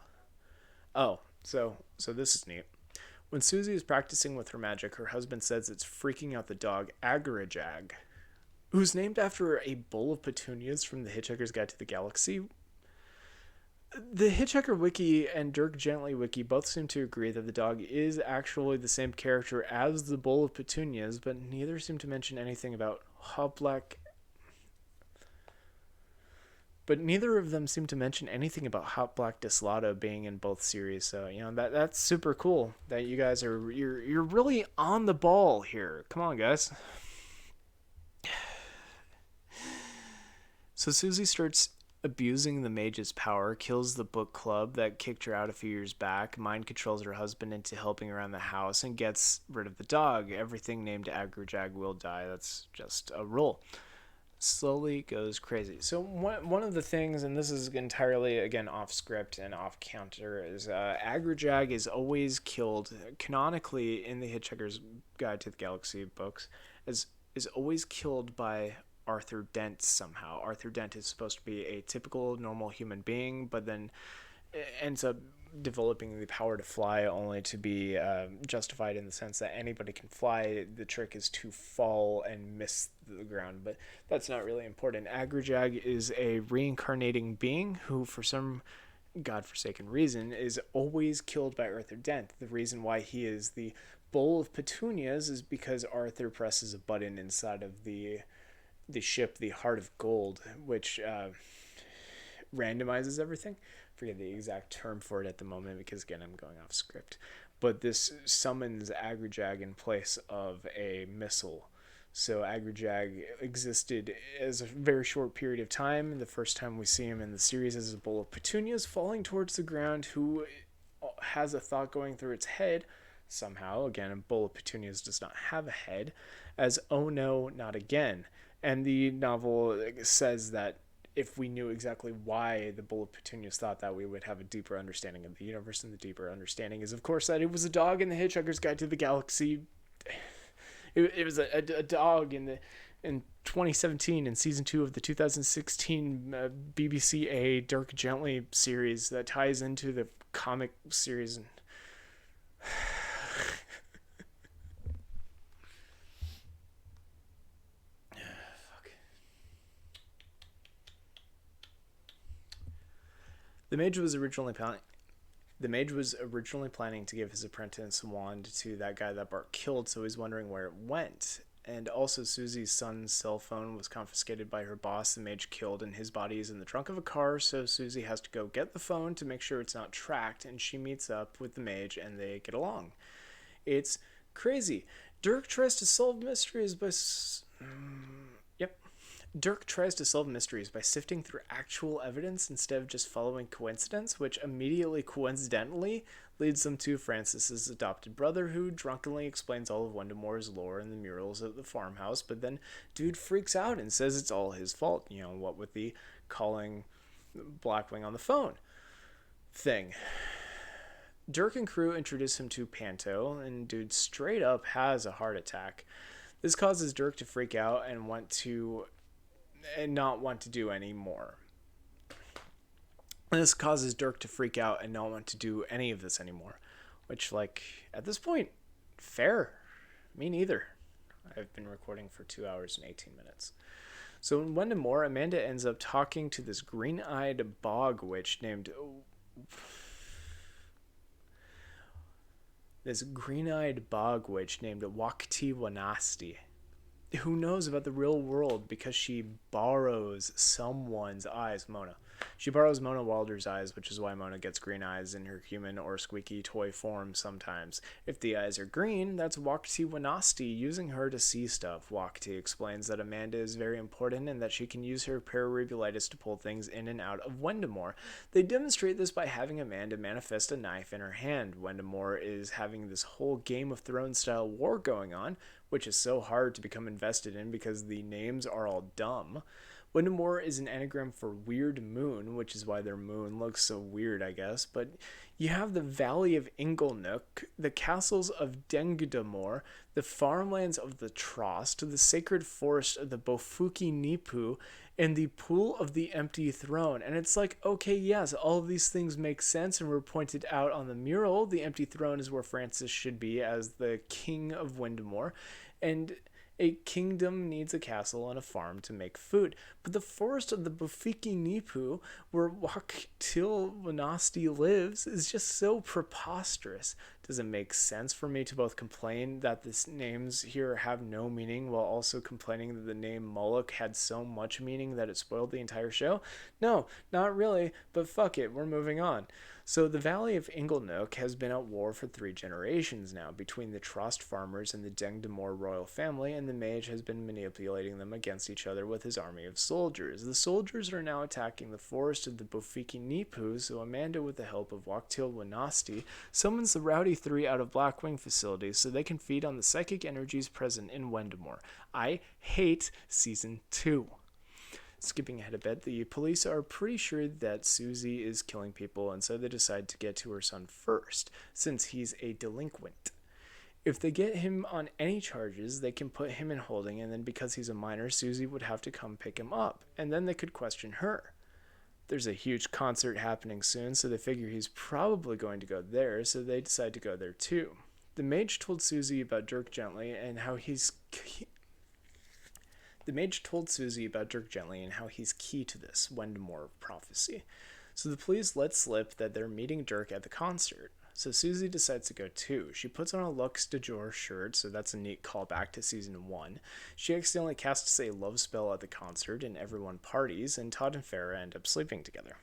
A: Oh, so this is neat. When Susie is practicing with her magic, her husband says it's freaking out the dog Agorajag, who's named after a bowl of petunias from the Hitchhiker's Guide to the Galaxy. The Hitchhiker Wiki and Dirk Gently Wiki both seem to agree that the dog is actually the same character as the bowl of petunias, but neither seem to mention anything about Hot-Black... But neither of them seem to mention anything about Hot-Black Deslato being in both series, so, that's super cool that you guys are... You're really on the ball here. Come on, guys. So Susie starts abusing the mage's power, kills the book club that kicked her out a few years back, mind controls her husband into helping around the house, and gets rid of the dog. Everything named Agrajag will die. That's just a rule. Slowly goes crazy. So one of the things, and this is entirely, again, off script and off counter, is Agrajag is always killed, canonically in the Hitchhiker's Guide to the Galaxy books, is always killed by Arthur Dent somehow. Arthur Dent is supposed to be a typical normal human being, but then ends up developing the power to fly only to be justified in the sense that anybody can fly. The trick is to fall and miss the ground, but that's not really important. Agrajag is a reincarnating being who, for some godforsaken reason, is always killed by Arthur Dent. The reason why he is the bowl of petunias is because Arthur presses a button inside of the ship, the Heart of Gold, which randomizes everything. I forget the exact term for it at the moment because, again, I'm going off script. But this summons Agrajag in place of a missile. So Agrajag existed as a very short period of time. The first time we see him in the series is a bowl of petunias falling towards the ground, who has a thought going through its head somehow. Again, a bowl of petunias does not have a head, as oh no, not again. And the novel says that if we knew exactly why the bowl of petunias thought that, we would have a deeper understanding of the universe. And the deeper understanding is, of course, that it was a dog in the Hitchhiker's Guide to the Galaxy. It was a dog in 2017 in season 2 of the 2016 BBC A Dirk Gently series that ties into the comic series. And The mage was originally planning to give his apprentice wand to that guy that Bart killed, so he's wondering where it went. And also, Susie's son's cell phone was confiscated by her boss, the mage killed, and his body is in the trunk of a car, so Susie has to go get the phone to make sure it's not tracked, and she meets up with the mage, and they get along. It's crazy. Dirk tries to solve mysteries by... Dirk tries to solve mysteries by sifting through actual evidence instead of just following coincidence, which immediately coincidentally leads them to Francis's adopted brother, who drunkenly explains all of Wendemore's lore in the murals at the farmhouse, but then dude freaks out and says it's all his fault, what with the calling Blackwing on the phone thing. Dirk and crew introduce him to Panto, and dude straight up has a heart attack. This causes Dirk to freak out and not want to do any more. This causes Dirk to freak out and not want to do any of this anymore. Which, like, at this point, fair. Me neither. I've been recording for 2 hours and 18 minutes. So in Wendemore, Amanda ends up talking to this green-eyed bog witch named... Wakti Wanasti, who knows about the real world because she borrows someone's eyes, Mona. She borrows Mona Wilder's eyes, which is why Mona gets green eyes in her human or squeaky toy form sometimes. If the eyes are green, that's Wakti Wanasti using her to see stuff. Wakti explains that Amanda is very important and that she can use her pararubulitis to pull things in and out of Wendemore. They demonstrate this by having Amanda manifest a knife in her hand. Wendemore is having this whole Game of Thrones style war going on, which is so hard to become invested in because the names are all dumb. Wendemore is an anagram for Weird Moon, which is why their moon looks so weird, I guess. But you have the Valley of Inglenook, the castles of Dengdamore, the farmlands of the Trost, the sacred forest of the Bofuki Nipu, and the pool of the empty throne. And it's like, okay, yes, all of these things make sense and were pointed out on the mural. The empty throne is where Francis should be as the king of Wendemore. And a kingdom needs a castle and a farm to make food. But the forest of the Bufiki Nipu, where Waktil Wanasti lives, is just so preposterous. Does it make sense for me to both complain that the names here have no meaning while also complaining that the name Moloch had so much meaning that it spoiled the entire show? No, not really, but fuck it, we're moving on. So the Valley of Inglenook has been at war for 3 generations now between the Trost farmers and the Dengdamore royal family, and the mage has been manipulating them against each other with his army of soldiers. The soldiers are now attacking the forest of the Bofiki Nipu, so Amanda, with the help of Waktil Wanasti, summons the Rowdy 3 out of Blackwing facilities so they can feed on the psychic energies present in Wendemore. I hate Season 2. Skipping ahead a bit, the police are pretty sure that Susie is killing people, and so they decide to get to her son first, since he's a delinquent. If they get him on any charges, they can put him in holding, and then because he's a minor, Susie would have to come pick him up, and then they could question her. There's a huge concert happening soon, so they figure he's probably going to go there, so they decide to go there too. The mage told Susie about Dirk Gently and how he's key to this Wendemore prophecy. So the police let slip that they're meeting Dirk at the concert. So Susie decides to go too. She puts on a Lux de Jour shirt, so that's a neat callback to Season 1. She accidentally casts a love spell at the concert, and everyone parties, and Todd and Farah end up sleeping together.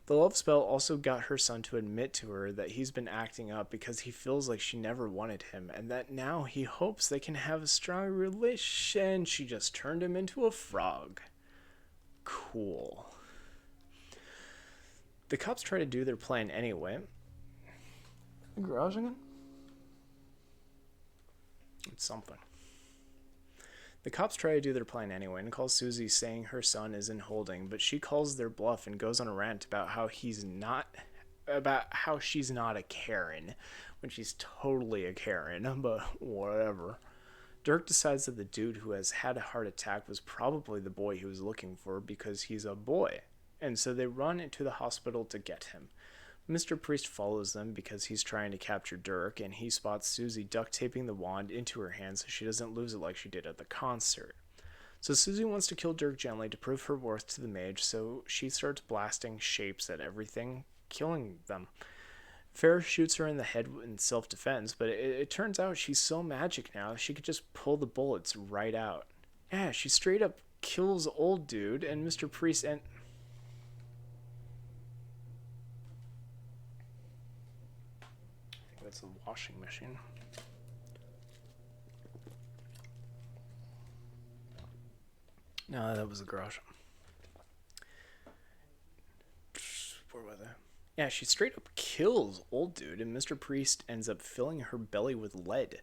A: The love spell also got her son to admit to her that he's been acting up because he feels like she never wanted him, and that now he hopes they can have a strong relation. She just turned him into a frog. Cool. The cops try to do their plan anyway. Garage again? It's something. The cops try to do their plan anyway and call Susie saying her son is in holding, but she calls their bluff and goes on a rant about how she's not a Karen, when she's totally a Karen, but whatever. Dirk decides that the dude who has had a heart attack was probably the boy he was looking for because he's a boy, and so they run into the hospital to get him. Mr. Priest follows them because he's trying to capture Dirk, and he spots Susie duct taping the wand into her hand so she doesn't lose it like she did at the concert. So Susie wants to kill Dirk Gently to prove her worth to the mage, so she starts blasting shapes at everything, killing them. Farah shoots her in the head in self-defense, but it turns out she's so magic now she could just pull the bullets right out. Yeah, she straight up kills old dude, and Mr. Priest and... That's a washing machine. No, that was the garage. Where was I? Yeah, she straight up kills old dude, and Mr. Priest ends up filling her belly with lead.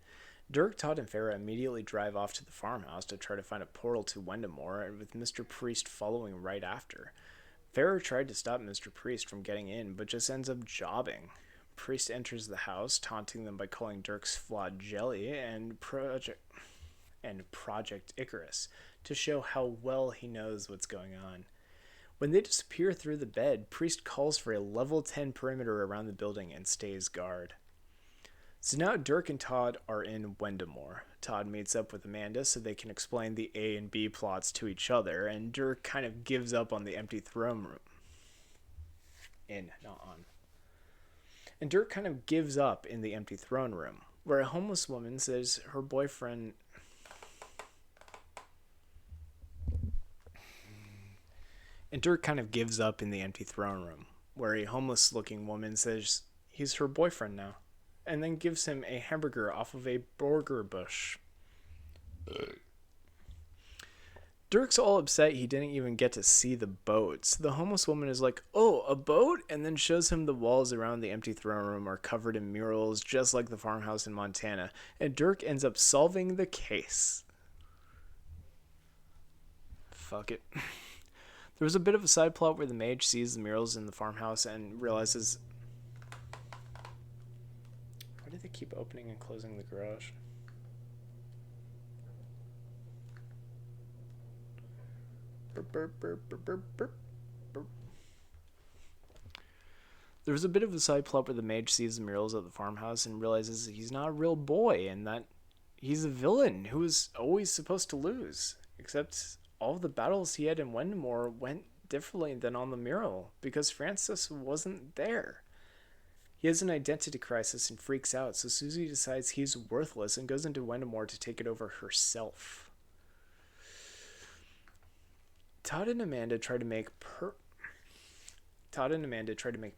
A: Dirk, Todd, and Farah immediately drive off to the farmhouse to try to find a portal to Wendemore, and with Mr. Priest following right after. Farah tried to stop Mr. Priest from getting in, but just ends up jobbing. Priest enters the house, taunting them by calling Dirk's flawed jelly and Project Icarus to show how well he knows what's going on. When they disappear through the bed, Priest calls for a level 10 perimeter around the building and stays guard. So now Dirk and Todd are in Wendamore. Todd meets up with Amanda so they can explain the A and B plots to each other, and Dirk kind of gives up on the empty throne room. Not on. And Dirk kind of gives up in the empty throne room, where a homeless woman says her boyfriend... And Dirk kind of gives up in the empty throne room, where a homeless-looking woman says he's her boyfriend now, and then gives him a hamburger off of a burger bush. Dirk's all upset he didn't even get to see the boats. The homeless woman is like, "Oh, a boat?" and then shows him the walls around the empty throne room are covered in murals just like the farmhouse in Montana, and Dirk ends up solving the case. Fuck it. There was a bit of a side plot where the mage sees the murals in the farmhouse and realizes... Why do they keep opening and closing the garage? Burp, burp, burp, burp, burp, burp, burp. There was a bit of a side plot where the mage sees the murals at the farmhouse and realizes he's not a real boy and that he's a villain who is always supposed to lose. Except all the battles he had in Wendamore went differently than on the mural because Francis wasn't there. He has an identity crisis and freaks out, so Susie decides he's worthless and goes into Wendamore to take it over herself. Todd and Amanda try to make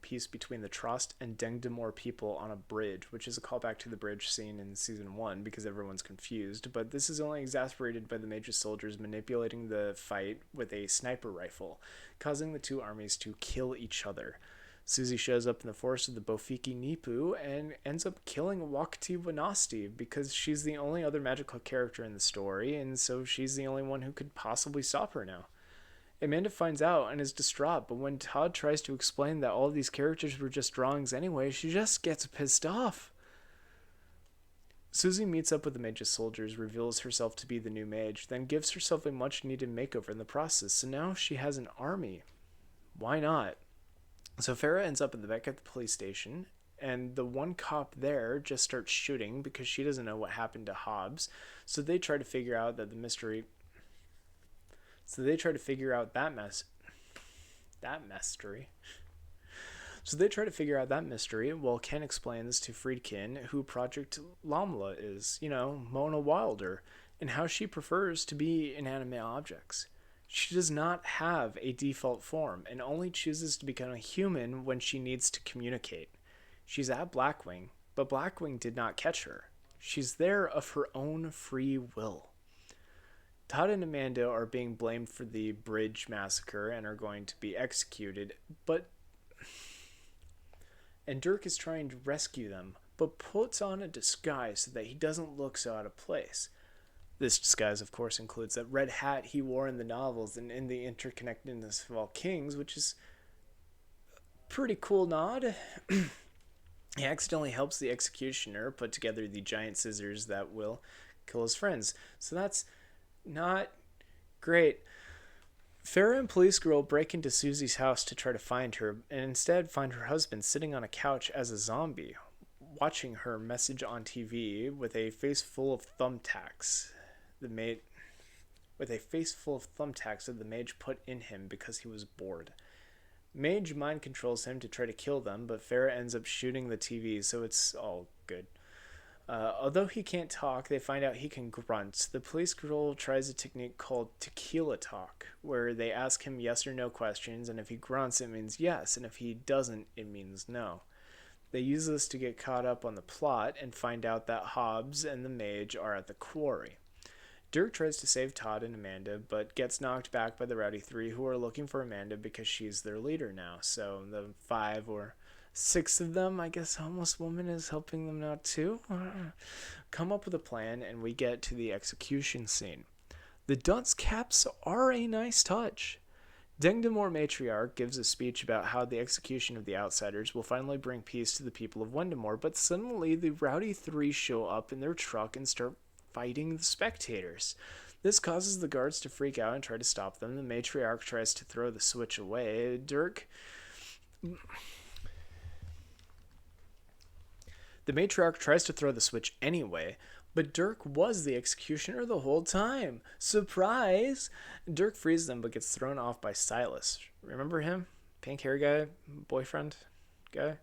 A: peace between the Trost and Dengdamore people on a bridge, which is a callback to the bridge scene in season 1 because everyone's confused, but this is only exasperated by the Mage's soldiers manipulating the fight with a sniper rifle, causing the two armies to kill each other. Susie shows up in the forest of the Bofiki Nipu and ends up killing Wakati Wanasti because she's the only other magical character in the story, and so she's the only one who could possibly stop her now. Amanda finds out and is distraught, but when Todd tries to explain that all of these characters were just drawings anyway, she just gets pissed off. Susie meets up with the Mage's soldiers, reveals herself to be the new mage, then gives herself a much-needed makeover in the process, so now she has an army. Why not? So Farah ends up back at the police station, and the one cop there just starts shooting because she doesn't know what happened to Hobbs, so they try to figure out that mystery while Ken explains to Friedkin who Project Lamla is, Mona Wilder, and how she prefers to be inanimate objects. She does not have a default form and only chooses to become a human when she needs to communicate. She's at Blackwing, but Blackwing did not catch her. She's there of her own free will. Todd and Amanda are being blamed for the bridge massacre and are going to be executed, and Dirk is trying to rescue them, but puts on a disguise so that he doesn't look so out of place. This disguise, of course, includes that red hat he wore in the novels and in the Interconnectedness of All Kings, which is a pretty cool nod. He accidentally helps the executioner put together the giant scissors that will kill his friends. So that's not great. Farah and Police Girl break into Susie's house to try to find her, and instead find her husband sitting on a couch as a zombie, watching her message on TV with a face full of thumbtacks. That the mage put in him because he was bored. Mage mind controls him to try to kill them, but Farah ends up shooting the TV, so it's all good. Although he can't talk, they find out he can grunt. The police girl tries a technique called tequila talk, where they ask him yes or no questions, and if he grunts, it means yes, and if he doesn't, it means no. They use this to get caught up on the plot and find out that Hobbs and the mage are at the quarry. Dirk tries to save Todd and Amanda, but gets knocked back by the Rowdy Three, who are looking for Amanda because she's their leader now. So the 5 or 6 of them, I guess Homeless Woman is helping them now too, come up with a plan, and we get to the execution scene. The dunce caps are a nice touch. Dengdemore Matriarch gives a speech about how the execution of the outsiders will finally bring peace to the people of Wendemore, but suddenly the Rowdy Three show up in their truck and start fighting the spectators. This causes the guards to freak out and try to stop them. The Matriarch tries to throw the switch away. The Matriarch tries to throw the switch anyway, but Dirk was the executioner the whole time. Surprise! Dirk frees them but gets thrown off by Silas. Remember him? Pink hair guy? Boyfriend guy?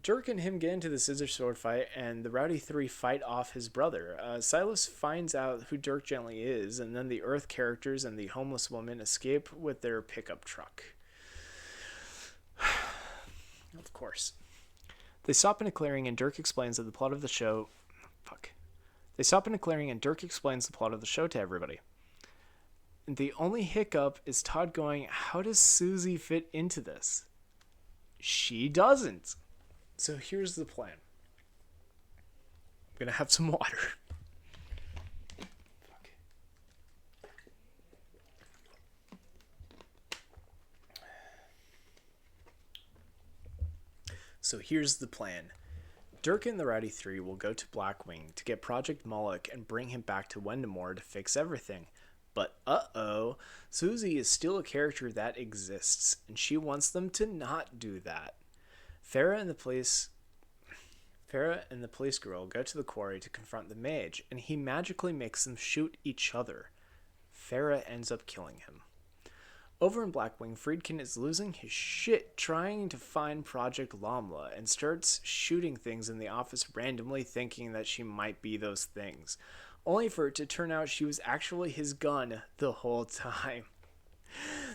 A: Dirk and him get into the scissor sword fight, and the Rowdy Three fight off his brother. Silas finds out who Dirk Gently is, and then the Earth characters and the homeless woman escape with their pickup truck. Of course. They stop in a clearing, and Dirk explains that the plot of the show... They stop in a clearing, and Dirk explains the plot of the show to everybody. The only hiccup is Todd going, how does Susie fit into this? She doesn't. So here's the plan. I'm going to have some water. So here's the plan. Dirk and the Rowdy Three will go to Blackwing to get Project Moloch and bring him back to Wendemore to fix everything. But Susie is still a character that exists, and she wants them to not do that. Farah and the police girl go to the quarry to confront the mage, and he magically makes them shoot each other. Farah ends up killing him. Over in Blackwing, Friedkin is losing his shit trying to find Project Lamla and starts shooting things in the office randomly, thinking that she might be those things, only for it to turn out she was actually his gun the whole time.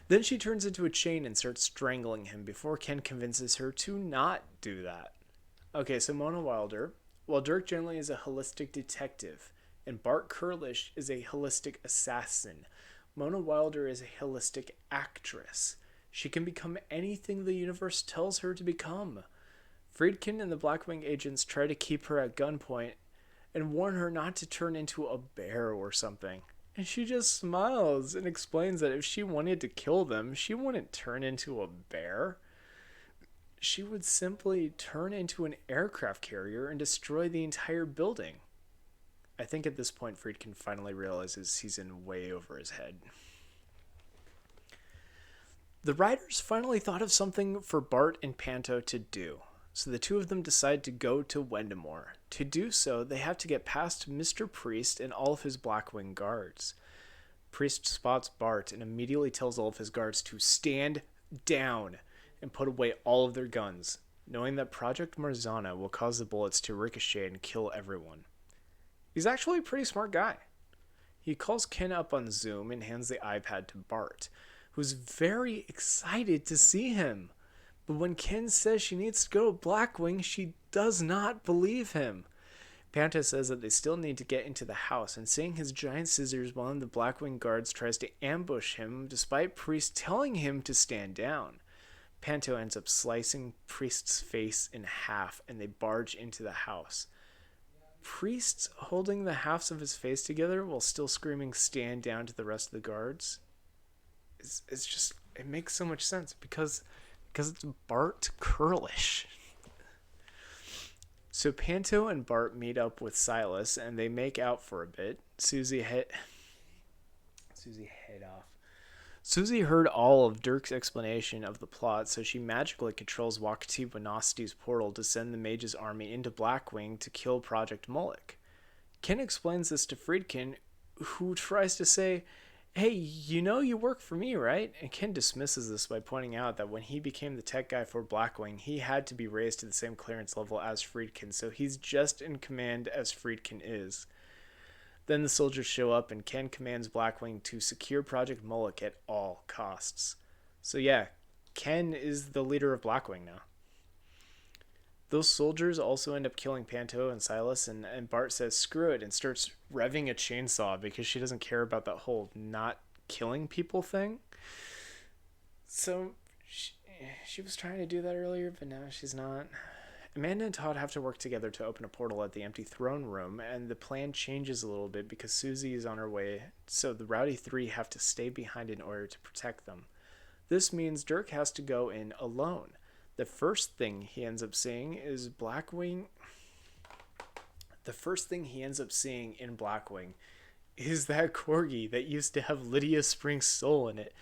A: Then she turns into a chain and starts strangling him before Ken convinces her to not do that. Okay, so Mona Wilder, while Dirk Gently is a holistic detective and Bart Kurlish is a holistic assassin, Mona Wilder is a holistic actress. She can become anything the universe tells her to become. Friedkin and the Blackwing agents try to keep her at gunpoint and warn her not to turn into a bear or something. And she just smiles and explains that if she wanted to kill them, she wouldn't turn into a bear. She would simply turn into an aircraft carrier and destroy the entire building. I think at this point Friedkin finally realizes he's in way over his head. The writers finally thought of something for Bart and Panto to do, so the two of them decide to go to Wendemore. To do so, they have to get past Mr. Priest and all of his Blackwing guards. Priest spots Bart and immediately tells all of his guards to stand down and put away all of their guns, knowing that Project Marzana will cause the bullets to ricochet and kill everyone. He's actually a pretty smart guy. He calls Ken up on Zoom and hands the iPad to Bart, who's very excited to see him. But when Ken says she needs to go to Blackwing, she does not believe him. Panta says that they still need to get into the house, and seeing his giant scissors, one of the Blackwing guards tries to ambush him despite Priest telling him to stand down. Panto ends up slicing Priest's face in half, and they barge into the house. Priest holding the halves of his face together while still screaming stand down to the rest of the guards. It's just, it makes so much sense because it's Bart Kurlish. So Panto and Bart meet up with Silas and they make out for a bit. Susie head off. Susie heard all of Dirk's explanation of the plot, so she magically controls Wakati Wanasti's portal to send the mage's army into Blackwing to kill Project Moloch. Ken explains this to Friedkin, who tries to say, hey, you know you work for me, right? And Ken dismisses this by pointing out that when he became the tech guy for Blackwing, he had to be raised to the same clearance level as Friedkin, so he's just in command as Friedkin is. Then the soldiers show up and Ken commands Blackwing to secure Project Moloch at all costs. So yeah, Ken is the leader of Blackwing now. Those soldiers also end up killing Panto and Silas, and Bart says screw it and starts revving a chainsaw because she doesn't care about that whole not killing people thing. So she was trying to do that earlier, but now she's not. Amanda and Todd have to work together to open a portal at the empty throne room, and the plan changes a little bit because Susie is on her way, so the Rowdy Three have to stay behind in order to protect them. This means Dirk has to go in alone. The first thing he ends up seeing is Blackwing. The first thing he ends up seeing in Blackwing is that corgi that used to have Lydia Spring's soul in it.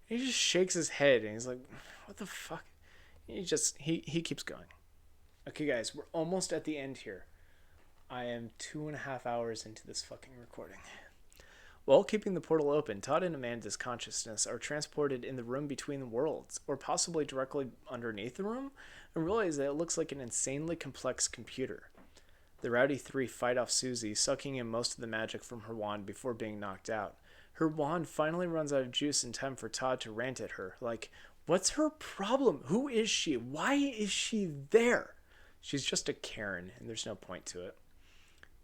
A: And he just shakes his head and he's like, what the fuck? He keeps going. Okay, guys, we're almost at the end here. I am 2.5 hours into this fucking recording. While keeping the portal open, Todd and Amanda's consciousness are transported in the room between the worlds, or possibly directly underneath the room, and realize that it looks like an insanely complex computer. The Rowdy Three fight off Susie, sucking in most of the magic from her wand before being knocked out. Her wand finally runs out of juice in time for Todd to rant at her, like, what's her problem? Who is she? Why is she there? She's just a Karen, and there's no point to it.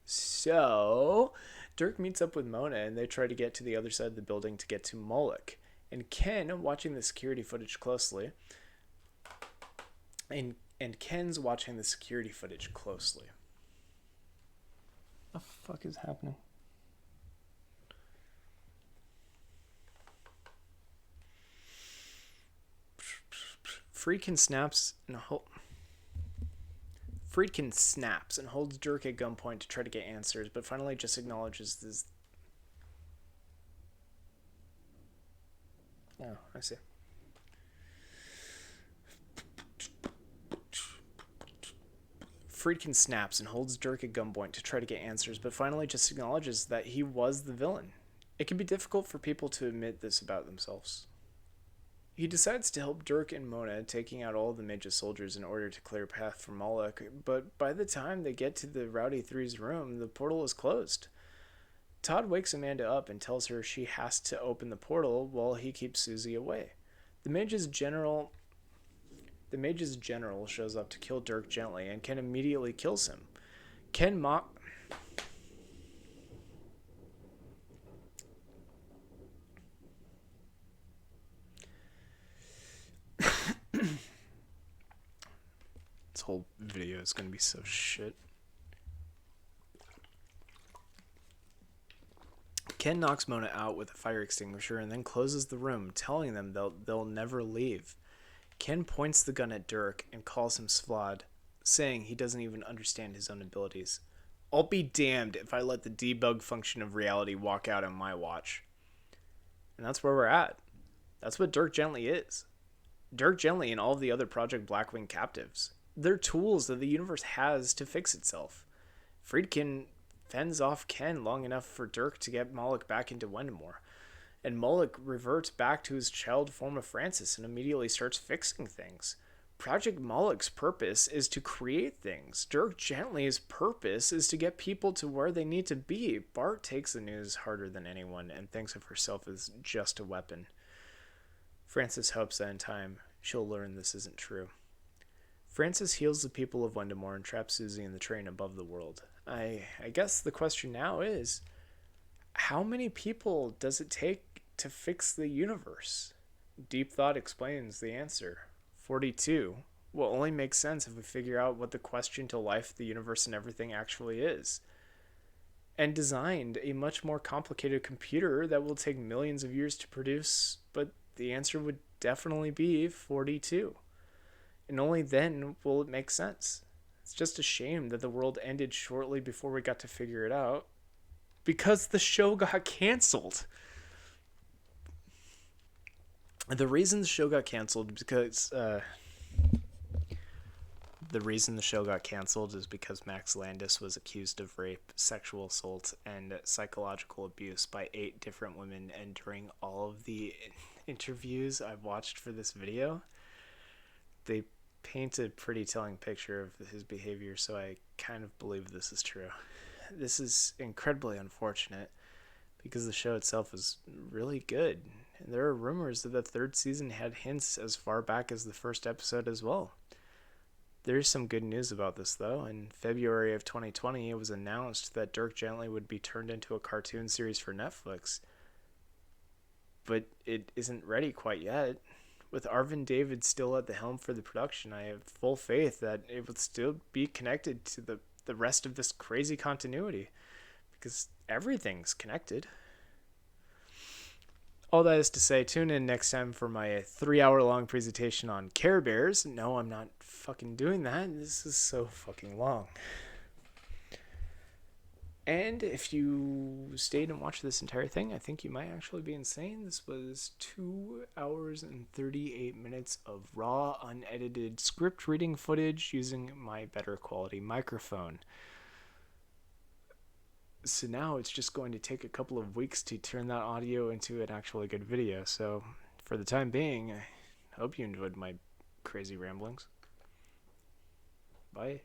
A: So, Dirk meets up with Mona, and they try to get to the other side of the building to get to Moloch. And Ken, watching the security footage closely, and Ken's watching the security footage closely. What the fuck is happening? Friedkin snaps and holds Dirk at gunpoint to try to get answers, but finally just acknowledges this. Oh, I see. Friedkin snaps and holds Dirk at gunpoint to try to get answers, but finally just acknowledges that he was the villain. It can be difficult for people to admit this about themselves. He decides to help Dirk and Mona, taking out all of the mage's soldiers in order to clear a path for Moloch, but by the time they get to the Rowdy Three's room, the portal is closed. Todd wakes Amanda up and tells her she has to open the portal while he keeps Susie away. The mage's general shows up to kill Dirk Gently, and Ken immediately kills him. Ken This whole video is going to be so shit. Ken knocks Mona out with a fire extinguisher and then closes the room, telling them they'll never leave. Ken points the gun at Dirk and calls him Svlad, saying he doesn't even understand his own abilities. I'll be damned if I let the debug function of reality walk out on my watch. And that's where we're at. That's what Dirk Gently is. Dirk Gently and all of the other Project Blackwing captives. They're tools that the universe has to fix itself. Friedkin fends off Ken long enough for Dirk to get Moloch back into Wendemore. And Moloch reverts back to his child form of Francis and immediately starts fixing things. Project Moloch's purpose is to create things. Dirk Gently's purpose is to get people to where they need to be. Bart takes the news harder than anyone and thinks of herself as just a weapon. Francis hopes that in time she'll learn this isn't true. Francis heals the people of Wendemore and traps Susie in the train above the world. I guess the question now is, how many people does it take to fix the universe? Deep Thought explains the answer. 42 will only make sense if we figure out what the question to life, the universe, and everything actually is. And designed a much more complicated computer that will take millions of years to produce, but the answer would definitely be 42. And only then will it make sense. It's just a shame that the world ended shortly before we got to figure it out, because the show got canceled. The reason the show got canceled is because Max Landis was accused of rape, sexual assault, and psychological abuse by 8 different women, and during all of the interviews I've watched for this video, they paint a pretty telling picture of his behavior, so I kind of believe this is true. This is incredibly unfortunate because the show itself is really good, and there are rumors that the 3rd season had hints as far back as the 1st episode as well. There's some good news about this, though. In February of 2020, it was announced that Dirk Gently would be turned into a cartoon series for Netflix, but it isn't ready quite yet. with Arvin David still at the helm for the production, I have full faith that it will still be connected to the rest of this crazy continuity, because everything's connected. All that is to say, tune in next time for my 3-hour-long presentation on Care Bears. No, I'm not fucking doing that. This is so fucking long. And if you stayed and watched this entire thing, I think you might actually be insane. This was 2 hours and 38 minutes of raw, unedited script reading footage using my better quality microphone. So now it's just going to take a couple of weeks to turn that audio into an actually good video. So for the time being, I hope you enjoyed my crazy ramblings. Bye.